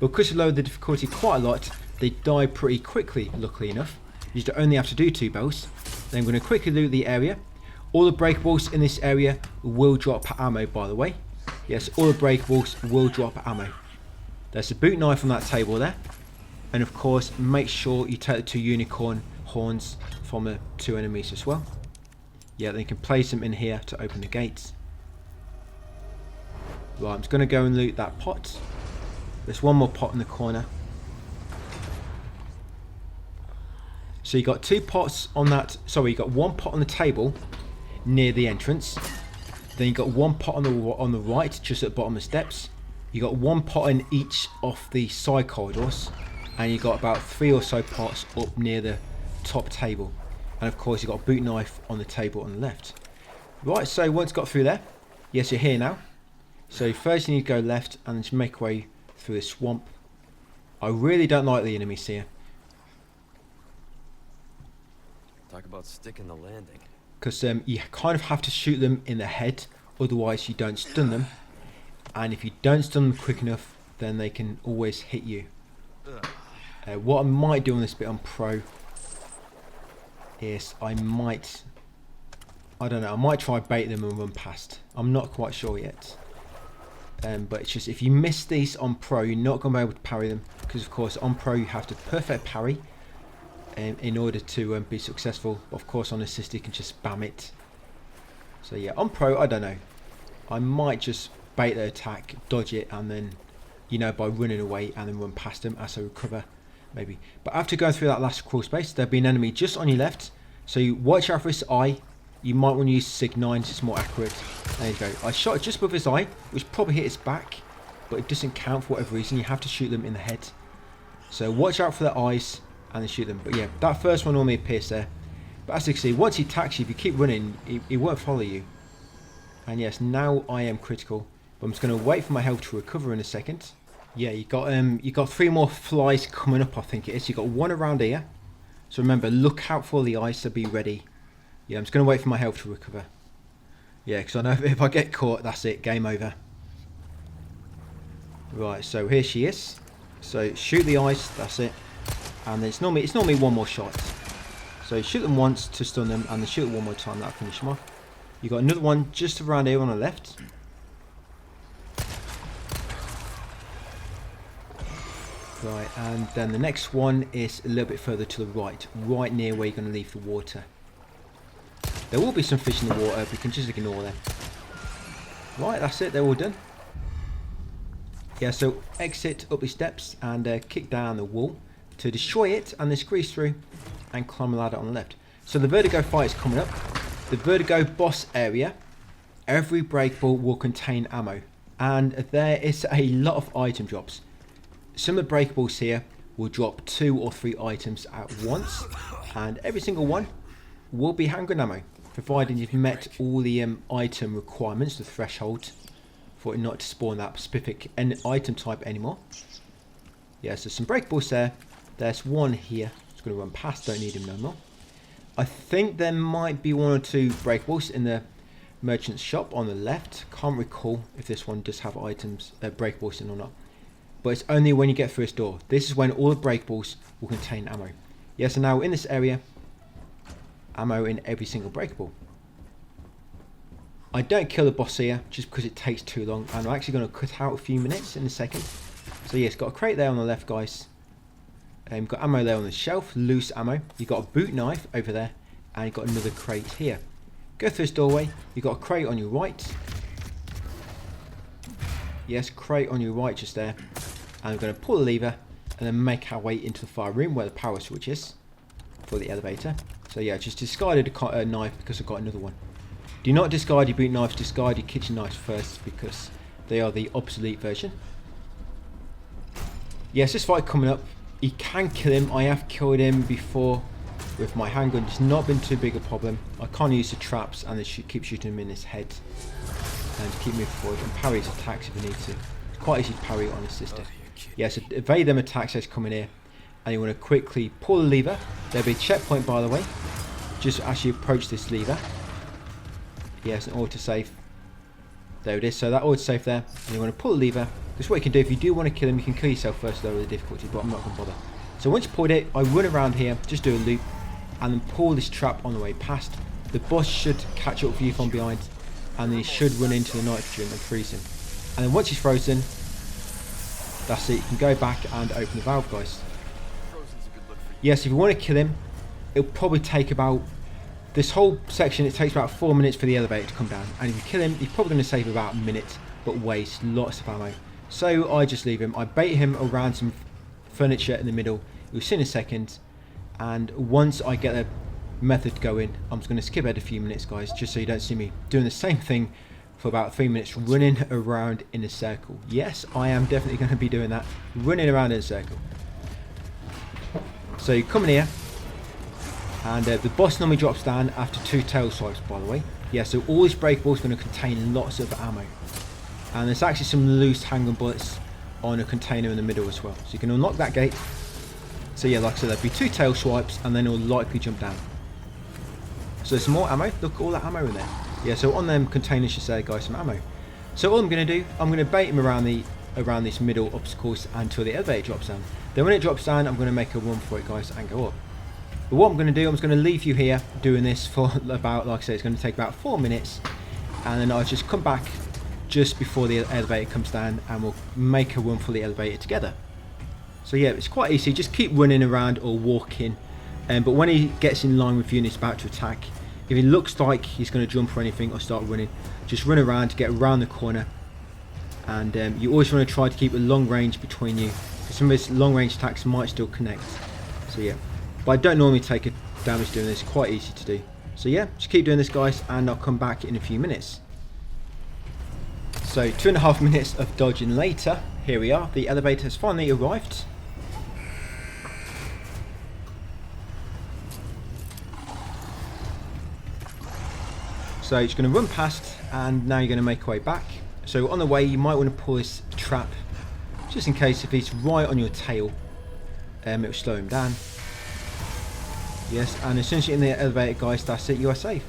But because you lowered the difficulty quite a lot, they die pretty quickly, luckily enough. You only have to do 2 bells. Then I'm going to quickly loot the area. All the breakables in this area will drop ammo, by the way. Yes, all the breakables will drop ammo. There's a boot knife on that table there. And of course, make sure you take the 2 unicorn horns from the 2 enemies as well. Yeah, then you can place them in here to open the gates. Right, I'm just going to go and loot that pot. There's 1 more pot in the corner. So you got 2 pots on that. Sorry, you got 1 pot on the table near the entrance. Then you got 1 pot on the right, just at the bottom of the steps. You got 1 pot in each of the side corridors, and you got about 3 or so pots up near the top table. And of course, you got a boot knife on the table on the left. Right, so once got through there, yes, you're here now. So first you need to go left and then just make your way through the swamp. I really don't like the enemies here. Talk about sticking the landing. Because you kind of have to shoot them in the head, otherwise you don't stun them. And if you don't stun them quick enough, then they can always hit you. What I might do on this bit on Pro is I don't know, I might try bait them and run past. I'm not quite sure yet. But it's just, if you miss these on Pro, you're not going to be able to parry them, because of course on Pro you have to perfect parry in order to be successful. Of course on Assist you can just spam it. So yeah, on Pro, I don't know, I might just bait the attack, dodge it, and then, you know, by running away and then run past them as I recover, maybe. But after going through that last crawl space, there'll be an enemy just on your left, so you watch out for his eye. You might want to use Sig 9, it's more accurate. There you go. I shot it just above his eye, which probably hit his back, but it doesn't count for whatever reason. You have to shoot them in the head. So watch out for their eyes and then shoot them. But yeah, that first one normally appears there. But as you can see, once he attacks you, if you keep running, he won't follow you. And yes, now I am critical. But I'm just going to wait for my health to recover in a second. Yeah, you got 3 more flies coming up, I think it is. You got 1 around here. So remember, look out for the eyes, so be ready. Yeah, I'm just going to wait for my health to recover. Yeah, because I know if I get caught, that's it, game over. Right, so here she is. So shoot the eyes, that's it. And it's normally 1 more shot. So shoot them once to stun them, and then shoot it 1 more time, that'll finish them off. You got another one just around here on the left. Right, and then the next one is a little bit further to the right near where you're going to leave the water. There will be some fish in the water, but you can just ignore them. Right, that's it, they're all done. Yeah, so exit up the steps and kick down the wall to destroy it, and then squeeze through and climb a ladder on the left. So the Vertigo fight is coming up. The Vertigo boss area, every break ball will contain ammo, and there is a lot of item drops. Some of the breakables here will drop 2 or 3 items at once, and every single one will be handgun ammo, providing you've met all the item requirements, the threshold, for it not to spawn that specific item type anymore. Yeah, so some breakables there. There's one here. Just going to run past, don't need him no more. I think there might be 1 or 2 breakables in the merchant's shop on the left. Can't recall if this one does have items, breakables in or not. But it's only when you get through this door. This is when all the breakables will contain ammo. Yeah, so now in this area, ammo in every single breakable. I don't kill the boss here just because it takes too long, and I'm actually going to cut out a few minutes in a second. So yeah, it's got a crate there on the left, guys. You've got ammo there on the shelf, loose ammo. You've got a boot knife over there, and you've got another crate here. Go through this doorway. You've got a crate on your right. Yes, crate on your right just there. And we're going to pull the lever and then make our way into the fire room where the power switch is for the elevator. So yeah, just discarded a knife because I've got another one. Do not discard your boot knives, discard your kitchen knives first because they are the obsolete version. Yes, this fight coming up. You can kill him. I have killed him before with my handgun. It's not been too big a problem. I can't use the traps and keep shooting him in his head. And keep moving forward and parry his attacks if you need to. It's quite easy to parry on assisted. Yeah, so evade them attacks as coming here. And you want to quickly pull the lever. There'll be a checkpoint, by the way, just as you approach this lever. Yes, an autosave. There it is. So that autosave there. And you want to pull the lever. Because what you can do, if you do want to kill him, you can kill yourself first, lower the difficulty, but I'm not going to bother. So once you pulled it, I run around here, just do a loop, and then pull this trap on the way past. The boss should catch up with you from behind, and then he should run into the nitrogen and freeze him. And then once he's frozen, that's it. You can go back and open the valve, guys. Yes, if you want to kill him, it'll probably take about, this whole section, it takes about 4 minutes for the elevator to come down. And if you kill him, you're probably going to save about a minute, but waste lots of ammo. So I just leave him. I bait him around some furniture in the middle. You'll see in a second. And once I get a method going, I'm just going to skip ahead a few minutes, guys, just so you don't see me doing the same thing for about 3 minutes, running around in a circle. Yes, I am definitely going to be doing that, running around in a circle. So you come in here, and the boss normally drops down after 2 tail swipes, by the way. Yeah, so all this breakable is going to contain lots of ammo. And there's actually some loose handgun bullets on a container in the middle as well. So you can unlock that gate. So yeah, like I said, there'll be 2 tail swipes, and then it'll likely jump down. So there's some more ammo. Look at all that ammo in there. Yeah, so on them containers, you say, guys, some ammo. So all I'm going to do, I'm going to bait him around the around these middle obstacles until the elevator drops down. Then when it drops down, I'm going to make a run for it, guys, and go up. But what I'm going to do, I'm just going to leave you here doing this for about, like I say, it's going to take about 4 minutes. And then I'll just come back just before the elevator comes down and we'll make a run for the elevator together. So yeah, it's quite easy. Just keep running around or walking. But when he gets in line with you and he's about to attack, if it looks like he's going to jump or anything or start running, just run around to get around the corner. And you always want to try to keep a long range between you, because some of his long range attacks might still connect. So yeah, but I don't normally take a damage doing this, quite easy to do. So yeah, just keep doing this, guys, and I'll come back in a few minutes. So 2.5 minutes of dodging later, here we are, the elevator has finally arrived. So you're just going to run past, and now you're going to make your way back. So on the way, you might want to pull this trap, just in case if he's right on your tail, it will slow him down. Yes, and as soon as you're in the elevator, guys, that's it, you are safe.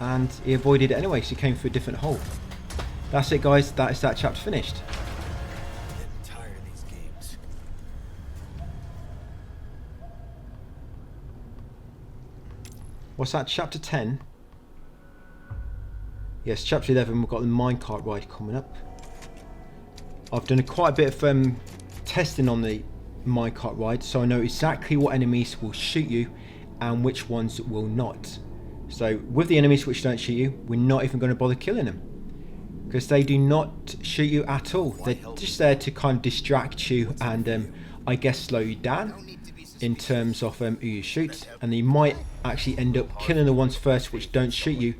And he avoided it anyway, so he came through a different hole. That's it, guys, that is that chapter finished. I'm tired of these games. What's that, chapter 10? Yes, chapter 11, we've got the minecart ride coming up. I've done quite a bit of testing on the minecart ride, so I know exactly what enemies will shoot you and which ones will not. So with the enemies which don't shoot you, we're not even going to bother killing them, because they do not shoot you at all. They're just there to kind of distract you and I guess slow you down in terms of who you shoot, and you might actually end up killing the ones first which don't shoot you,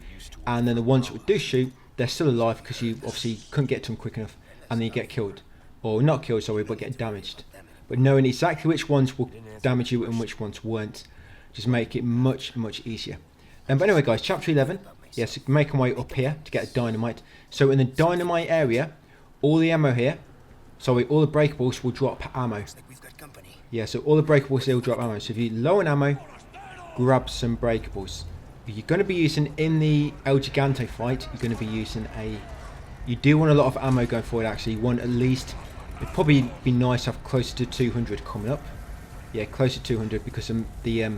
and then the ones that do shoot, they're still alive because you obviously couldn't get to them quick enough, and then you get killed, or not killed, sorry, but get damaged. But knowing exactly which ones will damage you and which ones won't, just make it much easier. But anyway, guys, chapter 11, yes, make our way up here to get a dynamite. So in the dynamite area, all the ammo here, sorry, all the breakables will drop ammo. Yeah, so all the breakables, they will drop ammo. So if you're low on ammo, grab some breakables. If you're going to be using in the El Gigante fight, you're going to be using you do want a lot of ammo going forward, actually. You want at least, it'd probably be nice to have closer to 200 coming up. Yeah, closer to 200, because the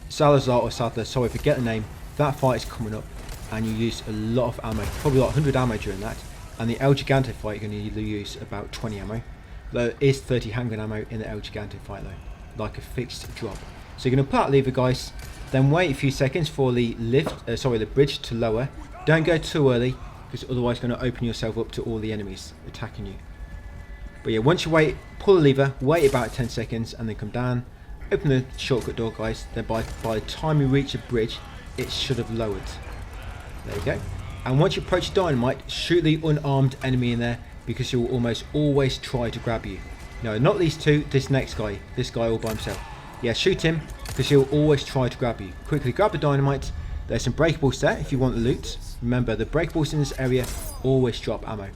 Salazar or Salazar, sorry, forget the name, that fight is coming up and you use a lot of ammo, probably like 100 ammo during that. And the El Gigante fight, you're going to use about 20 ammo. There is 30 handgun ammo in the El Gigante fight though, like a fixed drop. So you're going to pull out lever, guys, then wait a few seconds for the the bridge to lower. Don't go too early, because otherwise you're going to open yourself up to all the enemies attacking you. But yeah, once you wait, pull the lever, wait about 10 seconds, and then come down, open the shortcut door, guys. Then by the time you reach a bridge, it should have lowered. There you go. And once you approach dynamite, shoot the unarmed enemy in there, because he will almost always try to grab you. No, not these two, this next guy, this guy all by himself. Yeah, shoot him, because he'll always try to grab you. Quickly grab the dynamite. There's some breakables there if you want the loot. Remember, the breakables in this area always drop ammo.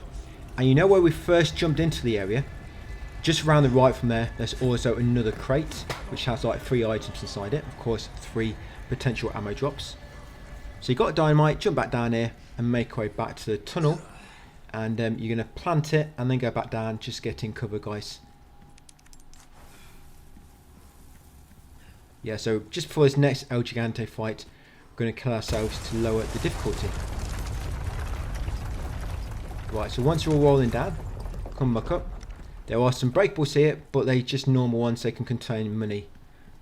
And you know where we first jumped into the area? Just around the right from there, there's also another crate, which has like 3 items inside it. Of course, 3 potential ammo drops. So you got a dynamite, jump back down here and make your way back to the tunnel. And you're going to plant it and then go back down, just get in cover, guys. Yeah, so just before this next El Gigante fight, we're going to kill ourselves to lower the difficulty. Right, so once you're all rolling down, come back up. There are some breakables here, but they're just normal ones. They can contain money,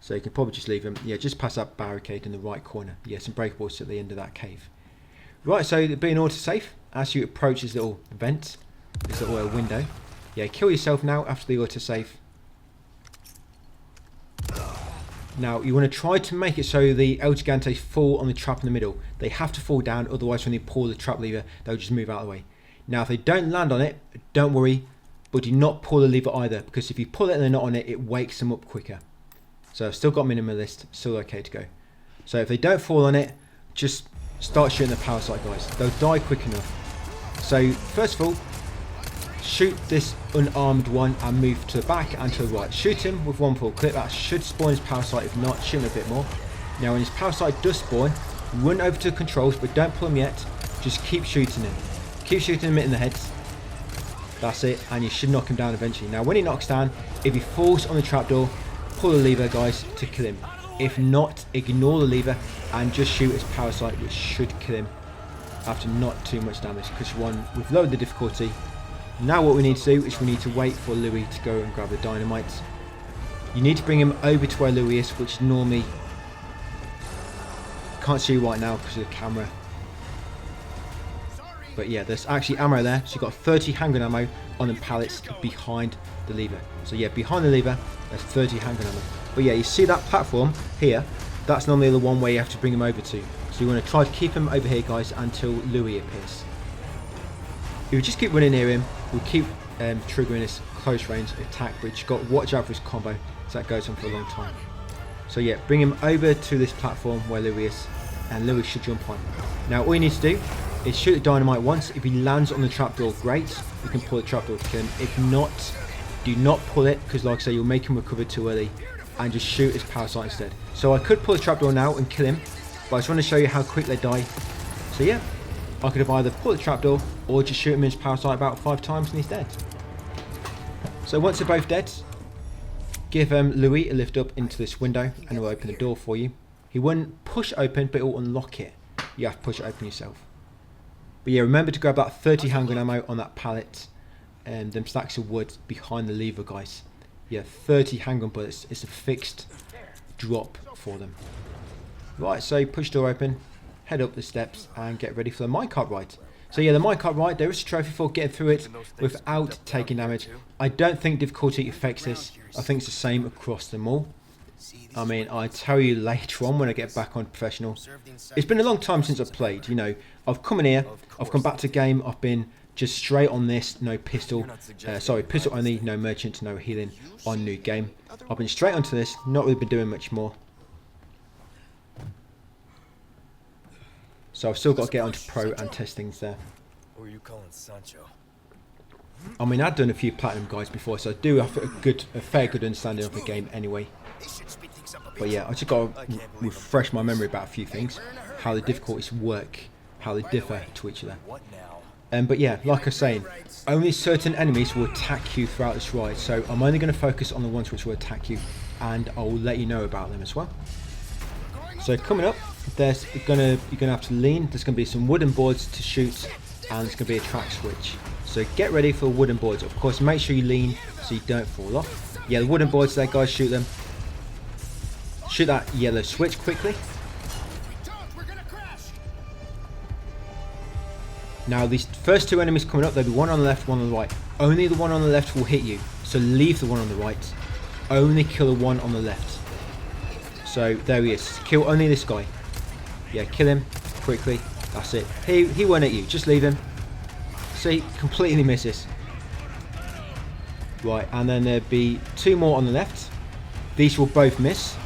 so you can probably just leave them. Yeah, just past that barricade in the right corner. Yeah, some breakables at the end of that cave. Right, so there'll be an autosave as you approach this little vent, this little window. Yeah, kill yourself now after the autosave. Now, you want to try to make it so the El Gigantes fall on the trap in the middle. They have to fall down, otherwise when they pull the trap lever, they'll just move out of the way. Now, if they don't land on it, don't worry, but do not pull the lever either, because if you pull it and they're not on it, it wakes them up quicker. So I've still got minimalist, still okay to go. So if they don't fall on it, just start shooting the power site, guys. They'll die quick enough. So first of all, shoot this unarmed one and move to the back and to the right. Shoot him with one full clip. That should spawn his power site. If not, shoot him a bit more. Now when his power site does spawn, run over to the controls, but don't pull him yet. Just keep shooting him. Keep shooting him in the heads. That's it, and you should knock him down eventually. Now when he knocks down, if he falls on the trapdoor, pull the lever guys to kill him. If not, ignore the lever and just shoot his parasite, which should kill him after not too much damage, because we've lowered the difficulty. Now what we need to do is we need to wait for Louis to go and grab the dynamite. You need to bring him over to where Louis is, which normally can't see right now because of the camera. But yeah, there's actually ammo there, so you've got 30 handgun ammo on the pallets behind the lever. So yeah, behind the lever, there's 30 handgun ammo. But yeah, you see that platform here, that's normally the one where you have to bring him over to. So you want to try to keep him over here guys until Louis appears. If you just keep running near him, we'll keep triggering this close range attack, but you've got to watch out for his combo, so that goes on for a long time. So yeah, bring him over to this platform where Louis is, and Louis should jump on. Now all you need to do is shoot the dynamite once. If he lands on the trapdoor, great, you can pull the trapdoor to kill him. If not, do not pull it, because like I say, you'll make him recover too early, and just shoot his parasite instead. So I could pull the trapdoor now and kill him, but I just want to show you how quick they die. So yeah, I could have either pulled the trapdoor or just shoot him in his parasite about 5 times and he's dead. So once they're both dead, give Louis a lift up into this window and it will open the door for you. He won't push open, but it will unlock it. You have to push it open yourself. But yeah, remember to grab that 30 handgun ammo on that pallet and them stacks of wood behind the lever guys. Yeah, 30 handgun bullets. It's a fixed drop for them. Right, so push door open, head up the steps and get ready for the minecart ride. So yeah, the minecart ride, there is a trophy for getting through it without taking damage. I don't think difficulty affects this. I think it's the same across them all. I mean, I tell you later on when I get back on professional. It's been a long time since I've played, you know. I've come in here, I've come back to game, I've been just straight on this, no pistol, pistol only, no merchant, no healing on new game. I've been straight onto this, not really been doing much more. So I've still got to get onto pro and test things there. Who are you calling Sancho? I mean, I've done a few platinum guys before, so I do have a fair good understanding of the game anyway. But yeah, I just got to refresh my memory about a few things, how the difficulties work, how they differ to each other. But yeah, like I was saying, only certain enemies will attack you throughout this ride, so I'm only going to focus on the ones which will attack you, and I'll let you know about them as well. So coming up, you're gonna have to lean. There's gonna be some wooden boards to shoot, and there's gonna be a track switch. So get ready for wooden boards. Of course, make sure you lean so you don't fall off. Yeah, the wooden boards there, guys, shoot them. Shoot that yellow switch quickly. Now these first 2 enemies coming up, there'll be one on the left, one on the right. Only the one on the left will hit you, so leave the one on the right. Only kill the one on the left. So there he is. Kill only this guy. Yeah, kill him quickly. That's it. He won't hit you. Just leave him. See, completely misses. Right, and then there'll be 2 more on the left. These will both miss.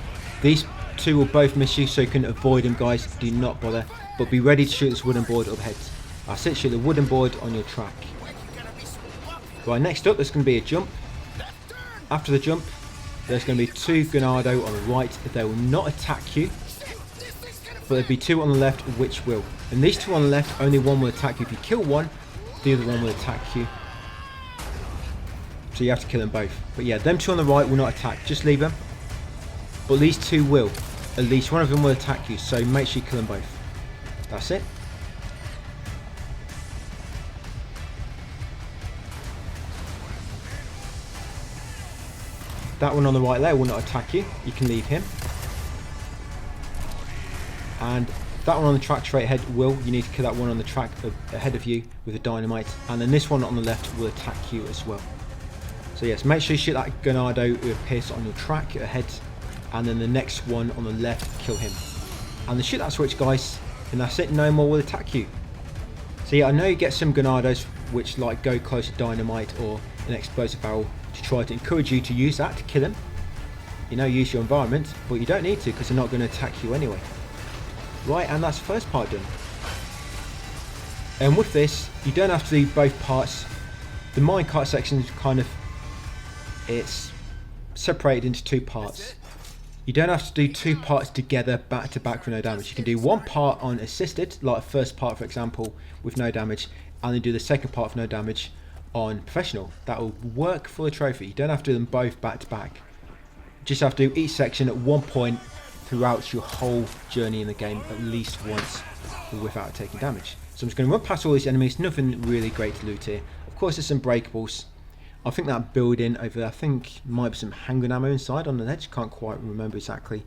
These 2 will both miss you, so you can avoid them, guys. Do not bother. But be ready to shoot this wooden board up ahead. That's it. Shoot the wooden board on your track. Right, next up, there's going to be a jump. After the jump, there's going to be 2 Garrador on the right. They will not attack you, but there'll be 2 on the left which will. And these 2 on the left, only one will attack you. If you kill one, the other one will attack you. So you have to kill them both. But yeah, them 2 on the right will not attack. Just leave them. But these 2 will. At least one of them will attack you. So make sure you kill them both. That's it. That one on the right there will not attack you. You can leave him. And that one on the track straight ahead will. You need to kill that one on the track ahead of you with a dynamite. And then this one on the left will attack you as well. So yes, make sure you shoot that Garrador who appears on your track ahead. And then the next one on the left, kill him. And then shoot that switch, guys. And that's it. No more will attack you. So yeah, I know you get some Garradors which like go close to dynamite or an explosive barrel to try to encourage you to use that to kill them. You know, use your environment, but you don't need to because they're not going to attack you anyway. Right, and that's the first part done. And with this, you don't have to do both parts. The minecart section is kind of, it's separated into 2 parts. You don't have to do 2 parts together back to back with no damage. You can do one part on assisted, like the first part for example, with no damage, and then do the second part with no damage. on professional. That will work for the trophy. You don't have to do them both back to back. You just have to do each section at one point throughout your whole journey in the game, at least once, without taking damage. So I'm just going to run past all these enemies. Nothing really great to loot here. Of course, there's some breakables. I think that building over there, I think might be some handgun ammo inside on the ledge. Can't quite remember exactly.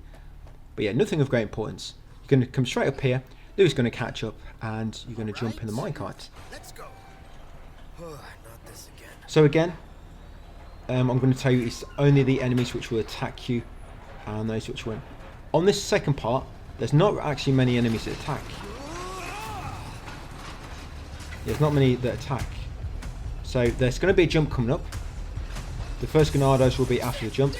But yeah, nothing of great importance. You're going to come straight up here. Lou's going to catch up, and you're going to jump in the minecart. Let's go. Not this again. So again, I'm going to tell you it's only the enemies which will attack you, and those which won't. On this second part, there's not actually many enemies that attack. There's not many that attack. So there's going to be a jump coming up. The first Garradors will be after the jump.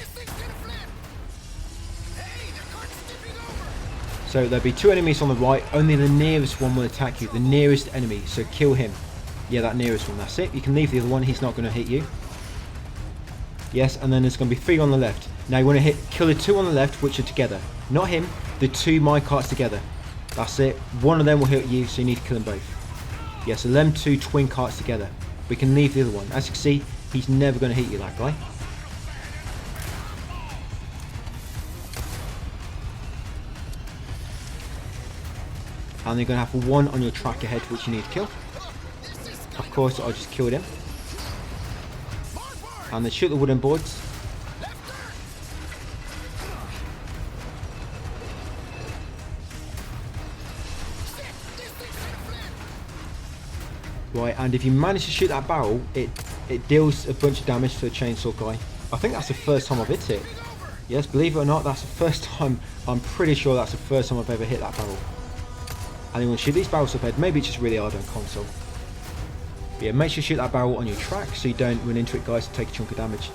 So there'll be two enemies on the right. Only the nearest one will attack you. The nearest enemy. So kill him. Yeah, that nearest one. That's it. You can leave the other one. He's not going to hit you. Yes, and then there's going to be 3 on the left. Now you want to kill the 2 on the left, which are together. Not him. The 2 minecarts together. That's it. One of them will hit you, so you need to kill them both. Yeah, so them 2 twin carts together. We can leave the other one. As you can see, he's never going to hit you, that guy. And you're going to have 1 on your track ahead, which you need to kill. Of course, I just killed him. And they shoot the wooden boards. Right, and if you manage to shoot that barrel, it deals a bunch of damage to the chainsaw guy. I think that's the first time I've hit it. Yes, believe it or not, that's the first time. I'm pretty sure that's the first time I've ever hit that barrel. And you want to shoot these barrels up ahead. Maybe it's just really hard on console. But yeah, make sure you shoot that barrel on your track so you don't run into it, guys, and take a chunk of damage.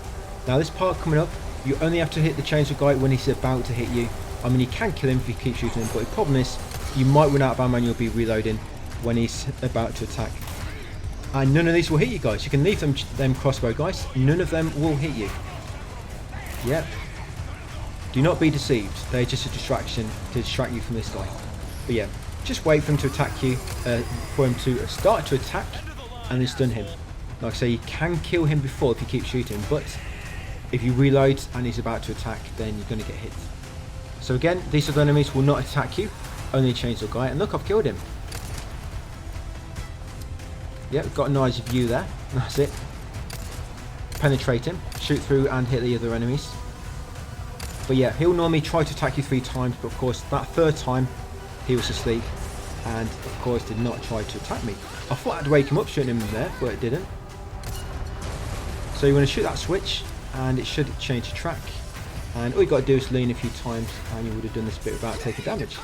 Now this part coming up, you only have to hit the chainsaw guy when he's about to hit you. I mean, you can kill him if you keep shooting him, but the problem is you might run out of ammo and you'll be reloading when he's about to attack. And none of these will hit you, guys. You can leave them crossbow guys. None of them will hit you. Yep. Do not be deceived. They're just a distraction to distract you from this guy. But yeah, just wait for him to attack you, for him to start to attack, and then stun him. Like I say, you can kill him before if you keep shooting, but if you reload and he's about to attack, then you're going to get hit. So again, these other enemies will not attack you, only a chainsaw guy. And look, I've killed him. Yep, got a nice view there. That's it. Penetrate him, shoot through and hit the other enemies. But yeah, he'll normally try to attack you 3 times, but of course that 3rd time he was asleep and of course did not try to attack me. I thought I'd wake him up shooting him there, but it didn't. So you want to shoot that switch and it should change the track. And all you got to do is lean a few times and you would have done this bit without taking damage.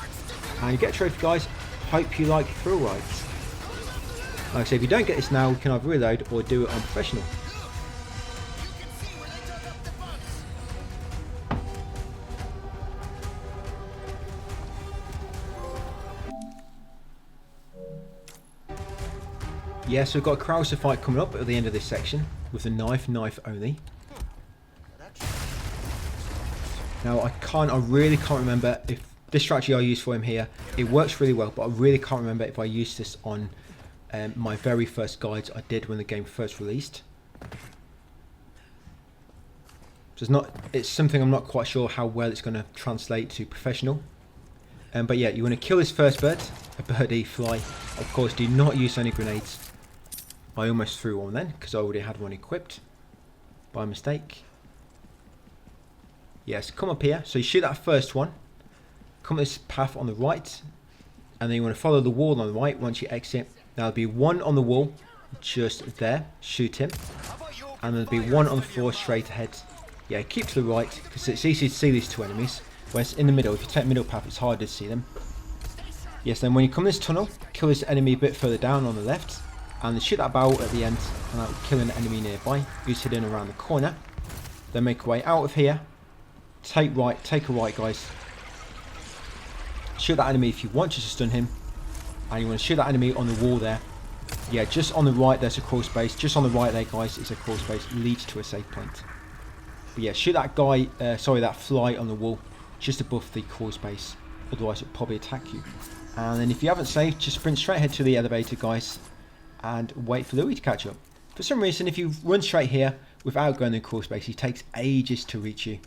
And you get a trophy, guys. Hope you like thrill rides. Like I say, if you don't get this now, you can either reload or do it on professional. Yeah, so we've got a Krower Fight coming up at the end of this section with the knife only. Now I really can't remember if this strategy I used for him here, it works really well, but I really can't remember if I used this on my very first guides I did when the game first released. So it's something I'm not quite sure how well it's going to translate to professional. But yeah, you want to kill this first bird, a birdie fly. Of course, do not use any grenades. I almost threw one then because I already had one equipped by mistake. Yes, come up here. So you shoot that first one. Come up this path on the right, and then you want to follow the wall on the right once you exit. Now there'll be 1 on the wall just there. Shoot him. And there'll be 1 on the floor straight ahead. Yeah, keep to the right because it's easy to see these 2 enemies. Whereas in the middle, if you take the middle path, it's harder to see them. Yes, then when you come this tunnel, kill this enemy a bit further down on the left. And then shoot that barrel at the end, and that'll kill an enemy nearby who's hidden around the corner. Then make your way out of here. Take a right, guys. Shoot that enemy if you want to stun him. And you want to shoot that enemy on the wall there. Yeah, just on the right there's a crawl space. Just on the right there, guys, is a crawl space. Leads to a safe point. But yeah, shoot that guy, that fly on the wall. Just above the crawl space. Otherwise it'll probably attack you. And then if you haven't saved, just sprint straight ahead to the elevator, guys. And wait for Louis to catch up. For some reason, if you run straight here without going in crawl space, he takes ages to reach you.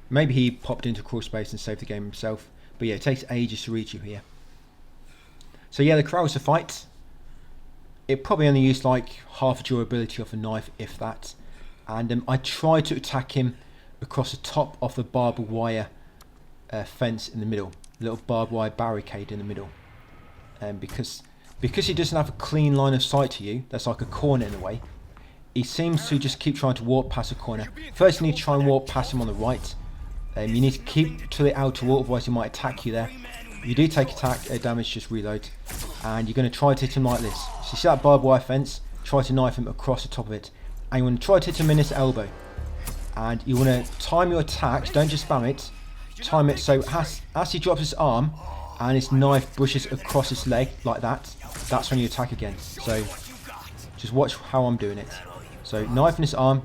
Maybe he popped into crawl space and saved the game himself. But yeah, it takes ages to reach you here. So yeah, the Krower Fight. It probably only used like half the durability of a knife, if that. And I tried to attack him across the top of the barbed wire fence in the middle. A little barbed wire barricade in the middle. Because he doesn't have a clean line of sight to you, that's like a corner in a way. He seems to just keep trying to walk past a corner. First you need to try and walk past him on the right. You need to keep to the outer wall, otherwise he might attack you there. If you do take attack damage, just reload. And you're going to try to hit him like this. So you see that barbed wire fence? Try to knife him across the top of it. And you want to try to hit him in his elbow. And you want to time your attacks, don't just spam it. Time it so as he drops his arm and his knife brushes across his leg like that, that's when you attack again. So just watch how I'm doing it. So knife in his arm,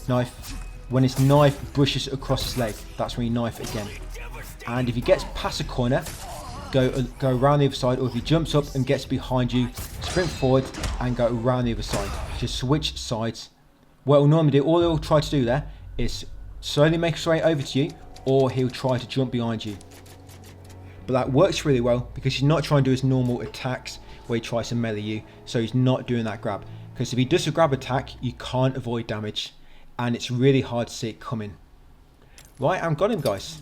knife. When his knife brushes across his leg, that's when you knife again. And if he gets past a corner, go around the other side, or if he jumps up and gets behind you, sprint forward and go around the other side. Just switch sides. What he'll normally do, all he'll try to do there is slowly make his way over to you, or he'll try to jump behind you. But that works really well because he's not trying to do his normal attacks where he tries to melee you, so he's not doing that grab. Because if he does a grab attack, you can't avoid damage, and it's really hard to see it coming. Right, I've got him, guys.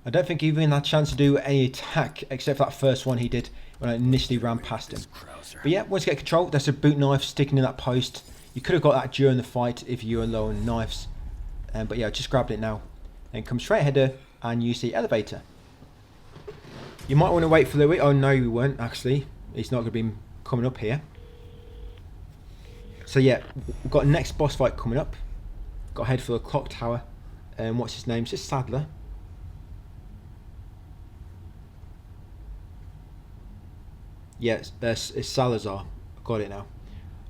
I don't think he even had a chance to do any attack except for that first one he did when I initially ran past him. But yeah, once you get control, there's a boot knife sticking in that post. You could have got that during the fight if you were low on knives. But yeah, I just grabbed it now. And come straight ahead and use the elevator. You might want to wait for Louis. Oh no, you won't actually. He's not going to be coming up here. So yeah, we've got next boss fight coming up. Got to head for the clock tower. What's his name? It's just Sadler. Yeah, it's Salazar. I've got it now.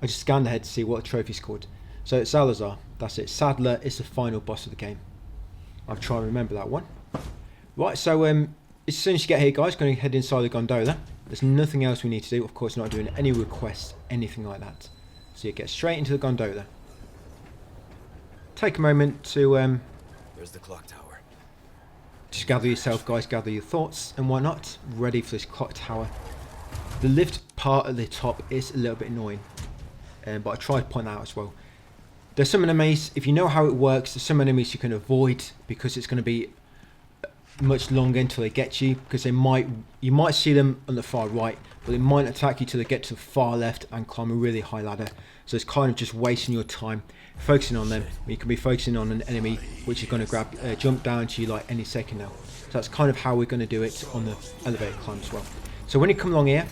I just scanned ahead to see what the trophy's called. So it's Salazar. That's it. Sadler is the final boss of the game. I'll try and remember that one. Right, so as soon as you get here, guys, going to head inside the gondola. There's nothing else we need to do. Of course, not doing any requests, anything like that. So you get straight into the gondola. Take a moment to There's the clock tower. just gather yourself, guys, gather your thoughts and whatnot. Ready for this clock tower. The lift part at the top is a little bit annoying, but I tried to point that out as well. There's some enemies, if you know how it works, there's some enemies you can avoid because it's going to be much longer until they get you, because you might see them on the far right, but they might attack you till they get to the far left and climb a really high ladder. So it's kind of just wasting your time focusing on them. You can be focusing on an enemy which is going to jump down to you like any second now. So that's kind of how we're going to do it on the elevator climb as well. So when you come along here,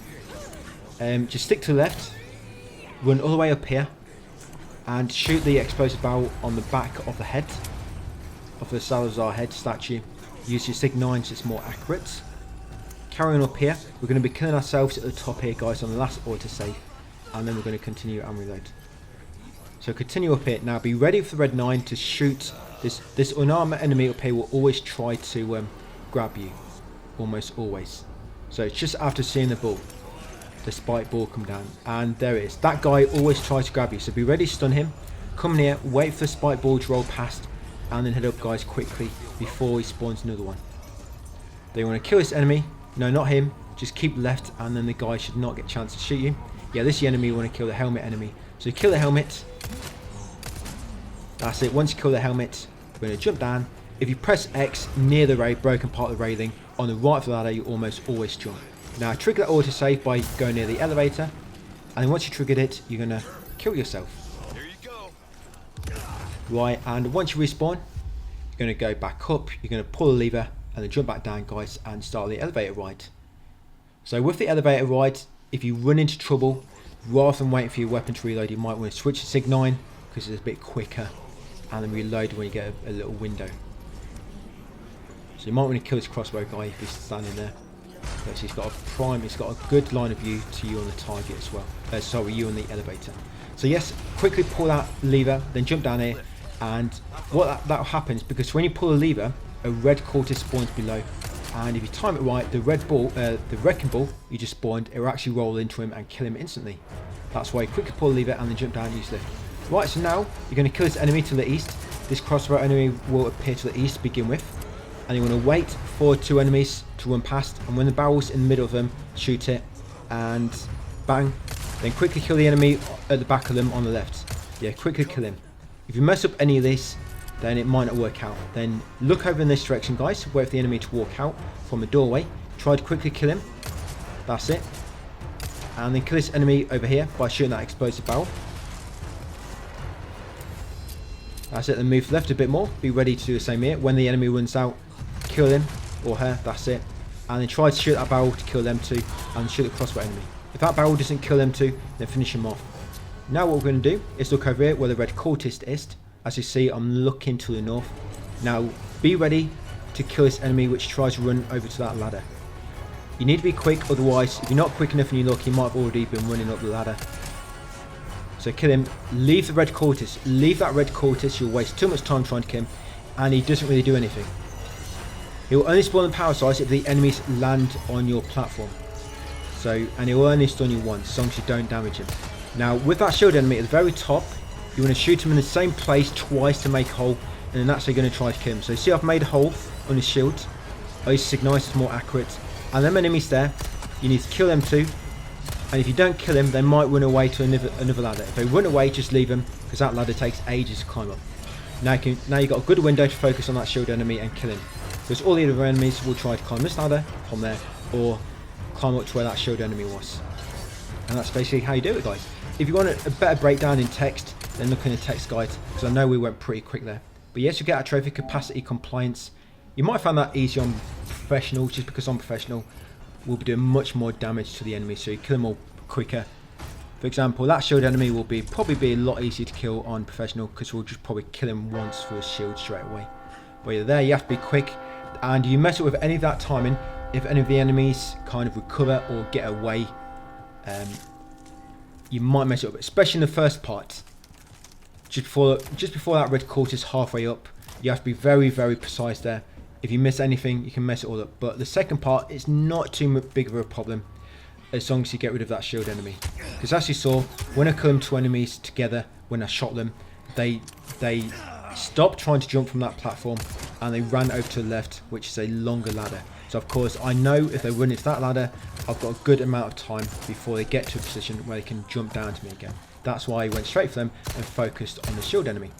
just stick to the left, run all the way up here, and shoot the explosive barrel on the back of the head of the Salazar head statue. Use your Sig 9 so it's more accurate. Carry on up here. We're going to be killing ourselves at the top here, guys, on the last autosave, and then we're going to continue and reload. So continue up here. Now be ready for the red 9 to shoot. This unarmed enemy up here will always try to grab you, almost always. So it's just after seeing the ball, the spike ball come down, and there it is. That guy always tries to grab you, so be ready to stun him. Come near, wait for the spike ball to roll past, and then head up, guys, quickly before he spawns another one. Then you want to kill this enemy. No, not him. Just keep left, and then the guy should not get a chance to shoot you. Yeah, this is the enemy. You want to kill the helmet enemy. So you kill the helmet. That's it. Once you kill the helmet, we're going to jump down. If you press X near the broken part of the railing on the right of the ladder, you almost always jump. Now trigger that autosave by going near the elevator, and then once you triggered it, you're going to kill yourself. There you go. Right, and once you respawn, you're going to go back up, you're going to pull the lever, and then jump back down, guys, and start the elevator ride. So with the elevator ride, if you run into trouble, rather than waiting for your weapon to reload, you might want to switch to Sig 9 because it's a bit quicker, and then reload when you get a little window. So you might want to kill this crossbow guy if he's standing there. Because he's got a good line of view to you on the target as well. Sorry, you on the elevator. So yes, quickly pull that lever, then jump down here, and what that happens, because when you pull the lever, a red cultist spawns below. And if you time it right, the red ball, the wrecking ball you just spawned, it will actually roll into him and kill him instantly. That's why you quickly pull the lever and then jump down and use lift. Right, so now you're going to kill this enemy to the east. This crossbow enemy will appear to the east to begin with. And you want to wait for 2 enemies to run past. And when the barrel's in the middle of them, shoot it. And bang. Then quickly kill the enemy at the back of them on the left. Yeah, quickly kill him. If you mess up any of this, then it might not work out. Then look over in this direction, guys. Wait for the enemy to walk out from the doorway. Try to quickly kill him. That's it. And then kill this enemy over here by shooting that explosive barrel. That's it. Then move left a bit more. Be ready to do the same here. When the enemy runs out, kill him or her. That's it. And then try to shoot that barrel to kill them too. And shoot the crossbow enemy. If that barrel doesn't kill them too, then finish him off. Now what we're going to do is look over here where the red cultist is. As you see, I'm looking to the north. Now, be ready to kill this enemy which tries to run over to that ladder. You need to be quick, otherwise, if you're not quick enough and you look, he might have already been running up the ladder. So kill him. Leave the red cultist. Leave that red cultist. You'll waste too much time trying to kill him, and he doesn't really do anything. He will only spawn the power size if the enemies land on your platform. So, and he will only stun you once, as long as you don't damage him. Now, with that shield enemy at the very top, you want to shoot him in the same place twice to make a hole, and then that's how you're going to try to kill him. So see, I've made a hole on his shield. I use Signite, it's more accurate. And them enemies there, you need to kill them too. And if you don't kill them, they might run away to another ladder. If they run away, just leave them, because that ladder takes ages to climb up. Now you've got a good window to focus on that shield enemy and kill him. Because all the other enemies will try to climb this ladder from there, or climb up to where that shield enemy was. And that's basically how you do it, guys. If you want a better breakdown in text, then look in the text guide, because I know we went pretty quick there. But yes, you get a trophy capacity compliance. You might find that easy on professional, just because on professional we'll be doing much more damage to the enemy, so you kill them all quicker. For example, that shield enemy will probably be a lot easier to kill on professional, because we'll just probably kill him once for his shield straight away. But yeah, there you have to be quick, and you mess up with any of that timing. If any of the enemies kind of recover or get away, you might mess it up, especially in the first part. Just before that red court is halfway up, you have to be very, very precise there. If you miss anything, you can mess it all up. But the second part is not too big of a problem, as long as you get rid of that shield enemy. Because as you saw, when I killed 2 enemies together, when I shot them, they stopped trying to jump from that platform, and they ran over to the left, which is a longer ladder. So of course, I know if they run into that ladder, I've got a good amount of time before they get to a position where they can jump down to me again. That's why I went straight for them and focused on the shield enemy.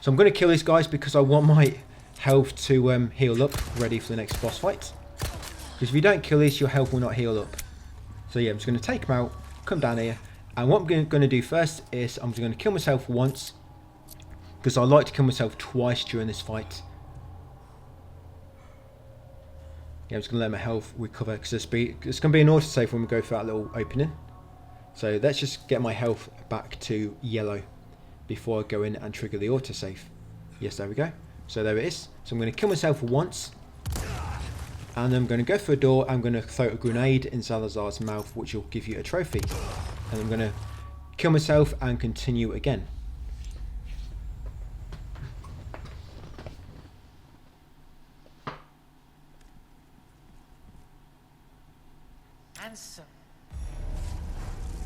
So I'm going to kill these guys because I want my health to heal up, ready for the next boss fight. Because if you don't kill these, your health will not heal up. So yeah, I'm just going to take them out, come down here, and what I'm going to do first is I'm just going to kill myself once, because I like to kill myself twice during this fight. Yeah, I'm just going to let my health recover, because it's going to be an autosave when we go for that little opening. So let's just get my health back to yellow before I go in and trigger the autosave. Yes, there we go. So there it is. So I'm going to kill myself once, and then I'm going to go for a door. I'm going to throw a grenade in Salazar's mouth, which will give you a trophy. And I'm going to kill myself and continue again.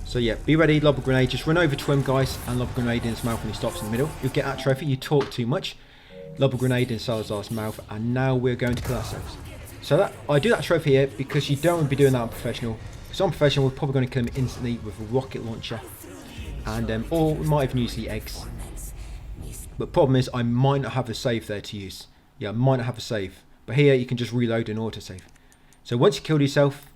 So yeah, be ready, lob a grenade, just run over to him guys and lob a grenade in his mouth when he stops in the middle. You'll get that trophy. You talk too much. Lob a grenade in Salazar's mouth, and now we're going to kill ourselves. So that I do that trophy here because you don't want to be doing that on professional. Because on professional we're probably going to kill him instantly with a rocket launcher. And or we might even use the eggs. But problem is I might not have a save there to use. Yeah, I might not have a save. But here you can just reload and autosave. So once you killed yourself,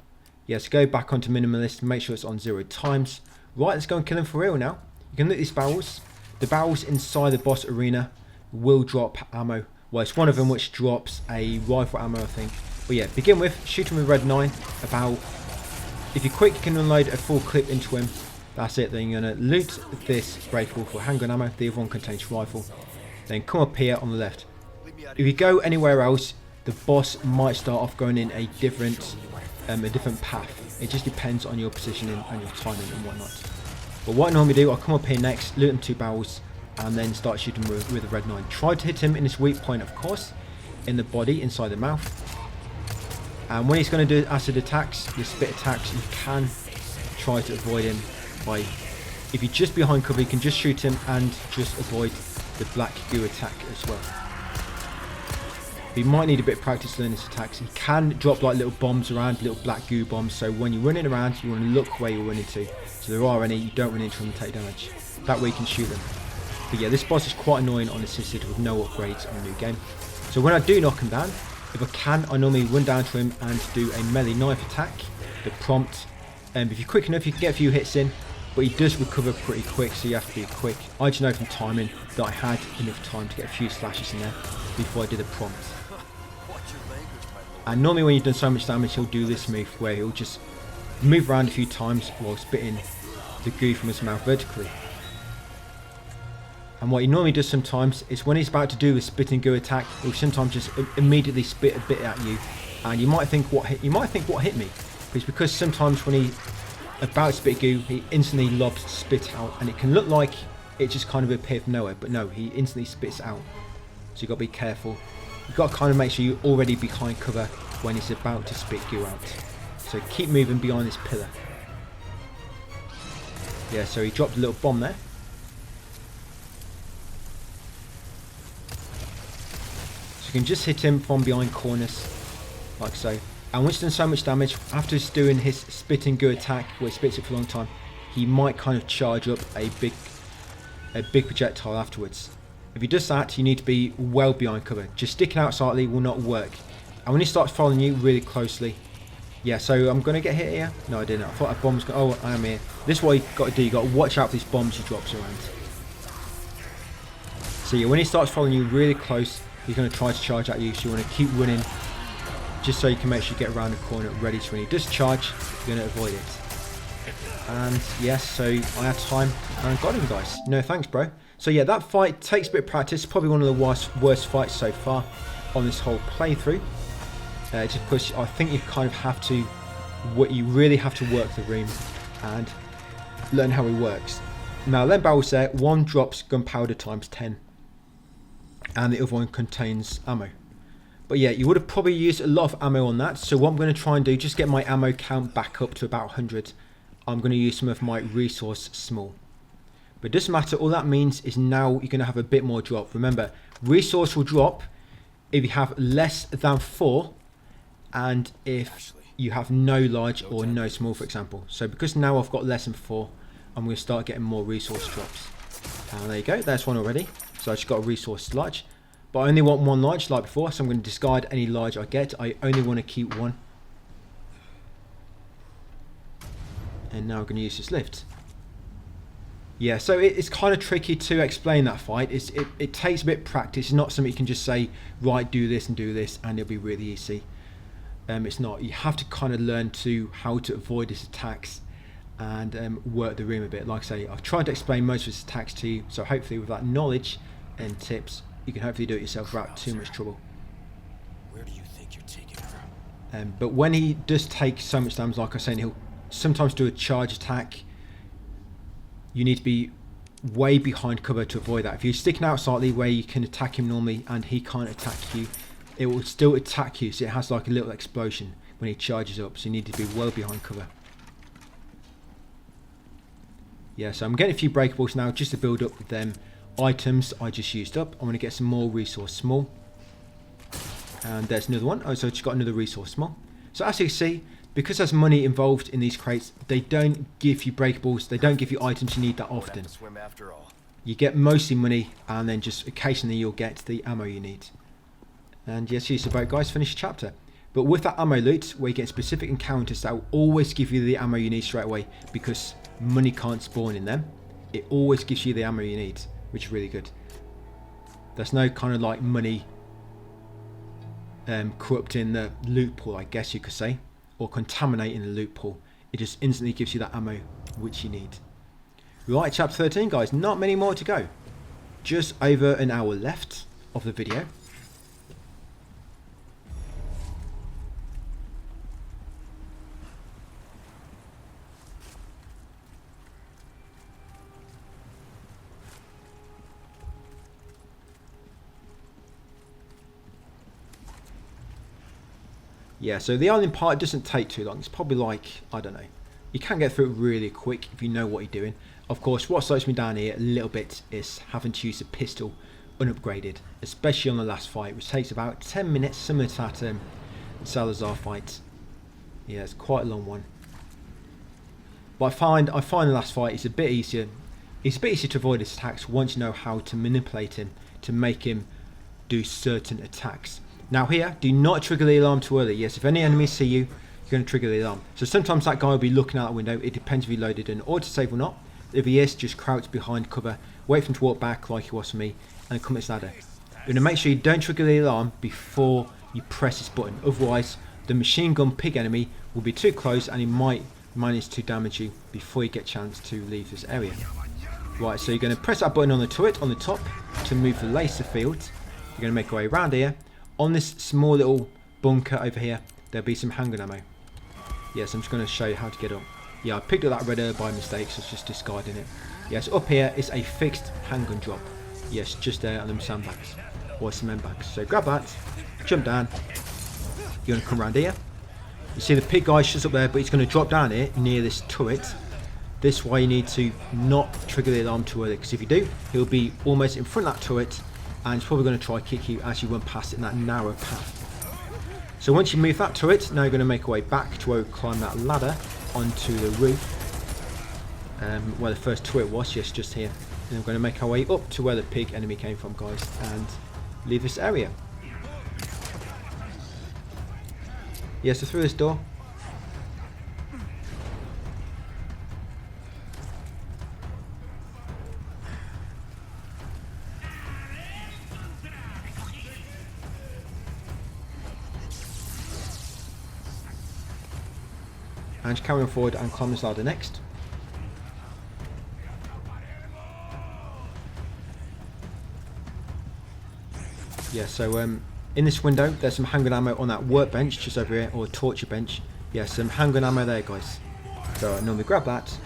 yes, go back onto minimalist, make sure it's on 0 times. Right, let's go and kill him for real now. You can look at these barrels. The barrels inside the boss arena will drop ammo. Well, it's one of them which drops a rifle ammo, I think. But yeah, begin with, shoot him with red 9. About, if you're quick, you can unload a full clip into him. That's it. Then you're going to loot this breakable for handgun ammo. The other one contains rifle. Then come up here on the left. If you go anywhere else, the boss might start off going in a different path. It just depends on your positioning and your timing and whatnot. But what I normally do, I'll come up here next, loot them 2 barrels, and then start shooting with a red 9. Try to hit him in his weak point, of course, in the body, inside the mouth. And when he's going to do acid attacks, your spit attacks, you can try to avoid him by, if you're just behind cover, you can just shoot him and just avoid the black goo attack as well. But you might need a bit of practice learning his attacks. He can drop like little bombs around, little black goo bombs, so when you're running around, you want to look where you're running to. So there are any, you don't run into them and take damage. That way you can shoot them. But yeah, this boss is quite annoying on assisted with no upgrades on the new game. So when I do knock him down, if I can, I normally run down to him and do a melee knife attack. The prompt, if you're quick enough, you can get a few hits in, but he does recover pretty quick, so you have to be quick. I just know from timing that I had enough time to get a few slashes in there before I did the prompt. And normally when you've done so much damage, he'll do this move where he'll just move around a few times while spitting the goo from his mouth vertically. And what he normally does sometimes is when he's about to do the spitting goo attack, he'll sometimes just immediately spit a bit at you, and you might think what hit me, but it's because sometimes when he's about to spit goo, he instantly lobs spit out, and it can look like it just kind of appeared from nowhere, but no, he instantly spits out. So you've got to be careful. You've got to kind of make sure you're already behind cover when he's about to spit goo out. So keep moving behind this pillar. Yeah, so he dropped a little bomb there. You can just hit him from behind corners, like so. And once he's done so much damage, after he's doing his spitting goo attack, where he spits it for a long time, he might kind of charge up a big projectile afterwards. If he does that, you need to be well behind cover. Just sticking out slightly will not work. And when he starts following you really closely, yeah, so I'm going to get hit here. No, I didn't. I thought a bomb's going. Oh, I am here. This is what you got to do. You got to watch out for these bombs he drops around. So yeah, when he starts following you really close, he's going to try to charge at you, so you want to keep running just so you can make sure you get around the corner ready to when he does charge, you're going to avoid it. And yes, so I had time and got him, guys. No thanks, bro. So yeah, that fight takes a bit of practice. Probably one of the worst fights so far on this whole playthrough. Just because I think you kind of have to, you really have to work the room and learn how he works. Now, let barrels there, one drops gunpowder times 10. And the other one contains ammo. But yeah, you would have probably used a lot of ammo on that, so what I'm going to try and do, just get my ammo count back up to about 100. I'm going to use some of my resource small. But it doesn't matter, all that means is now you're going to have a bit more drop. Remember, resource will drop if you have less than 4, and if you have no large or no small, for example. So because now I've got less than 4, I'm going to start getting more resource drops. And there you go, there's one already. So I just got a resource large, but I only want one large like before, so I'm going to discard any large I get. I only want to keep one. And now I'm going to use this lift. Yeah, so it's kind of tricky to explain that fight. It takes a bit of practice. It's not something you can just say, right, do this and it'll be really easy. It's not. You have to kind of learn how to avoid his attacks and work the room a bit. Like I say, I've tried to explain most of his attacks to you, so hopefully with that knowledge and tips, you can hopefully do it yourself without too much trouble. Where do you think you're taking her? But when he does take so much damage, like I was saying, he'll sometimes do a charge attack. You need to be way behind cover to avoid that. If you're sticking out slightly where you can attack him normally and he can't attack you, it will still attack you, so it has like a little explosion when he charges up, so you need to be well behind cover. Yeah, so I'm getting a few breakables now just to build up them items I just used up. I'm going to get some more resource small. And there's another one. Oh, so I just got another resource small. So as you can see, because there's money involved in these crates, they don't give you breakables, they don't give you items you need that often. Swim after all. You get mostly money, and then just occasionally you'll get the ammo you need. And yes, use the boat, guys, finish the chapter. But with that ammo loot, where you get specific encounters that will always give you the ammo you need straight away, because money can't spawn in them, it always gives you the ammo you need, which is really good. There's no kind of like money corrupting the loot pool, I guess you could say, or contaminating the loot pool. It just instantly gives you that ammo which you need. Right, chapter 13, guys, not many more to go. Just over an hour left of the video. Yeah, so the island part doesn't take too long. It's probably like, I don't know, you can get through it really quick if you know what you're doing. Of course, what slows me down here a little bit is having to use a pistol unupgraded, especially on the last fight, which takes about 10 minutes, similar to that Salazar fight. Yeah, it's quite a long one. But I find the last fight is a bit easier. It's a bit easier to avoid his attacks once you know how to manipulate him to make him do certain attacks. Now here, do not trigger the alarm too early. Yes, if any enemies see you, you're going to trigger the alarm. So sometimes that guy will be looking out the window. It depends if he loaded an autosave or not. If he is, just crouch behind cover, wait for him to walk back like he was for me, and come at his ladder. You're going to make sure you don't trigger the alarm before you press this button. Otherwise, the machine gun pig enemy will be too close and he might manage to damage you before you get a chance to leave this area. Right, so you're going to press that button on the turret on the top to move the laser field. You're going to make your way around here. On this small little bunker over here, there'll be some handgun ammo. Yes, I'm just going to show you how to get up. Yeah, I picked up that red herb by mistake, so it's just discarding it. Yes, up here is a fixed handgun drop. Yes, just there on them sandbags, or cement bags. So grab that, jump down. You're going to come around here. You see the pig guy just up there, but he's going to drop down here near this turret. This is why you need to not trigger the alarm too early, because if you do, he'll be almost in front of that turret, and he's probably going to try to kick you as you run past it in that narrow path. So once you move that turret, now you're going to make your way back to where we climb that ladder onto the roof, where the first turret was. Yes, just here. And we're going to make our way up to where the pig enemy came from, guys, and leave this area. Yeah, so through this door. And just carry on forward and climb this ladder next. Yeah, so in this window there's some handgun ammo on that workbench just over here, or torture bench. Yeah, some handgun ammo there, guys. So I normally grab that,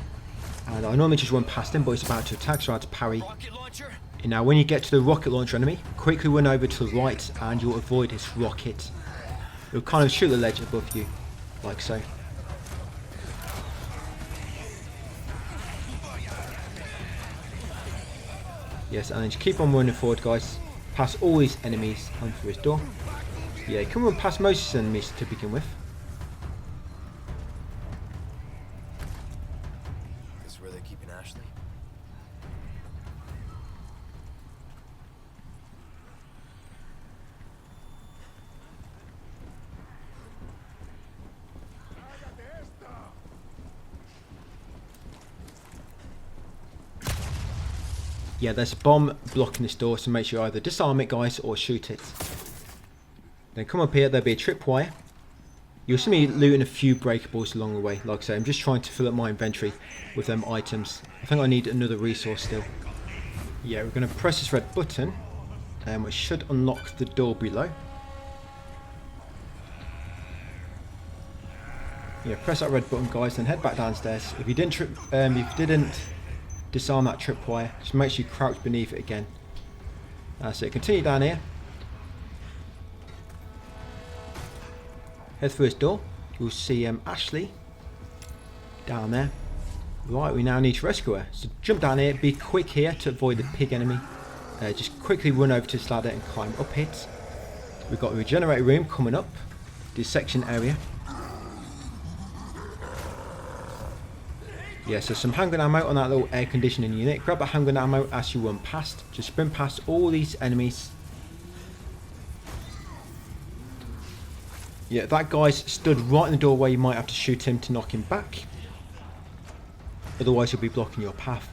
and I normally just run past him, but he's about to attack, so I have to parry. And now when you get to the rocket launcher enemy, quickly run over to the right and you'll avoid his rocket. It'll kind of shoot the ledge above you, like so. Yes, and then just keep on running forward, guys. Past all these enemies and through his door. Yeah, you can run past most of these enemies to begin with. This is where they're keeping Ashley? Yeah, there's a bomb blocking this door, so make sure you either disarm it, guys, or shoot it. Then come up here, there'll be a tripwire. You'll see me looting a few breakables along the way. Like I say, I'm just trying to fill up my inventory with them items. I think I need another resource still. Yeah, we're going to press this red button, which should unlock the door below. Yeah, press that red button, guys, then head back downstairs. If you didn't disarm that tripwire, just make sure you crouch beneath it again. So continue down here. Head through this door. You'll see Ashley down there. Right, we now need to rescue her. So jump down here, be quick here to avoid the pig enemy. Just quickly run over to this ladder and climb up it. We've got a regenerator room coming up. Dissection area. Yeah, so some handgun ammo on that little air conditioning unit. Grab the handgun ammo as you run past. Just sprint past all these enemies. Yeah, that guy's stood right in the doorway. You might have to shoot him to knock him back. Otherwise, he'll be blocking your path.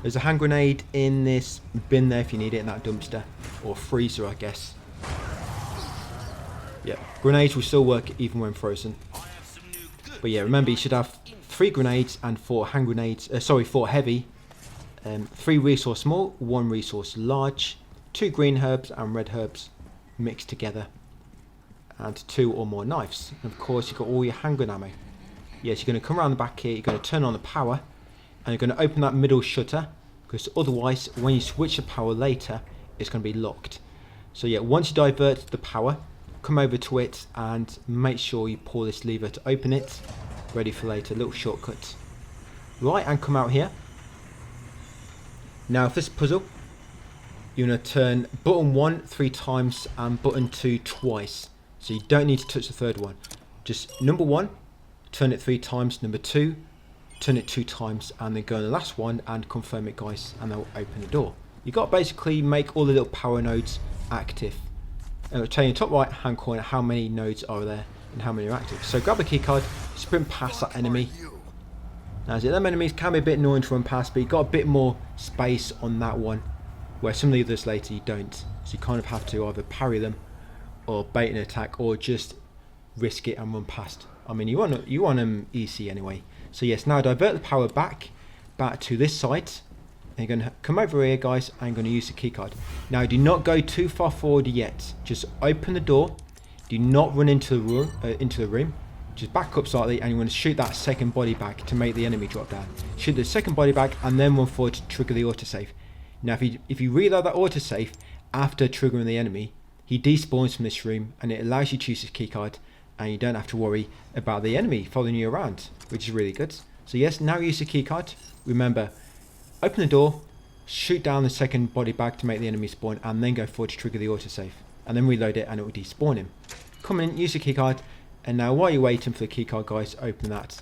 There's a hand grenade in this bin there if you need it, in that dumpster. Or freezer, I guess. Yeah, grenades will still work even when frozen. But yeah, remember you should have 3 grenades and 4 hand grenades. 4 heavy. 3 resource small, 1 resource large. 2 green herbs and red herbs mixed together. And 2 or more knives. And of course you've got all your handgun ammo. Yes, you're going to come around the back here, you're going to turn on the power, and you're going to open that middle shutter, because otherwise when you switch the power later, it's going to be locked. So yeah, once you divert the power, come over to it and make sure you pull this lever to open it. Ready for later, little shortcut. Right, and come out here. Now for this puzzle, you're going to turn button 1 3 times and button 2 twice. So you don't need to touch the third one. Just number 1, turn it 3 times, number 2, turn it 2 times, and then go on the last one and confirm it, guys, and they'll open the door. You've got to basically make all the little power nodes active. And it'll tell you in the top right hand corner how many nodes are there and how many are active. So grab the keycard, sprint past that enemy. Now them enemies can be a bit annoying to run past, but you've got a bit more space on that one, where some of the others later you don't. So you kind of have to either parry them or bait an attack or just risk it and run past. I mean, you want them easy anyway. So yes, now divert the power back to this side. And you're going to come over here, guys, and you're going to use the keycard. Now do not go too far forward yet. Just open the door. Do not run into the room. Just back up slightly, and you want to shoot that second body bag to make the enemy drop down. Shoot the second body bag and then run forward to trigger the autosave. Now if you reload that autosave after triggering the enemy, he despawns from this room and it allows you to use his keycard, and you don't have to worry about the enemy following you around, which is really good. So yes, now use the keycard. Remember, open the door, shoot down the second body bag to make the enemy spawn, and then go forward to trigger the autosave. And then reload it and it will despawn him. Come in, use the keycard, and now while you're waiting for the keycard, guys, open that.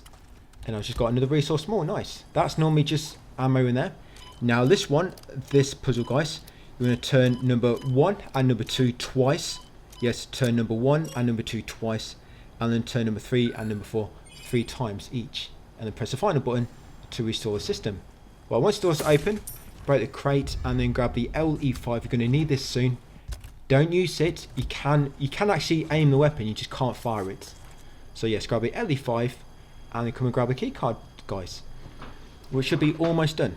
And I've just got another resource more, nice. That's normally just ammo in there. Now this puzzle, guys, you're going to turn number 1 and number 2 twice. Yes, turn number 1 and number 2 twice. And then turn number 3 and number 4 3 times each. And then press the final button to restore the system. Well, once the door's open, break the crate and then grab the LE5. You're going to need this soon. Don't use it. You can actually aim the weapon, you just can't fire it. So yes, grab the LE5 and then come and grab the keycard, guys. Which should be almost done.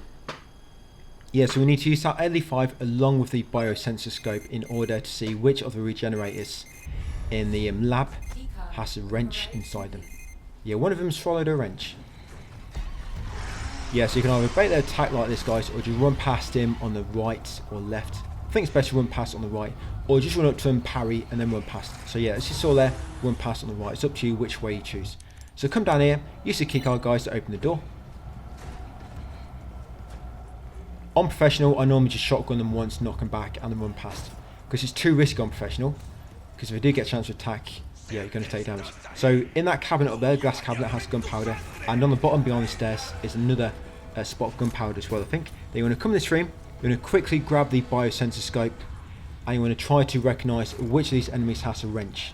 Yeah, so we need to use that LE5 along with the biosensor scope in order to see which of the regenerators in the lab has a wrench inside them. Yeah, one of them swallowed a wrench. Yeah, so you can either bait their attack like this, guys, or just run past him on the right or left. I think it's best to run past on the right, or just run up to him, parry, and then run past. So yeah, as you saw there, run past on the right. It's up to you which way you choose. So come down here, use the keycard, guys, to open the door. On professional, I normally just shotgun them once, knock them back, and then run past. Because it's too risky on professional. Because if they do get a chance to attack, yeah, you're going to take damage. So in that cabinet up there, the glass cabinet has gunpowder. And on the bottom behind the stairs is another spot of gunpowder as well, I think. Then you want to come in this room, you're going to quickly grab the biosensor scope. And you want to try to recognise which of these enemies has a wrench.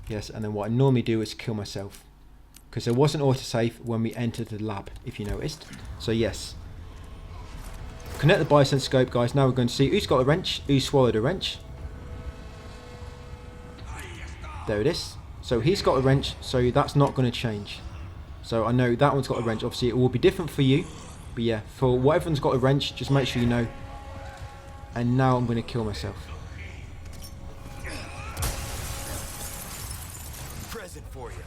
Yes, and then what I normally do is kill myself. Because there was an autosave when we entered the lab, if you noticed. So yes. Connect the biosensor scope, guys. Now we're going to see who's got a wrench, who swallowed a wrench. There it is. So he's got a wrench, so that's not going to change. So I know that one's got a wrench. Obviously it will be different for you. But yeah, for whatever's got a wrench, just make sure you know. And now I'm going to kill myself. Present for you.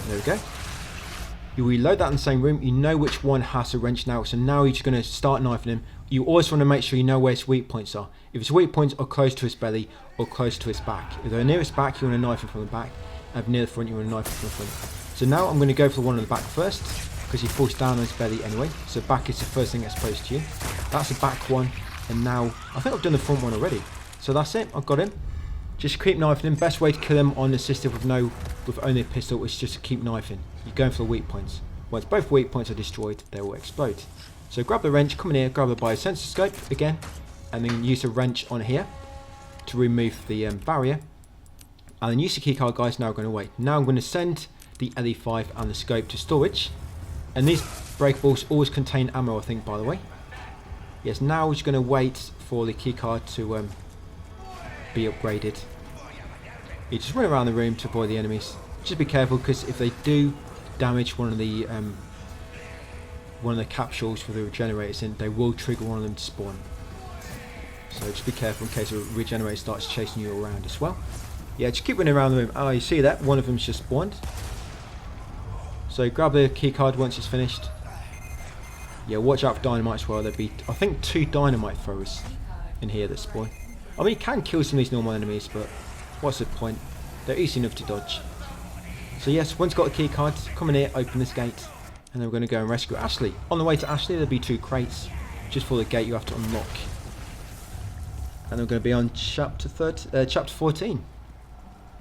There we go. You reload that in the same room. You know which one has a wrench now. So now you're just going to start knifing him. You always want to make sure you know where his weak points are. If his weak points are close to his belly or close to his back. If they're near his back, you want to knife him from the back. And if near the front, you want to knife him from the front. So now I'm going to go for the one on the back first. Because he falls down on his belly anyway. So back is the first thing that's exposed to you. That's the back one. And now, I think I've done the front one already. So that's it, I've got him. Just keep knifing him. Best way to kill him on assisted with only a pistol is just to keep knifing. You're going for the weak points. Once both weak points are destroyed, they will explode. So grab the wrench, come in here, grab the biosensor scope again. And then use the wrench on here to remove the barrier. And then use the keycard, guys. Now we're going to wait. Now I'm going to send the LE5 and the scope to storage. And these breakables always contain ammo, I think, by the way. Yes, now we're just going to wait for the keycard to be upgraded. You just run around the room to avoid the enemies. Just be careful, because if they do damage one of the capsules for the regenerators, in, they will trigger one of them to spawn. So just be careful in case a regenerator starts chasing you around as well. Yeah, just keep running around the room. Oh, you see that? One of them's just spawned. So grab the keycard once it's finished. Yeah, watch out for dynamite as well. There'll be, I think, 2 dynamite throwers in here that spawn. I mean, you can kill some of these normal enemies, but what's the point? They're easy enough to dodge. So yes, once you've got the key cards, come in here, open this gate, and then we're going to go and rescue Ashley. On the way to Ashley, there'll be 2 crates just for the gate you have to unlock. And we're going to be on chapter 14.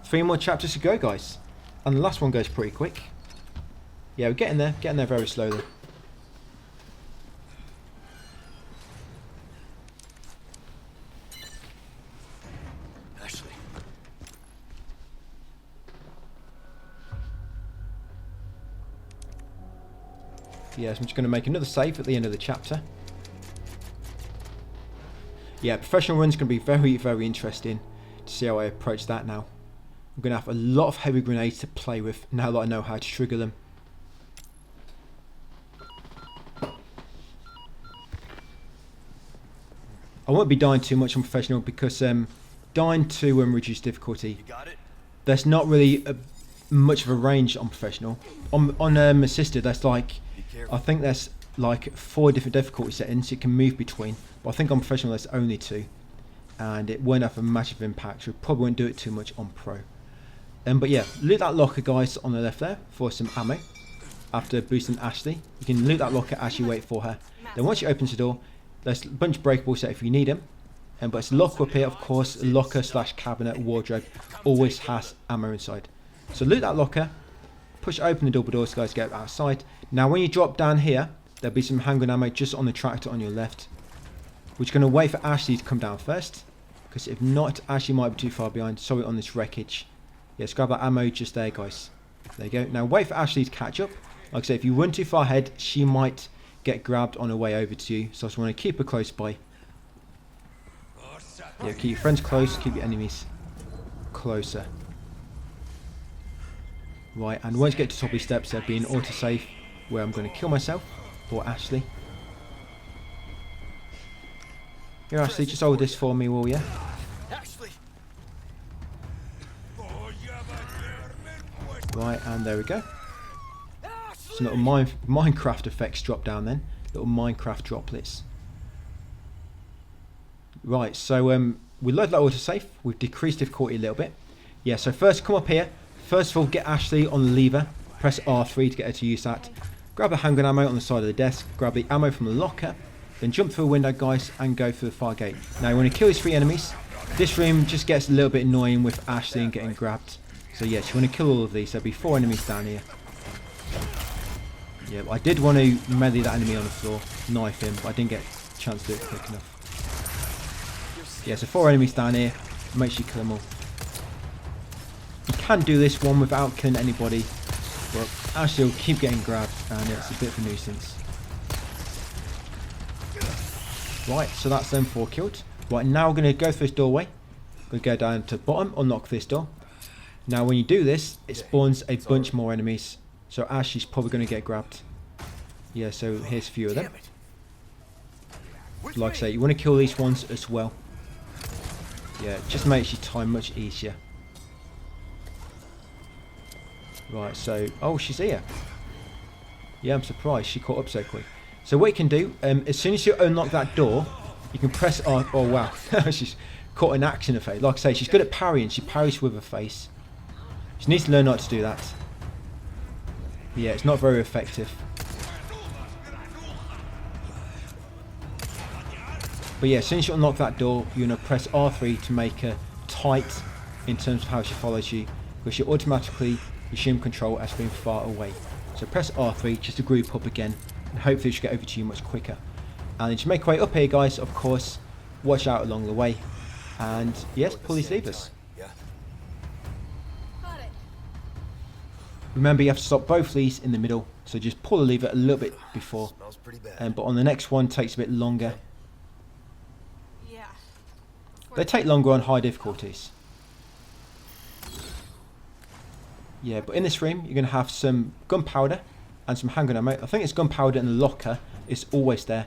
3 more chapters to go, guys. And the last one goes pretty quick. Yeah, we're getting there very slowly. Ashley. Yeah, so I'm just going to make another save at the end of the chapter. Yeah, professional run's going to be very, very interesting to see how I approach that now. I'm going to have a lot of heavy grenades to play with now that I know how to trigger them. I won't be dying too much on professional because dying to reduce difficulty, You got it? there's not really much of a range on professional. On assisted, that's like, Be careful. I think there's like 4 different difficulty settings you can move between. But I think on professional there's only 2. And it won't have a massive impact, so we probably won't do it too much on pro. But yeah, loot that locker, guys, on the left there for some ammo. After boosting Ashley, you can loot that locker as you wait for her. Then once you open the door, there's a bunch of breakables set if you need them. But it's a locker up here, of course. A locker / cabinet wardrobe always has ammo inside. So loot that locker, push open the double doors, guys, get outside. Now when you drop down here, there'll be some handgun ammo just on the tractor on your left. We're just going to wait for Ashley to come down first, because if not, Ashley might be too far behind. Sorry, on this wreckage. Yes, grab that ammo just there, guys. There you go. Now wait for Ashley to catch up. Like I say, if you run too far ahead, she might get grabbed on her way over to you. So I just want to keep her close by. Yeah, keep your friends close, keep your enemies closer. Right, and once you get to the top of these steps, there'll be an autosave where I'm going to kill myself or Ashley. Here, Ashley, just hold this for me, will you? Ashley. Right, and there we go. Some little Minecraft effects drop down then. Little Minecraft droplets. Right, so we load that autosave. We've decreased difficulty a little bit. Yeah, so first come up here. First of all, get Ashley on the lever. Press R3 to get her to use that. Grab the handgun ammo on the side of the desk. Grab the ammo from the locker. Then jump through a window, guys, and go through the fire gate. Now you want to kill these 3 enemies. This room just gets a little bit annoying with Ashley and getting grabbed. So yes, you want to kill all of these. There'll be 4 enemies down here. Yeah, I did want to melee that enemy on the floor, knife him, but I didn't get a chance to do it quick enough. Yeah, so 4 enemies down here. Make sure you kill them all. You can do this one without killing anybody, but Ashley will keep getting grabbed, and it's a bit of a nuisance. Right, so that's them 4 killed. Right, now we're going to go through this doorway. We're going to go down to the bottom, unlock this door. Now when you do this, it spawns a bunch more enemies. So Ashley's probably going to get grabbed. Yeah, so here's a few of them. Like I say, you want to kill these ones as well. Yeah, it just makes your time much easier. Right, so... Oh, she's here. Yeah, I'm surprised she caught up so quick. So what you can do, as soon as you unlock that door, you can press R... Oh, wow. She's caught an axe in her face. Like I say, she's good at parrying. She parries with her face. She needs to learn not to do that. Yeah, it's not very effective. But yeah, as soon as you unlock that door, you're going to press R3 to make her tight in terms of how she follows you, because you automatically assume control as being far away. So press R3 just to group up again, and hopefully she'll get over to you much quicker. And then just make your way up here, guys, of course. Watch out along the way. And yes, pull these levers. Yeah. Got it. Remember, you have to stop both these in the middle, so just pull the lever a little bit before. Smells pretty bad. But on the next one, takes a bit longer. Yeah. They take longer on high difficulties. Yeah, but in this room, you're going to have some gunpowder and some handgun ammo. I think it's gunpowder in the locker. It's always there.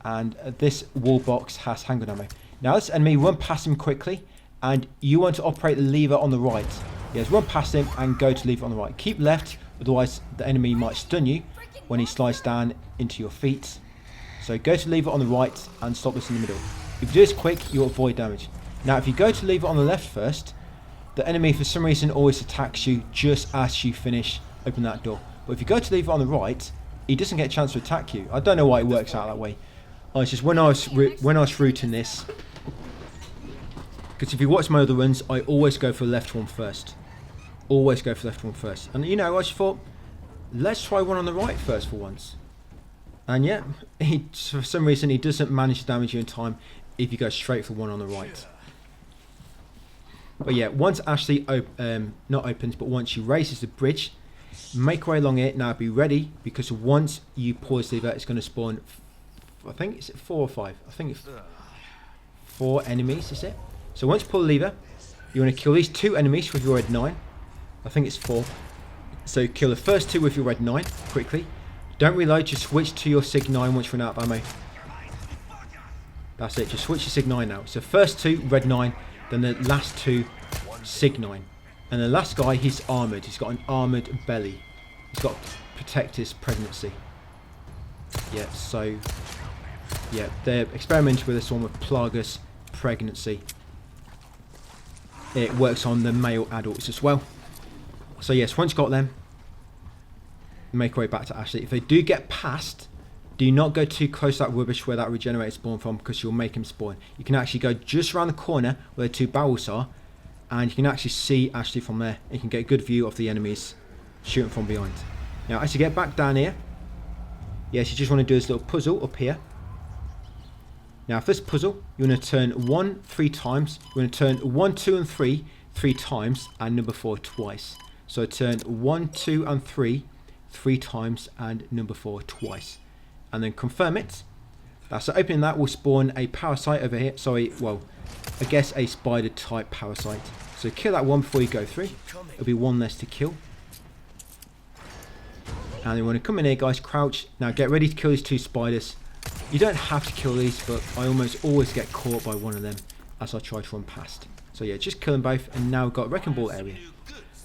And this wall box has handgun ammo. Now this enemy, run past him quickly, and you want to operate the lever on the right. Yes, run past him and go to lever on the right. Keep left, otherwise the enemy might stun you when he slides down into your feet. So go to lever on the right and stop this in the middle. If you do this quick, you'll avoid damage. Now if you go to leave it on the left first, the enemy for some reason always attacks you just as you finish open that door. But if you go to leave it on the right, he doesn't get a chance to attack you. I don't know why it works out that way. It's just when I was routing this, because if you watch my other runs, I always go for the left one first. Always go for the left one first. And you know, I just thought, let's try one on the right first for once. And yeah, for some reason he doesn't manage to damage you in time if you go straight for one on the right. But yeah, once Ashley not opens, but once she raises the bridge, make your way along it. Now be ready, because once you pull this lever, it's going to spawn, I think it's 4 or 5. I think it's 4 enemies, is it? So once you pull the lever, you want to kill these 2 enemies with your red 9. I think it's 4. So kill the first 2 with your red 9 quickly. Don't reload, just switch to your Sig 9 once you run out of ammo. That's it, just switch to Sig 9 now. So first 2 red 9, then the last 2 Sig 9. And the last guy, he's armoured. He's got an armoured belly. He's got protect his pregnancy. Yeah, so yeah, they're experimenting with this one with Plague's pregnancy. It works on the male adults as well. So yes, once you've got them, make your way back to Ashley. If they do get past, do not go too close to that rubbish where that regenerator spawned from, because you'll make him spawn. You can actually go just around the corner where the 2 barrels are, and you can actually see Ashley from there. You can get a good view of the enemies shooting from behind. Now as you get back down here, yes, you just want to do this little puzzle up here. Now for this puzzle, you want to turn 1 3 times. You want to turn 1, 2 and 3 3 times, and number 4 twice. So turn 1, 2 and 3 3 times, and number 4 twice. And then confirm it. So opening that will spawn a parasite over here. Sorry, well, I guess a spider type parasite. So kill that one before you go through. It'll be 1 less to kill. And you want to come in here, guys, crouch. Now get ready to kill these 2 spiders. You don't have to kill these, but I almost always get caught by one of them as I try to run past. So yeah, just kill them both, and now we've got a wrecking ball area.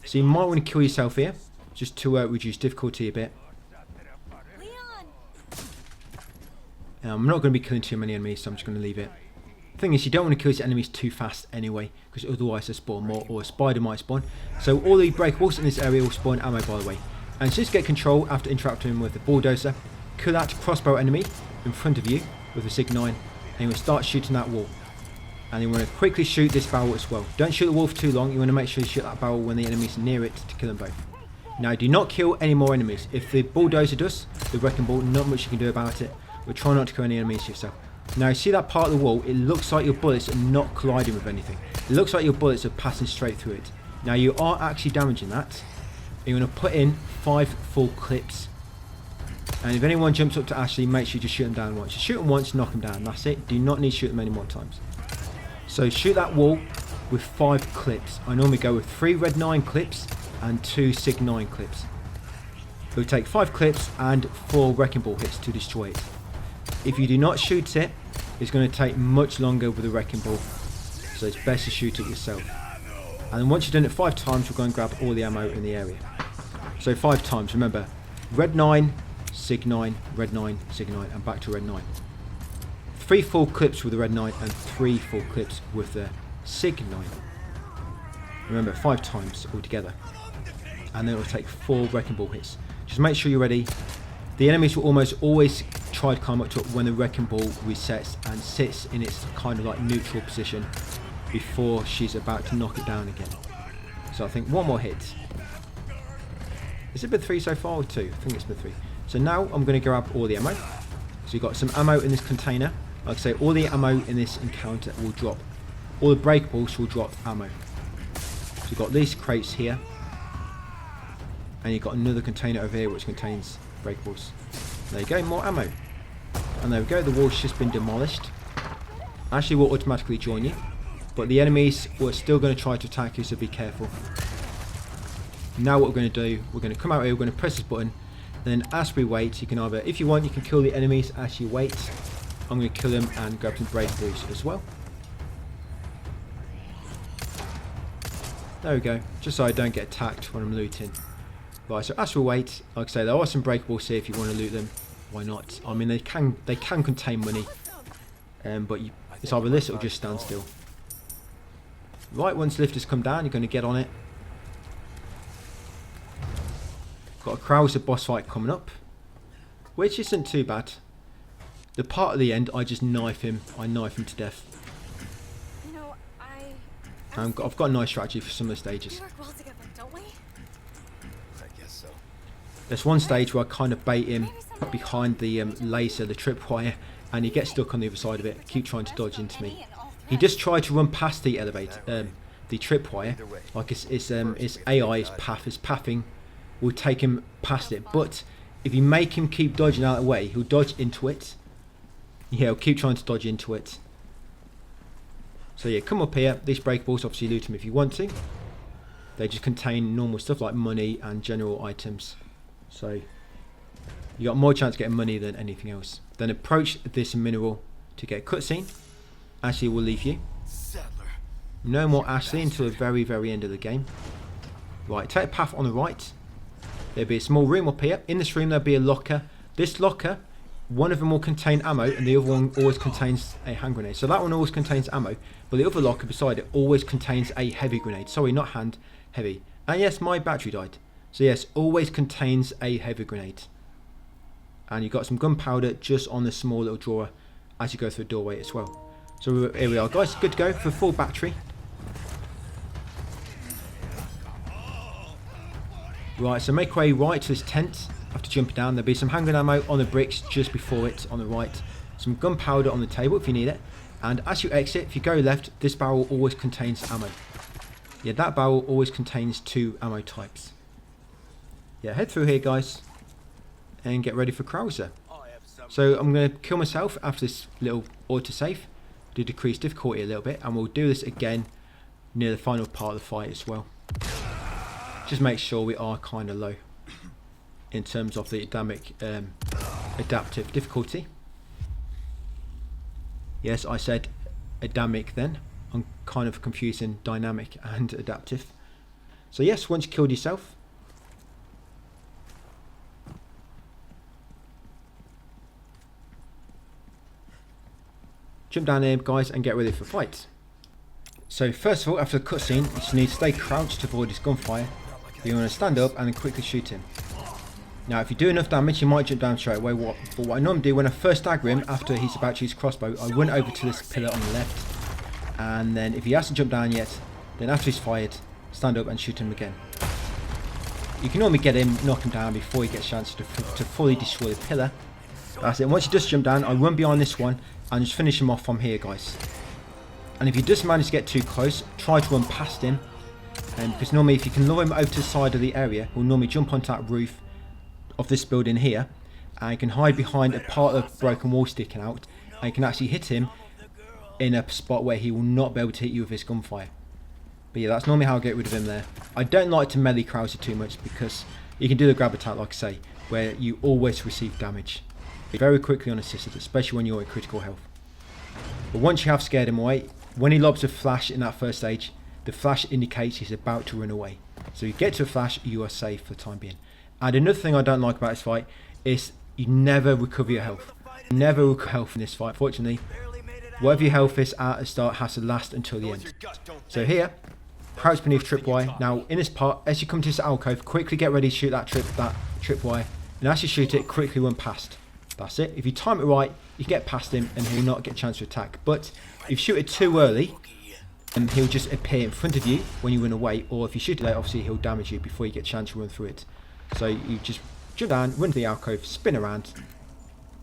So you might want to kill yourself here, just to reduce difficulty a bit. I'm not going to be killing too many enemies, so I'm just going to leave it. The thing is, you don't want to kill these enemies too fast anyway, because otherwise they spawn more, or a spider might spawn. So all the breakables in this area will spawn ammo, by the way. And just get control after interacting with the bulldozer. Kill that crossbow enemy in front of you with a Sig 9, and you will start shooting that wall. And you want to quickly shoot this barrel as well. Don't shoot the wall for too long. You want to make sure you shoot that barrel when the enemy's near it to kill them both. Now do not kill any more enemies. If the bulldozer does, the wrecking ball, not much you can do about it. But try not to kill any enemies yourself. Now you see that part of the wall, it looks like your bullets are not colliding with anything. It looks like your bullets are passing straight through it. Now you are actually damaging that. You want to put in 5 full clips. And if anyone jumps up to Ashley, make sure you just shoot them down once. You shoot them once, knock them down. That's it. Do not need to shoot them any more times. So shoot that wall with 5 clips. I normally go with 3 red 9 clips and 2 Sig 9 clips. It will take 5 clips and 4 wrecking ball hits to destroy it. If you do not shoot it, it's going to take much longer with a wrecking ball. So it's best to shoot it yourself. And then once you've done it 5 times, we'll go and grab all the ammo in the area. So 5 times, remember, red 9, Sig 9, red 9, Sig 9, and back to red 9. 3 full clips with the red 9 and 3 full clips with the Sig 9. Remember, 5 times altogether. And then it will take 4 wrecking ball hits. Just make sure you're ready. The enemies will almost always try to climb up to it when the wrecking ball resets and sits in its kind of like neutral position before she's about to knock it down again. So I think 1 more hit. Is it been 3 so far or 2? I think it's been 3. So now I'm going to grab all the ammo. So you've got some ammo in this container. Like I say, all the ammo in this encounter will drop. All the breakables will drop ammo. So you've got these crates here. And you've got another container over here which contains breakables. There you go, more ammo. And there we go, the wall's just been demolished. Ashley will automatically join you. But the enemies are still going to try to attack you, so be careful. Now what we're going to do, we're going to come out here, we're going to press this button. Then as we wait, you can either, if you want, you can kill the enemies as you wait. I'm going to kill them and grab some breakables as well. There we go, just so I don't get attacked when I'm looting. Right, so as we wait, like I say, there are some breakables here if you want to loot them. Why not? I mean, they can contain money. But it's either this or just stand still. Right, once lifters come down, you're going to get on it. Got a Krauser boss fight coming up, which isn't too bad. The part at the end, I just knife him. I knife him to death. You know, I've got a nice strategy for some of the stages. we work well together, don't we? I guess so. There's one stage where I kind of bait him behind the laser, the tripwire, and he gets stuck on the other side of it. Keep trying to dodge into me. He just tried to run past the elevator, the tripwire. Like his AI, his pathing will take him past it. But if you make him keep dodging out of the way, he'll dodge into it. Yeah, he'll keep trying to dodge into it. So yeah, come up here. These breakables, obviously loot them if you want to. They just contain normal stuff like money and general items. So you got more chance of getting money than anything else. Then approach this mineral to get a cutscene. Ashley will leave you. No more Ashley until the very, very end of the game. Right, take a path on the right. There'll be a small room up here. In this room there'll be a locker. This locker, one of them will contain ammo and the other one always contains a hand grenade. So that one always contains ammo, but the other locker beside it always contains a heavy grenade. Sorry, not hand, heavy. And yes, my battery died. So yes, always contains a heavy grenade. And you've got some gunpowder just on the small little drawer as you go through the doorway as well. So here we are guys, good to go for full battery. Right, so make way right to this tent after jumping down. There'll be some handgun ammo on the bricks just before it on the right. Some gunpowder on the table if you need it. And as you exit, if you go left, this barrel always contains ammo. Yeah, that barrel always contains 2 ammo types. Yeah, head through here guys and get ready for Krauser. So I'm going to kill myself after this little autosave to decrease difficulty a little bit, and we'll do this again near the final part of the fight as well. Just make sure we are kind of low in terms of the adaptive difficulty. Yes, I said Adamic then. I'm kind of confusing dynamic and adaptive. So yes, once you killed yourself, jump down here guys and get ready for fight. So first of all, after the cutscene, you just need to stay crouched to avoid his gunfire. You want to stand up and quickly shoot him. Now if you do enough damage, you might jump down straight away. But what I normally do when I first stagger him after he's about to use crossbow, I run over to this pillar on the left, and then if he hasn't jumped down yet, then after he's fired, stand up and shoot him again. You can normally get him, knock him down before he gets a chance to fully destroy the pillar. That's it. Once he does jump down, I run behind this one and just finish him off from here guys. And if he does manage to get too close, try to run past him. Because normally if you can lure him over to the side of the area, he'll normally jump onto that roof of this building here, and you can hide behind a part of the broken wall sticking out, and you can actually hit him in a spot where he will not be able to hit you with his gunfire. But yeah, that's normally how I get rid of him there. I don't like to melee Krauser too much because you can do the grab attack like I say, where you always receive damage very quickly unassisted, especially when you're in critical health. But once you have scared him away, when he lobs a flash in that first stage, the flash indicates he's about to run away. So you get to a flash, you are safe for the time being. And another thing I don't like about this fight is you never recover your health. You never recover health in this fight. Fortunately, whatever your health is at the start has to last until the end. So here, crouch beneath tripwire. Now in this part, as you come to this alcove, quickly get ready to shoot that tripwire. And as you shoot it, quickly run past. That's it. If you time it right, you can get past him and he will not get a chance to attack. But if you shoot it too early, he'll just appear in front of you when you run away. Or if you shoot it late, obviously he'll damage you before you get a chance to run through it. So you just jump down, run to the alcove, spin around,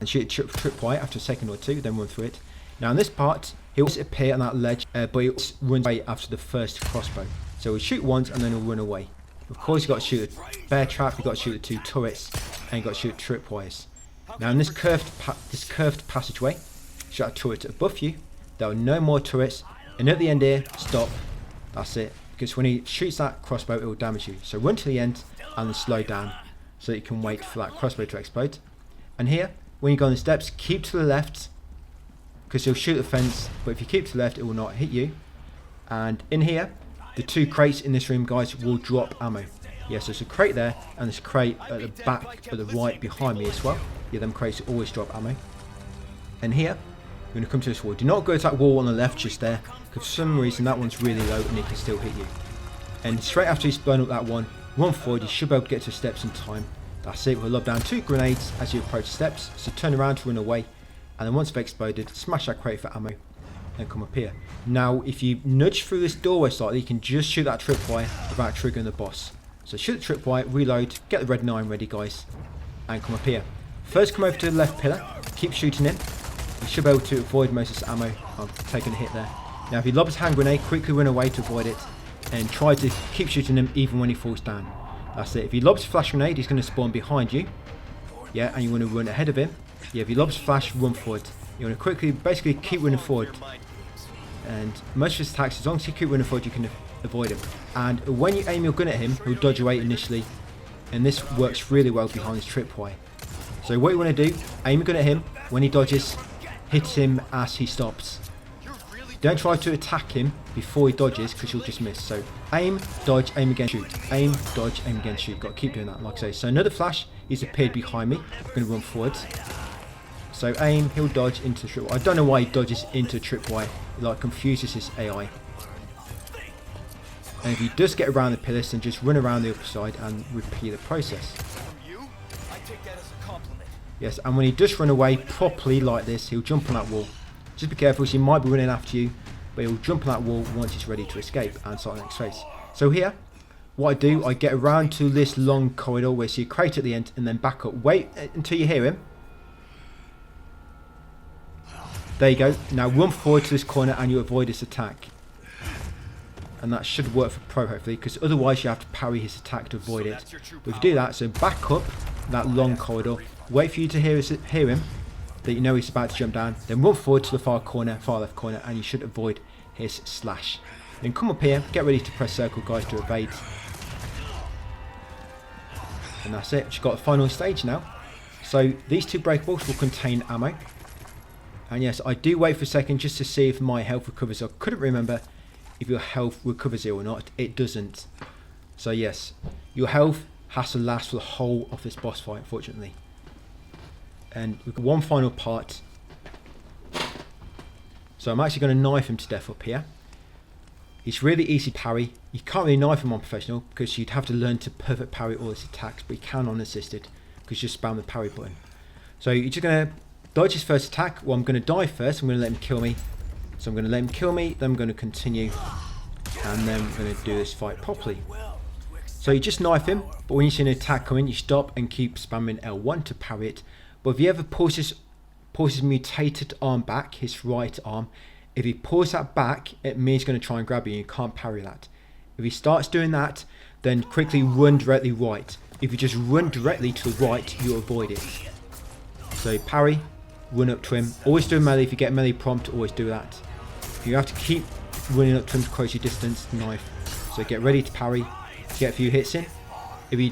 and shoot a tripwire after a second or two, then run through it. Now in this part, he'll appear on that ledge, but he'll run away after the first crossbow. So he'll shoot once and then he'll run away. Of course you've got to shoot a bear trap, you've got to shoot the 2 turrets, and you've got to shoot tripwires. Now in this curved passageway, shoot a turret above you. There are no more turrets, and at the end here, stop. That's it. Because when he shoots that crossbow, it will damage you. So run to the end and then slow down so that you can wait for that crossbow to explode. And here, when you go on the steps, keep to the left because he'll shoot the fence, but if you keep to the left, it will not hit you. And in here, the 2 crates in this room, guys, will drop ammo. Yes, there's a crate there, and there's a crate at the back, at the right behind me as well. Yeah, them crates always drop ammo. And here, going to come to this wall. Do not go to that wall on the left just there, because for some reason that one's really low and it can still hit you. And straight after he's blown up that one, run forward. You should be able to get to the steps in time. That's it. We'll lob down 2 grenades as you approach the steps. So turn around to run away. And then once they've exploded, smash that crate for ammo and come up here. Now, if you nudge through this doorway slightly, you can just shoot that tripwire without triggering the boss. So shoot the tripwire, reload, get the red 9 ready, guys, and come up here. First, come over to the left pillar. Keep shooting him. You should be able to avoid most of this ammo. I've taken a hit there. Now, if he lobs a hand grenade, quickly run away to avoid it. And try to keep shooting him even when he falls down. That's it. If he lobs a flash grenade, he's going to spawn behind you. Yeah, and you want to run ahead of him. Yeah, if he lobs flash, run forward. You want to quickly, basically keep running forward. And most of his attacks, as long as you keep running forward, you can avoid him. And when you aim your gun at him, he'll dodge away initially. And this works really well behind his tripwire. So what you want to do, aim your gun at him. When he dodges, hit him as he stops. Don't try to attack him before he dodges, because you'll just miss. So aim, dodge, aim again, shoot. Aim, dodge, aim again, shoot. Got to keep doing that, like I say. So another flash, he's appeared behind me. I'm going to run forwards. So aim, he'll dodge into the tripwire. I don't know why he dodges into a tripwire. It like confuses his AI. And if he does get around the pillars, then just run around the other side and repeat the process. Yes, and when he does run away properly like this, he'll jump on that wall. Just be careful, he might be running after you, but he'll jump on that wall once he's ready to escape and start the next phase. So here, what I do, I get around to this long corridor where you see a crate at the end and then back up. Wait until you hear him. There you go. Now run forward to this corner and you avoid this attack. And that should work for Pro hopefully, because otherwise you have to parry his attack to avoid it. But if you do that, so back up that long corridor, wait for you to hear him, that you know he's about to jump down, then run forward to the far left corner, and you should avoid his slash. Then come up here, get ready to press circle, guys, to evade. And that's it. You've got a final stage now. So these 2 breakables will contain ammo. And yes, I do wait for a second just to see if my health recovers. I couldn't remember if your health recovers here or not. It doesn't. So yes, your health has to last for the whole of this boss fight, unfortunately. And we've got one final part. So I'm actually going to knife him to death up here. It's really easy to parry. You can't really knife him on professional because you'd have to learn to perfect parry all his attacks, but you can on assisted because you just spam the parry button. So you're just going to dodge his first attack. Well, I'm going to die first. I'm going to let him kill me. So I'm going to let him kill me, then I'm going to continue, and then I'm going to do this fight properly. So you just knife him, but when you see an attack coming, you stop and keep spamming L1 to parry it. But if he ever pulls his mutated arm back, his right arm, if he pulls that back, it means he's going to try and grab you and you can't parry that. If he starts doing that, then quickly run directly right. If you just run directly to the right, you avoid it. So parry, run up to him. Always do a melee. If you get a melee prompt, always do that. If you have to keep running up to him to close your distance, knife. So get ready to parry, get a few hits in. If he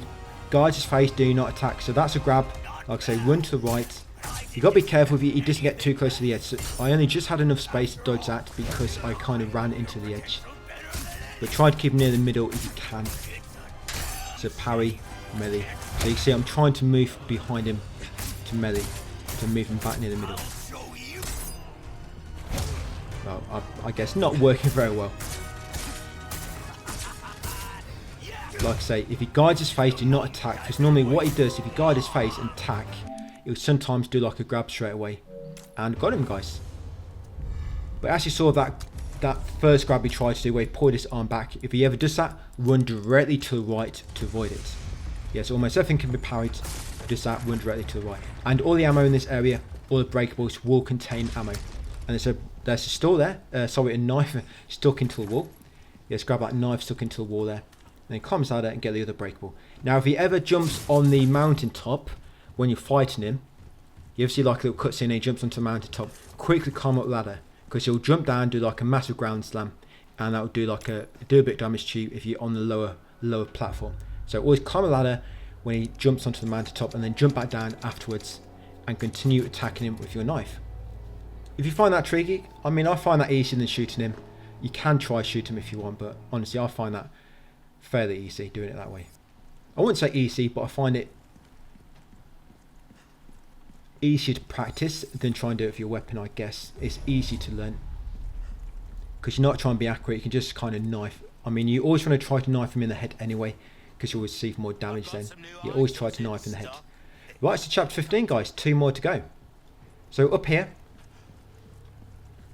guards his face, do not attack. So that's a grab. Like I say, run to the right. You got to be careful if he doesn't get too close to the edge. So I only just had enough space to dodge that because I kind of ran into the edge. But try to keep him near the middle if you can. So parry, melee. So you see I'm trying to move behind him to melee, to move him back near the middle. Well, I guess not working very well. Like I say, if he guides his face, do not attack, because normally what he does, if he guides his face and attack, he'll sometimes do like a grab straight away. And got him, guys. But as you saw that first grab he tried to do where he pulled his arm back, if he ever does that, run directly to the right to avoid it. Yes, almost everything can be parried. Does that, run directly to the right. And all the ammo in this area, all the breakables will contain ammo. And there's a stall there, sorry, a knife stuck into the wall. Yes, grab that knife stuck into the wall there. And then climb out and get the other breakable. Now if he ever jumps on the mountaintop when you're fighting him, you ever see like a little cutscene and he jumps onto the mountaintop, quickly climb up the ladder, because he'll jump down, do like a massive ground slam, and that will do a bit of damage to you if you're on the lower platform. So always climb a ladder when he jumps onto the mountaintop, and then jump back down afterwards and continue attacking him with your knife. If you find that tricky, I mean, I find that easier than shooting him. You can try shoot him if you want, but honestly I find that fairly easy doing it that way. I wouldn't say easy, but I find it easier to practice than try and do it with your weapon, I guess. It's easy to learn. Because you're not trying to be accurate, you can just kind of knife. I mean, you always want to try to knife him in the head anyway, because you'll receive more damage then. You always try to knife in the head. Right, so chapter 15, guys. 2 more to go. So up here,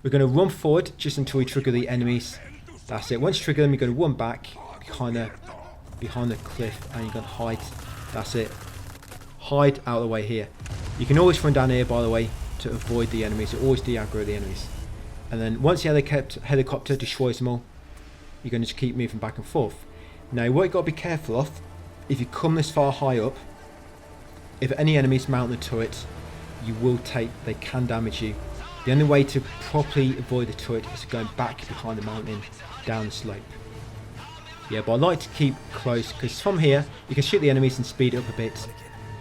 we're going to run forward just until we trigger the enemies. That's it. Once you trigger them, you're going to run back behind the cliff, and you're going to hide. That's it. Hide out of the way here. You can always run down here, by the way, to avoid the enemies. You always de-aggro the enemies. And then once the helicopter destroys them all, you're going to just keep moving back and forth. Now, what you've got to be careful of, if you come this far high up, if any enemies mount the turret, they can damage you. The only way to properly avoid the turret is going back behind the mountain, down the slope. Yeah, but I like to keep close, because from here, you can shoot the enemies and speed it up a bit.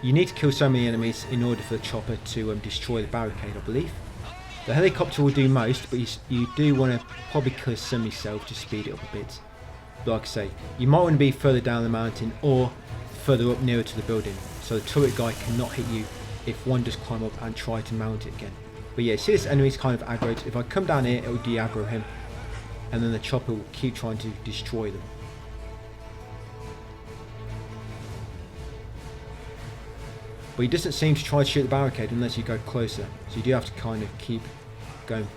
You need to kill so many enemies in order for the chopper to destroy the barricade, I believe. The helicopter will do most, but you do want to probably kill some yourself to speed it up a bit. But like I say, you might want to be further down the mountain or further up nearer to the building, so the turret guy cannot hit you if one does climb up and try to mount it again. But yeah, see, this enemy's kind of aggroed. If I come down here, it will de-aggro him, and then the chopper will keep trying to destroy them. But he doesn't seem to try to shoot the barricade unless you go closer, so you do have to kind of keep going.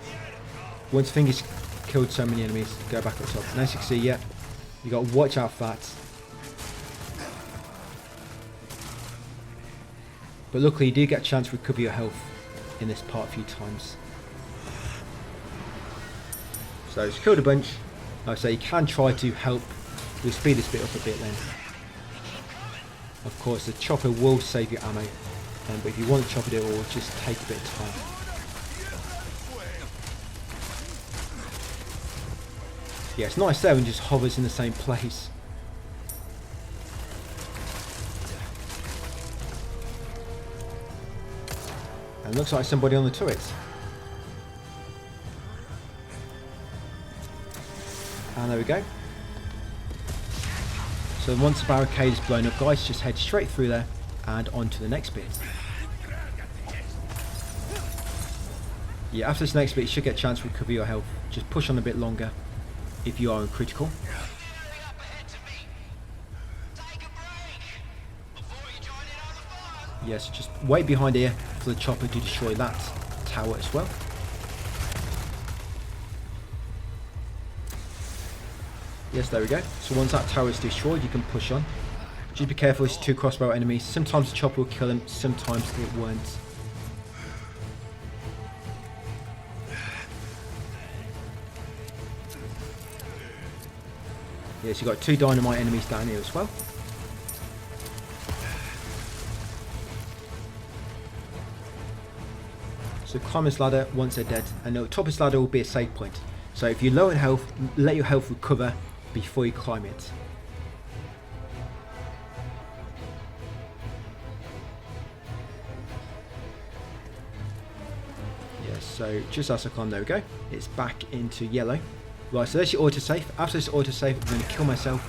Once I think he's killed so many enemies, go back up top. And as you can see, yeah, you got to watch out for that. But luckily you do get a chance to recover your health in this part a few times. So just killed a bunch. Like I say, you can try to help. We'll speed this bit up a bit then. Of course, the chopper will save your ammo, but if you want the chopper to do it all, just take a bit of time. Yeah, it's nice there when it just hovers in the same place. And looks like somebody on the turret. And there we go. So once the barricade is blown up, guys, just head straight through there and on to the next bit. Yeah, after this next bit, you should get a chance to recover your health. Just push on a bit longer if you are in critical. Yes, just wait behind here for the chopper to destroy that tower as well. Yes, there we go. So once that tower is destroyed, you can push on. Just be careful, it's 2 crossbow enemies. Sometimes the chopper will kill them, sometimes it won't. Yes, you've got 2 dynamite enemies down here as well. So climb this ladder once they're dead, and the top of this ladder will be a save point. So if you're low in health, let your health recover before you climb it. Yes, so just as I climb, there we go. It's back into yellow. Right, so there's your autosave. After this autosave, I'm going to kill myself.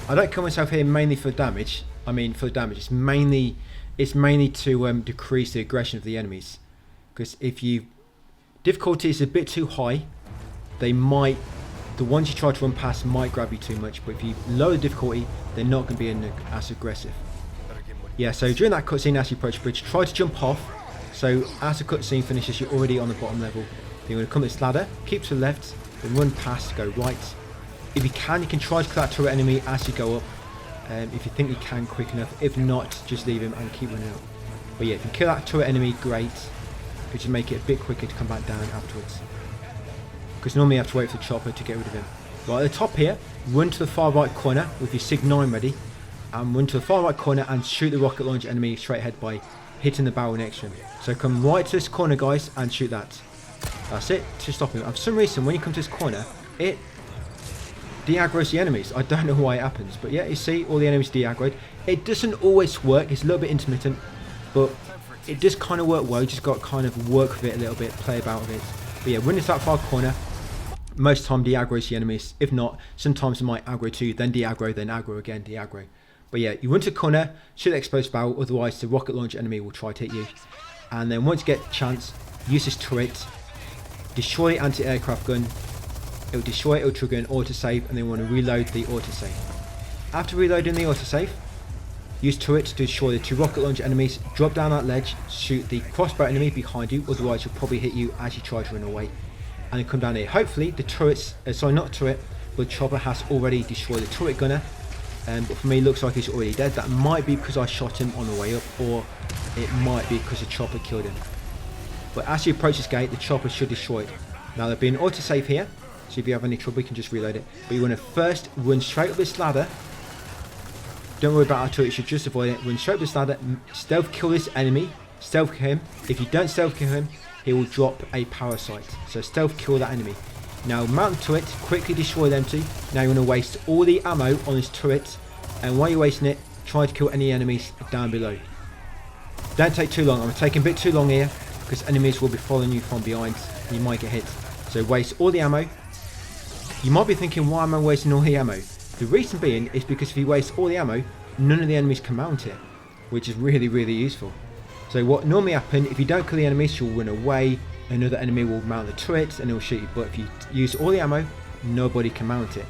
I don't kill myself here mainly for damage. I mean, for damage, it's mainly to decrease the aggression of the enemies. Because if you difficulty is a bit too high, the ones you try to run past might grab you too much. But if you lower the difficulty, they're not going to be as aggressive. Yeah, so during that cutscene, as you approach the bridge, try to jump off. So as the cutscene finishes, you're already on the bottom level. Then you're going to come this ladder, keep to the left, then run past, go right. If you can try to kill that turret enemy as you go up. If you think you can quick enough. If not, just leave him and keep running out. But yeah, if you kill that turret enemy, great. But just make it a bit quicker to come back down afterwards. Because normally you have to wait for the chopper to get rid of him. Right at the top here, run to the far right corner with your Sig 9 ready. And run to the far right corner and shoot the rocket launcher enemy straight ahead by hitting the barrel next to him. So come right to this corner, guys, and shoot that. That's it, to stop him. And for some reason, when you come to this corner, it de-aggroes the enemies. I don't know why it happens, but yeah, you see all the enemies de-aggroed. It doesn't always work, it's a little bit intermittent, but it does kind of work well. You just got to kind of work with it a little bit, play about with it. But yeah, when it's that far corner, most time de-aggroes the enemies. If not, sometimes it might aggro too, then de-aggro, then aggro again, de-aggro. But yeah, you run to the corner, shoot the explosive barrel, otherwise the rocket launch enemy will try to hit you. And then once you get a chance, use this turret, destroy the anti-aircraft gun, it will destroy it, it will trigger an autosave, and then you want to reload the autosave. After reloading the autosave, use turret to destroy the 2 rocket launch enemies, drop down that ledge, shoot the crossbow enemy behind you, otherwise he'll probably hit you as you try to run away. And then come down here. Hopefully the turrets, sorry not turret, but chopper has already destroyed the turret gunner. But for me it looks like he's already dead. That might be because I shot him on the way up, or it might be because the chopper killed him. But as you approach this gate, the chopper should destroy it. Now there'll be an autosave here, so if you have any trouble you can just reload it. But you want to first run straight up this ladder. Don't worry about our turret, you should just avoid it. Run straight up this ladder, stealth kill this enemy, stealth kill him. If you don't stealth kill him, he will drop a parasite. So stealth kill that enemy. Now mount the turret, quickly destroy them two. Now you want to waste all the ammo on this turret, and while you're wasting it, try to kill any enemies down below. Don't take too long. I'm taking a bit too long here because enemies will be following you from behind and you might get hit. So waste all the ammo. You might be thinking, why am I wasting all the ammo? The reason being is because if you waste all the ammo, none of the enemies can mount it, which is really, really useful. So what normally happens, if you don't kill the enemies, you'll run away, another enemy will mount the turret and it will shoot you. But if you use all the ammo, nobody can mount it.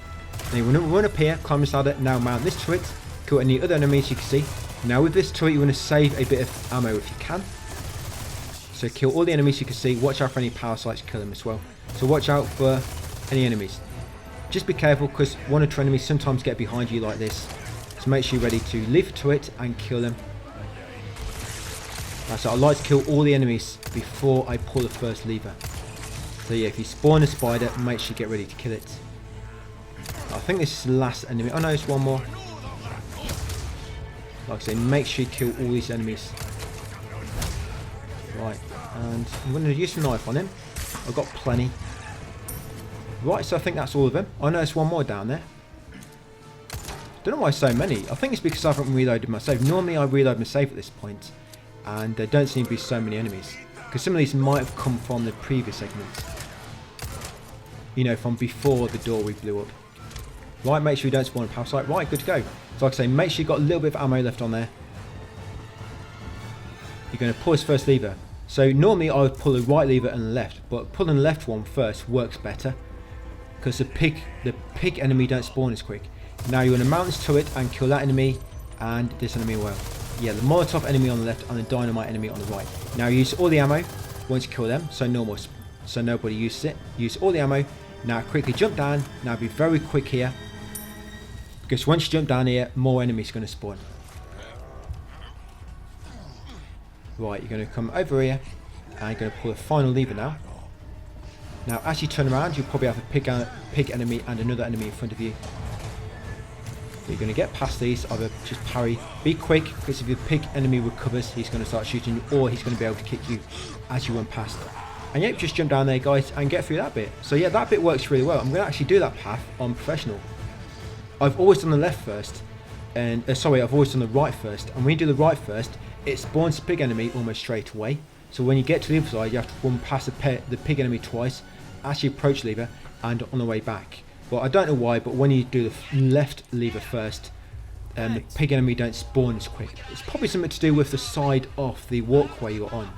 Now you want to run up here, climb this ladder, now mount this turret, kill any other enemies you can see. Now with this turret you want to save a bit of ammo if you can. So kill all the enemies you can see, watch out for any parasites, kill them as well. So watch out for any enemies. Just be careful because one or two enemies sometimes get behind you like this. So make sure you're ready to leave the turret and kill them. So I like to kill all the enemies before I pull the first lever. So yeah, if you spawn a spider, make sure you get ready to kill it. I think this is the last enemy. Oh no, it's one more. Like I say, make sure you kill all these enemies. Right, and I'm going to use a knife on him. I've got plenty. Right, so I think that's all of them. I know there's one more down there. Don't know why so many. I think it's because I haven't reloaded my save. Normally I reload my save at this point, and there don't seem to be so many enemies. Because some of these might have come from the previous segment. You know, from before the door we blew up. Right, make sure you don't spawn a parasite. Right, good to go. So like I say, make sure you've got a little bit of ammo left on there. You're going to pull this first lever. So normally I would pull the right lever and the left, but pulling the left one first works better. Because the pig enemy don't spawn as quick. Now you want to mount this turret and kill that enemy and this enemy as well. Yeah, the Molotov enemy on the left and the dynamite enemy on the right. Now use all the ammo once you kill them, so nobody uses it. Use all the ammo. Now quickly jump down. Now be very quick here. Because once you jump down here, more enemies are going to spawn. Right, you're going to come over here and you're going to pull the final lever now. Now as you turn around, you'll probably have a pig enemy and another enemy in front of you. You're going to get past these, either just parry. Be quick, because if your pig enemy recovers, he's going to start shooting you, or he's going to be able to kick you as you run past. And yep, just jump down there guys and get through that bit. So yeah, that bit works really well. I'm going to actually do that path on professional. I've always done the left first, and sorry, I've always done the right first. And when you do the right first, it spawns the pig enemy almost straight away. So when you get to the other side, you have to run past the pig enemy twice as you approach lever and on the way back. Well, I don't know why, but when you do the left lever first, the pig enemy don't spawn as quick. It's probably something to do with the side of the walkway you're on,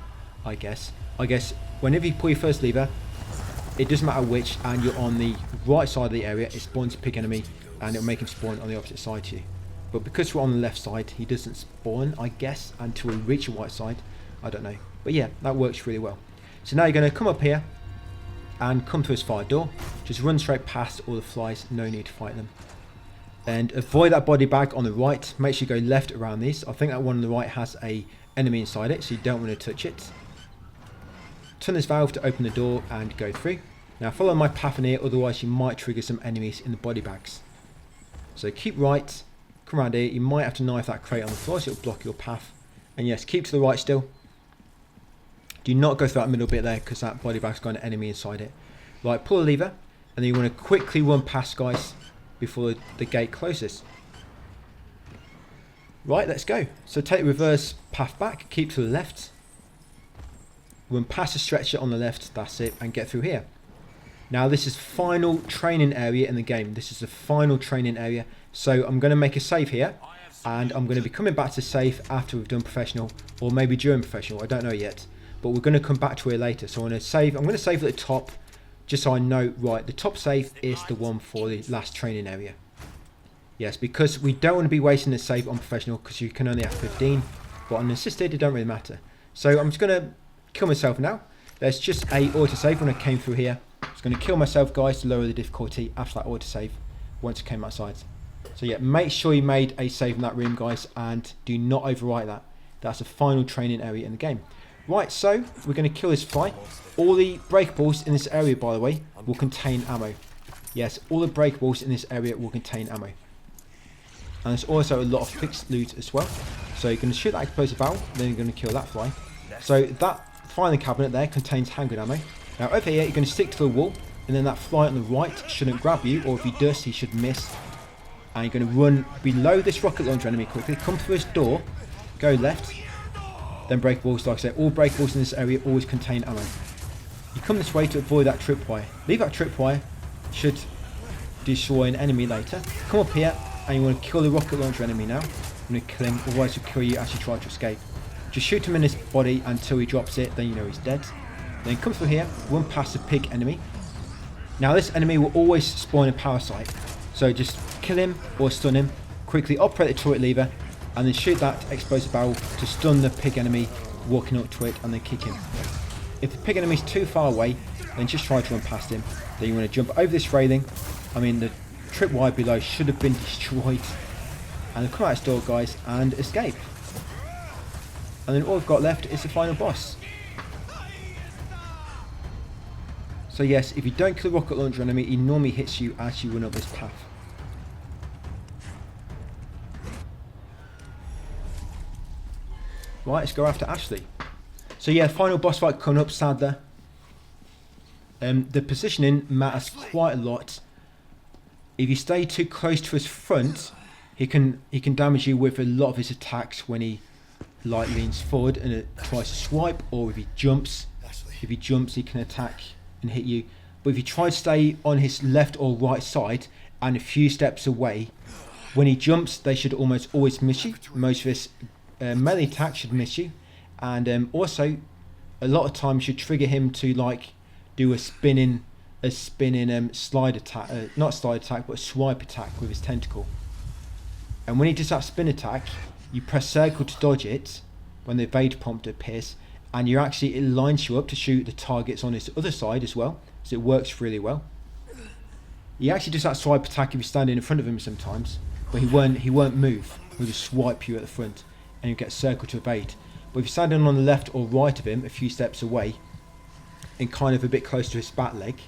I guess. I guess whenever you pull your first lever, it doesn't matter which, and you're on the right side of the area, it spawns a pig enemy, and it'll make him spawn on the opposite side to you. But because we're on the left side, he doesn't spawn, I guess, until we reach the right side. I don't know. But yeah, that works really well. So now you're going to come up here, and come through this fire door. Just run straight past all the flies, no need to fight them. And avoid that body bag on the right. Make sure you go left around these. I think that one on the right has a enemy inside it, so you don't want to touch it. Turn this valve to open the door and go through. Now follow my path in here, otherwise you might trigger some enemies in the body bags. So keep right, come around here. You might have to knife that crate on the floor so it'll block your path. And yes, keep to the right still. Do not go through that middle bit there, because that body bag's got an enemy inside it. Right, pull a lever, and then you want to quickly run past guys before the gate closes. Right, let's go. So take the reverse path back, keep to the left, run past the stretcher on the left, that's it, and get through here. Now this is final training area in the game. This is the final training area. So I'm going to make a save here, and I'm going to be coming back to safe after we've done professional, or maybe during professional, I don't know yet, but we're going to come back to it later. So I'm going to save at the top, just so I know, right, the top save is the one for the last training area. Yes, because we don't want to be wasting the save on professional, because you can only have 15, but on assisted it don't really matter. So I'm just going to kill myself now. There's just a autosave when I came through here. I'm just going to kill myself, guys, to lower the difficulty after that autosave once I came outside. So yeah, make sure you made a save in that room, guys, and do not overwrite that. That's the final training area in the game. Right, so we're going to kill this fly. All the breakables in this area, by the way, will contain ammo. Yes, all the breakables in this area will contain ammo. And there's also a lot of fixed loot as well. So you're going to shoot that explosive barrel, then you're going to kill that fly. So that filing cabinet there contains handgun ammo. Now over here, you're going to stick to the wall, and then that fly on the right shouldn't grab you, or if he does, he should miss. And you're going to run below this rocket launcher enemy quickly, come through this door, go left, then breakables. Like I say, all breakables in this area always contain ammo. You come this way to avoid that tripwire. Leave that tripwire, should destroy an enemy later. Come up here, and you want to kill the rocket launcher enemy now. I'm going to kill him, otherwise he'll kill you as you try to escape. Just shoot him in his body until he drops it, then you know he's dead. Then come through here, run past the pig enemy. Now this enemy will always spawn a parasite, so just kill him or stun him, quickly operate the turret lever, and then shoot that explosive barrel to stun the pig enemy walking up to it, and then kick him. If the pig enemy is too far away, then just try to run past him. Then you want to jump over this railing. I mean, the tripwire below should have been destroyed. And then come out this door, guys, and escape. And then all we've got left is the final boss. So yes, if you don't kill the rocket launcher enemy, he normally hits you as you run up this path. Right, let's go after Ashley. So yeah, final boss fight coming up, Sadler. The positioning matters quite a lot. If you stay too close to his front, he can damage you with a lot of his attacks when he leans forward and it tries to swipe, or if he jumps. If he jumps, he can attack and hit you. But if you try to stay on his left or right side and a few steps away, when he jumps, they should almost always miss you. Most of his melee attacks should miss you, and also a lot of times you trigger him to like do a spinning slide attack, not slide attack, but a swipe attack with his tentacle. And when he does that spin attack, you press circle to dodge it when the evade prompt appears, and it lines you up to shoot the targets on his other side as well, so it works really well. He actually does that swipe attack if you're standing in front of him sometimes, but he won't move. He'll just swipe you at the front, and you get circle to evade. But if you're standing on the left or right of him, a few steps away, and kind of a bit close to his back leg,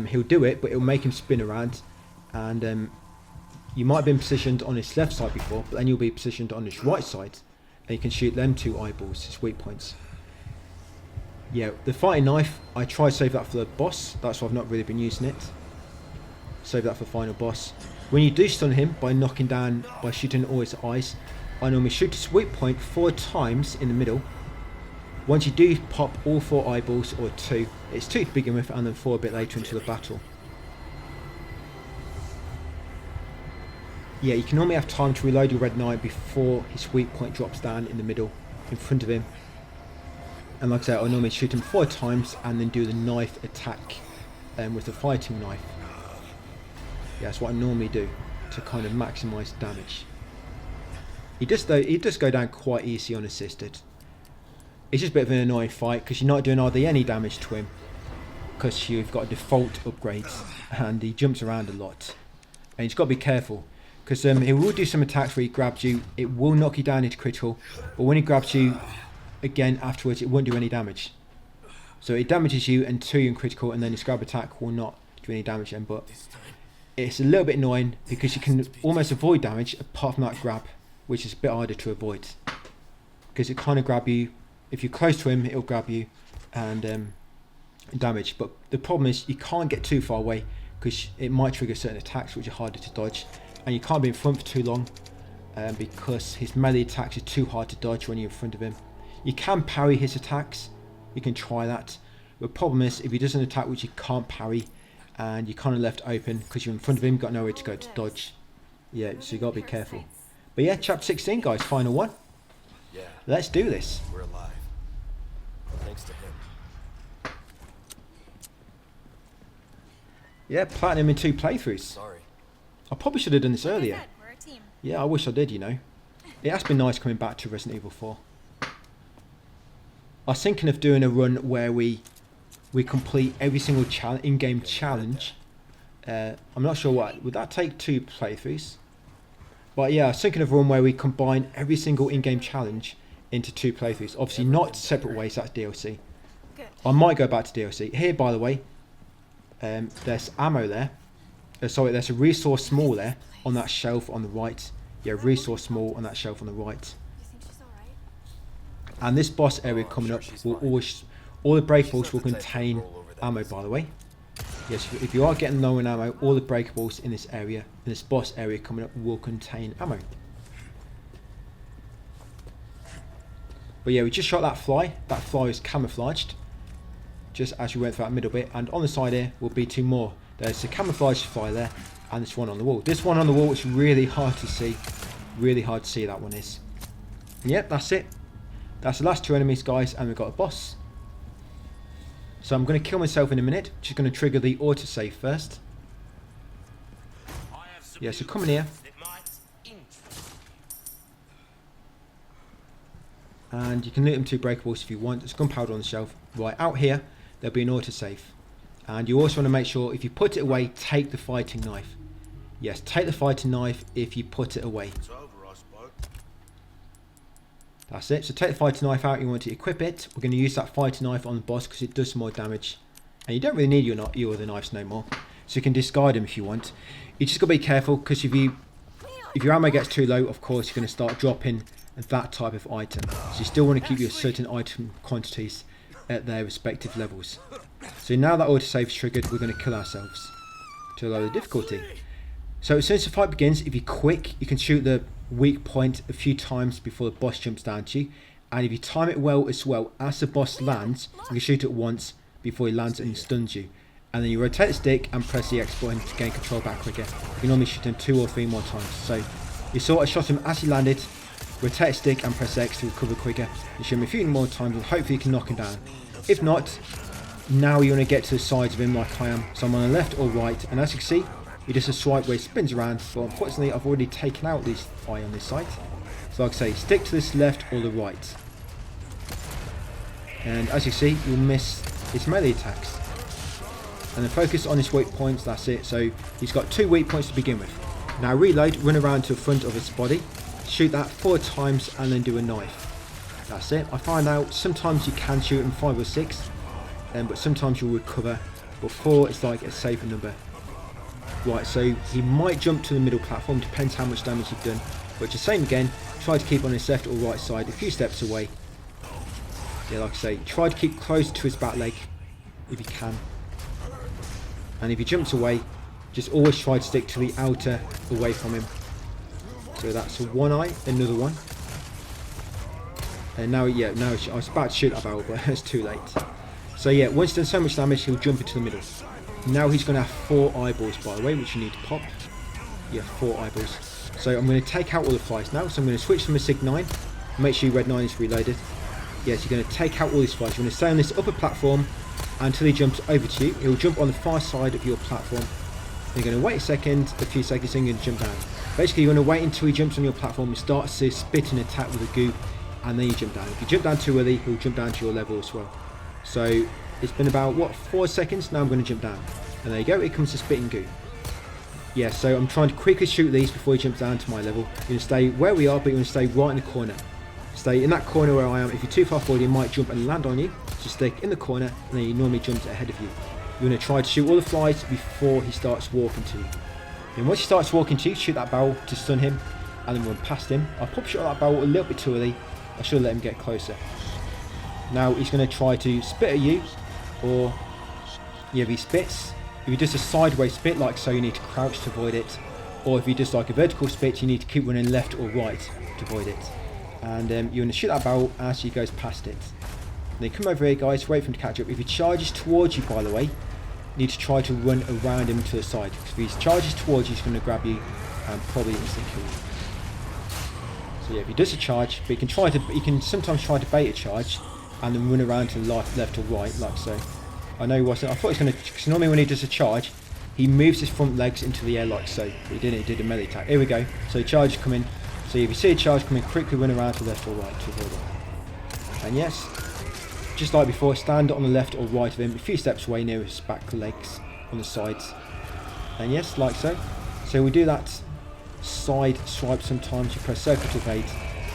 he'll do it, but it'll make him spin around, and you might have been positioned on his left side before, but then you'll be positioned on his right side, and you can shoot them two eyeballs, his weak points. Yeah, the fighting knife, I try to save that for the boss, that's why I've not really been using it. Save that for the final boss. When you do stun him by shooting all his eyes, I normally shoot his weak point 4 times in the middle. Once you do pop all 4 eyeballs, or 2, it's 2 to begin with, and then 4 a bit later into the battle. Yeah, you can normally have time to reload your red knight before his weak point drops down in the middle, in front of him. And like I said, I normally shoot him 4 times and then do the knife attack with the fighting knife. Yeah, that's what I normally do to kind of maximise damage. He does go down quite easy unassisted. It's just a bit of an annoying fight because you're not doing hardly any damage to him because you've got default upgrades and he jumps around a lot. And you've got to be careful because he will do some attacks where he grabs you. It will knock you down into critical, but when he grabs you again afterwards, it won't do any damage. So it damages you until you're in critical, and then his grab attack will not do any damage then. But it's a little bit annoying because you can almost avoid damage apart from that grab, which is a bit harder to avoid because it kind of grab you. If you're close to him, it'll grab you and damage. But the problem is you can't get too far away because it might trigger certain attacks which are harder to dodge, and you can't be in front for too long because his melee attacks are too hard to dodge when you're in front of him. You can parry his attacks, you can try that. The problem is if he does an attack which you can't parry and you're kind of left open because you're in front of him, got nowhere to go to dodge. Yeah, so you got to be careful. But yeah, chapter 16, guys, final one. Yeah, Let's do this. we're alive. Thanks to him. Yeah, platinum in 2 playthroughs. Sorry. I probably should have done this Like I earlier. said, we're a team. Yeah, I wish I did, you know. It has been nice coming back to Resident Evil 4. I was thinking of doing a run where we complete every single in-game challenge. I'm not sure what. Would that take 2 playthroughs? But yeah, I was thinking of a run where we combine every single in-game challenge into 2 playthroughs. Obviously not separate ways, that's DLC. Good. I might go back to DLC. Here, by the way, there's ammo there. Sorry, there's a resource small there on that shelf on the right. Yeah, resource small on that shelf on the right. You think she's alright? And this boss area Oh, I'm coming sure up she's will fine. always, all the breakables She's will not the type to contain roll over that ammo, easy. by the way. Yes, if you are getting low on ammo, all the breakables in this area, in this boss area coming up, will contain ammo. But yeah, we just shot that fly. That fly is camouflaged, just as we went through that middle bit. And on the side here will be 2 more. There's a camouflaged fly there, and this one on the wall. This one on the wall is really hard to see. Really hard to see, that one is. And yep, that's it. That's the last 2 enemies, guys, and we've got a boss. So I'm going to kill myself in a minute. Just going to trigger the autosave first. Yeah, so come in here. And you can loot them 2 breakables if you want. There's gunpowder on the shelf. Right, out here, there'll be an autosave. And you also want to make sure, if you put it away, take the fighting knife. Yes, take the fighting knife if you put it away. That's it. So take the fighting knife out. You want to equip it. We're going to use that fighting knife on the boss because it does some more damage. And you don't really need your other knives no more. So you can discard them if you want. You just got to be careful because if your ammo gets too low, of course, you're going to start dropping that type of item. So you still want to keep your certain item quantities at their respective levels. So now that autosave is triggered, we're going to kill ourselves to lower the difficulty. So as soon as the fight begins, if you're quick, you can shoot the weak point a few times before the boss jumps down to you. And if you time it well as well, as the boss lands, you can shoot it once before he lands and stuns you. And then you rotate the stick and press the X button to gain control back quicker. You can normally shoot him 2 or 3 more times. So you saw I shot him as he landed, rotate the stick and press X to recover quicker. You shoot him a few more times and hopefully you can knock him down. If not, now you want to get to the sides of him like I am. So I'm on the left or right, and as you can see, he does a swipe where he spins around, but unfortunately I've already taken out this eye on this side. So like I say, stick to this left or the right. And as you see, you'll miss his melee attacks. And then focus on his weak points, that's it. So he's got 2 weak points to begin with. Now reload, run around to the front of his body, shoot that 4 times and then do a knife. That's it. I find out sometimes you can shoot him 5 or 6, but sometimes you'll recover. But 4 is like a safer number. Right, so he might jump to the middle platform, depends how much damage you've done. But just same again, try to keep on his left or right side, a few steps away. Yeah, like I say, try to keep close to his back leg if you can. And if he jumps away, just always try to stick to the outer away from him. So that's one eye, another one. And now, yeah, now I was about to shoot that barrel, but it's too late. So yeah, once he's done so much damage, he'll jump into the middle. Now he's going to have 4 eyeballs, by the way, which you need to pop. Yeah, 4 eyeballs. So I'm going to take out all the flies now. So I'm going to switch from a Sig 9. Make sure your Red 9 is reloaded. Yes, you're going to take out all these flies. You're going to stay on this upper platform until he jumps over to you. He'll jump on the far side of your platform. You're going to wait a few seconds, and you're going to jump down. Basically, you're going to wait until he jumps on your platform and starts to spit and attack with a goo, and then you jump down. If you jump down too early, he'll jump down to your level as well. So it's been about, what, 4 seconds? Now I'm going to jump down. And there you go, here comes the spitting goo. Yeah, so I'm trying to quickly shoot these before he jumps down to my level. You're going to stay where we are, but you're going to stay right in the corner. Stay in that corner where I am. If you're too far forward, he might jump and land on you. So stick in the corner, and then he normally jumps ahead of you. You're going to try to shoot all the flies before he starts walking to you. Then once he starts walking to you, shoot that barrel to stun him, and then run past him. I probably shot that barrel a little bit too early. I should have let him get closer. Now he's going to try to spit at you, or yeah, if he spits, if he does a sideways spit like so, you need to crouch to avoid it. Or if he does like a vertical spit, you need to keep running left or right to avoid it. And you're going to shoot that barrel as he goes past it. Then come over here, guys, wait for him to catch up. If he charges towards you, by the way, you need to try to run around him to the side. Because if he charges towards you, he's going to grab you and probably instantly kill you. So yeah, if he does a charge, but he can sometimes try to bait a charge and then run around to the left or right, like so. I know he wasn't. I thought he was going to, because normally when he does a charge, he moves his front legs into the air like so. But he didn't. He did a melee attack. Here we go. So charge come in. So if you see a charge come in, quickly run around to the left or right to avoid it. And yes, just like before, stand on the left or right of him, a few steps away near his back legs on the sides. And yes, like so. So we do that side swipe sometimes. You press circle to evade.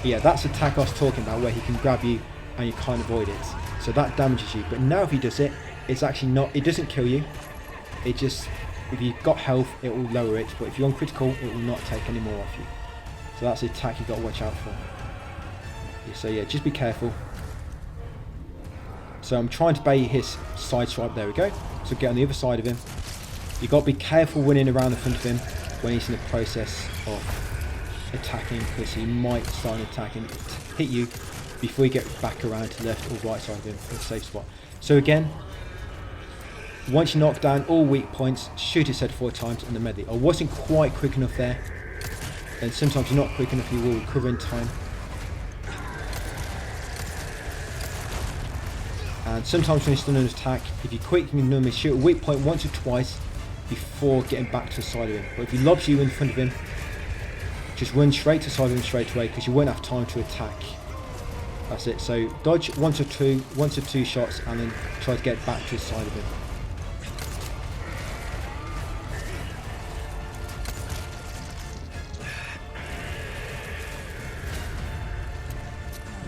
Yeah, that's the attack I was talking about, where he can grab you and you can't avoid it. So that damages you. But now if he does it, it's actually not. It doesn't kill you. It just, if you've got health, it will lower it. But if you're on critical, it will not take any more off you. So that's the attack you've got to watch out for. So yeah, just be careful. So I'm trying to bait his side swipe. There we go. So get on the other side of him. You've got to be careful running around the front of him when he's in the process of attacking, because he might start an attack and hit you before you get back around to the left or right side of him for a safe spot. So again, once you knock down all weak points, shoot his head 4 times and the medley. I wasn't quite quick enough there, and sometimes you're not quick enough, you will recover in time. And sometimes when you're still on an attack, if you're quick, you can normally shoot a weak point once or twice before getting back to the side of him. But if he lobs you in front of him, just run straight to the side of him straight away, because you won't have time to attack. That's it. So dodge once or two shots and then try to get back to the side of him.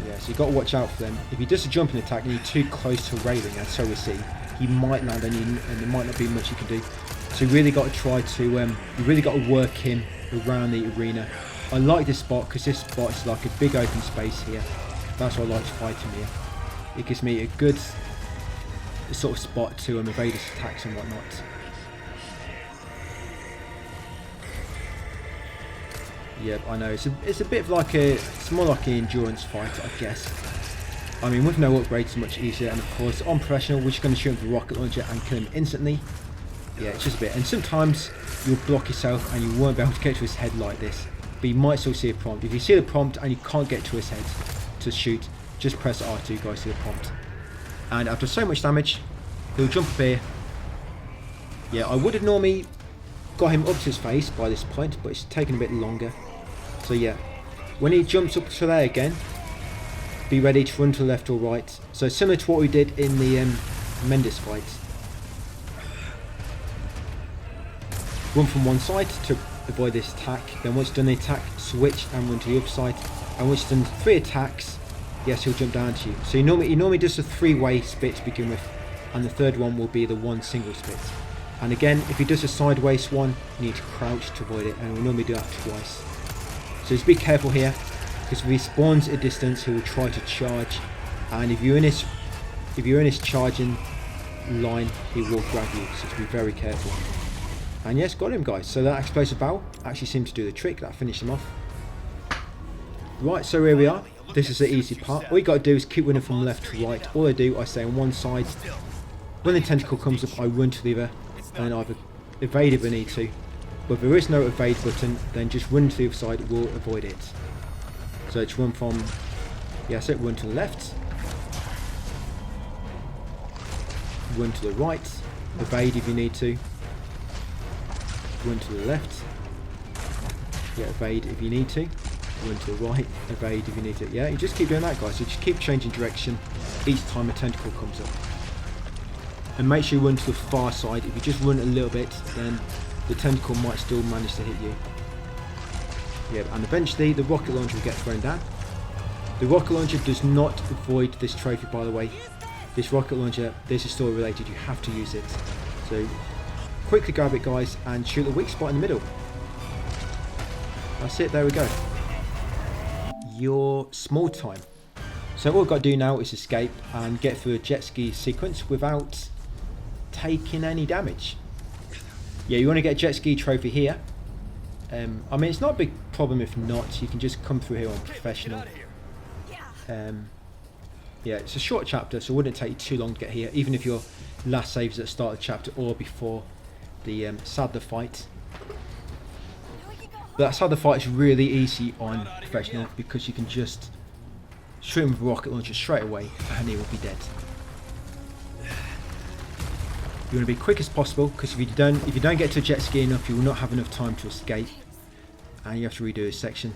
Yeah, so you've got to watch out for them. If he does a jumping attack and you're too close to a railing, as so we see, he might land on you and there might not be much you can do. So you really got to try to, you really got to work him around the arena. I like this spot because this spot is like a big open space here. That's why I like to fight him here. It gives me a good sort of spot to evade his attacks and whatnot. Yeah, I know, it's a bit of like it's more like an endurance fight, I guess. I mean, with no upgrades, it's much easier, and of course, on professional, we're just going to shoot him with a rocket launcher and kill him instantly. Yeah, it's just a bit, and sometimes you'll block yourself and you won't be able to get to his head like this, but you might still see a prompt. If you see the prompt and you can't get to his head to shoot, just press R2, guys, to the prompt. And after so much damage, he'll jump up here. Yeah, I would have normally got him up to his face by this point, but it's taken a bit longer. So yeah, when he jumps up to there again, be ready to run to the left or right. So similar to what we did in the Mendes fight. Run from one side to avoid this attack. Then once you've done the attack, switch and run to the other side. And once you've done 3 attacks, yes, he'll jump down to you. So he normally does a 3-way split to begin with, and the third one will be the 1 single split. And again, if he does a sideways one, you need to crouch to avoid it, and we normally do that twice. So just be careful here, because if he spawns at a distance, he will try to charge, and if you're in his charging line, he will grab you. So just be very careful. And yes, got him, guys. So that explosive barrel actually seemed to do the trick. That finished him off. Right, so here we are. This is the easy part. All you got to do is keep running from left to right. All I do, I stay on one side. When the tentacle comes up, I run to the other, and either evade if I need to. But if there is no evade button, then just run to the other side, we'll avoid it. So it's run from, yes, it run to the left, run to the right, evade if you need to, run to the left, yeah, evade if you need to, run to the right, evade if you need to. Yeah, you just keep doing that, guys. So just keep changing direction each time a tentacle comes up. And make sure you run to the far side. If you just run a little bit, then the tentacle might still manage to hit you. Yeah, and eventually the rocket launcher will get thrown down. The rocket launcher does not avoid this trophy, by the way. This rocket launcher, this is story related, you have to use it. So quickly grab it, guys, and shoot the weak spot in the middle. That's it, there we go. Your small time. So all we've got to do now is escape and get through a jet ski sequence without taking any damage. Yeah, you want to get a jet ski trophy here. I mean, it's not a big problem if not. You can just come through here on professional. Yeah, it's a short chapter, so it wouldn't take you too long to get here, even if your last save is at the start of the chapter or before the Salazar fight. Now we can go But that's how the fight is really easy on professional, because you can just shoot him with a rocket launcher straight away and he will be dead. You want to be quick as possible, because if you don't get to a jet ski enough, you will not have enough time to escape, and you have to redo a section.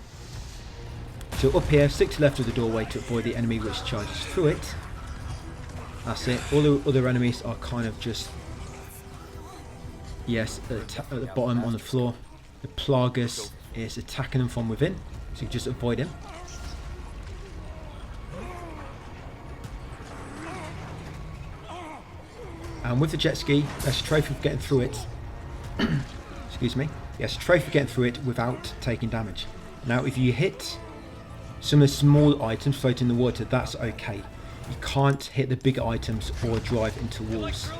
So up here, stick to the left of the doorway to avoid the enemy which charges through it. That's it. All the other enemies are kind of just, yes, at the bottom on the floor. The Plagus is attacking them from within, so you just avoid him. And with the jet ski, that's a trophy for getting through it. Excuse me. Yes, a trophy for getting through it without taking damage. Now, if you hit some of the small items floating in the water, that's okay. You can't hit the bigger items or drive into walls.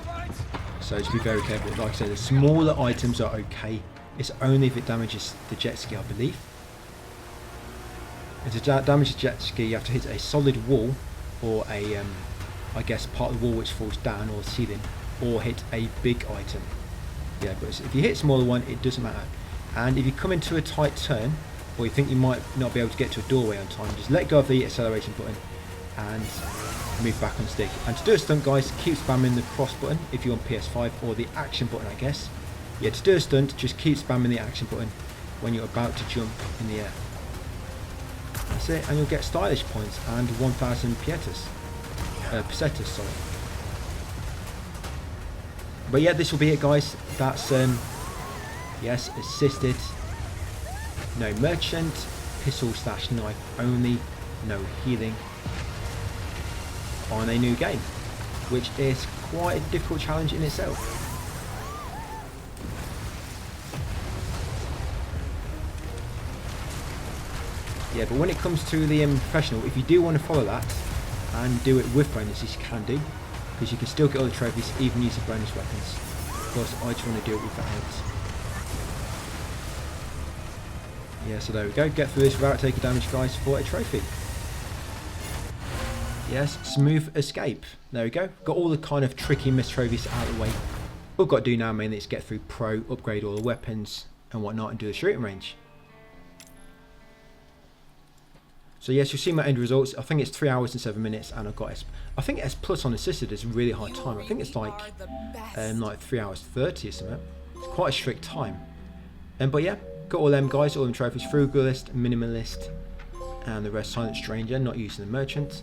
So just be very careful. Like I said, the smaller items are okay. It's only if it damages the jet ski, I believe. If it damages the jet ski, you have to hit a solid wall, or a, I guess, part of the wall which falls down, or the ceiling, or hit a big item. Yeah, but if you hit a smaller one, it doesn't matter. And if you come into a tight turn, or you think you might not be able to get to a doorway on time, just let go of the acceleration button and move back on stick. And to do a stunt, guys, keep spamming the cross button if you're on PS5, or the action button, I guess. Yeah, to do a stunt, just keep spamming the action button when you're about to jump in the air. That's it, and you'll get stylish points and 1,000 pesetas, sorry. But yeah, this will be it, guys. That's yes, assisted, no merchant, pistol / knife only, no healing on a new game, which is quite a difficult challenge in itself. Yeah, but when it comes to the professional, if you do want to follow that and do it with bonuses, you can do, because you can still get all the trophies even using bonus weapons. Of course, I just want to do it without. Yeah, so there we go. Get through this without taking damage, guys, for a trophy. Yes, smooth escape. There we go. Got all the kind of tricky missed trophies out of the way. All we've got to do now mainly is get through Pro, upgrade all the weapons and whatnot, and do the shooting range. So yes, you'll see my end results. I think it's 3 hours and 7 minutes, and I've got S. I think S plus on assisted is a really high time. I think it's like 3 hours 30 or something. It's quite a strict time. But yeah, got all them guys, all them trophies: Frugalist, Minimalist, and the rest Silent Stranger, not using the Merchant.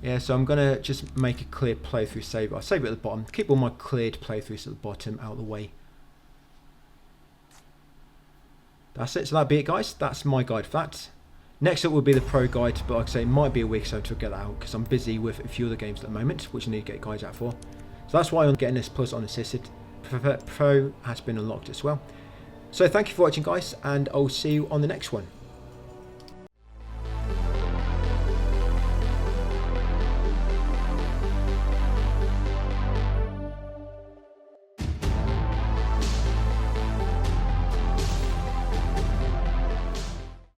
Yeah, so I'm gonna just make a clear playthrough save. I'll save it at the bottom. Keep all my cleared playthroughs at the bottom, out of the way. That's it, so that'll be it, guys. That's my guide for that. Next up will be the pro guide, but like I say, it might be a week or so to get that out, because I'm busy with a few other games at the moment, which I need to get guides out for. So that's why I'm getting this plus on assisted. Pro has been unlocked as well. So thank you for watching, guys, and I'll see you on the next one.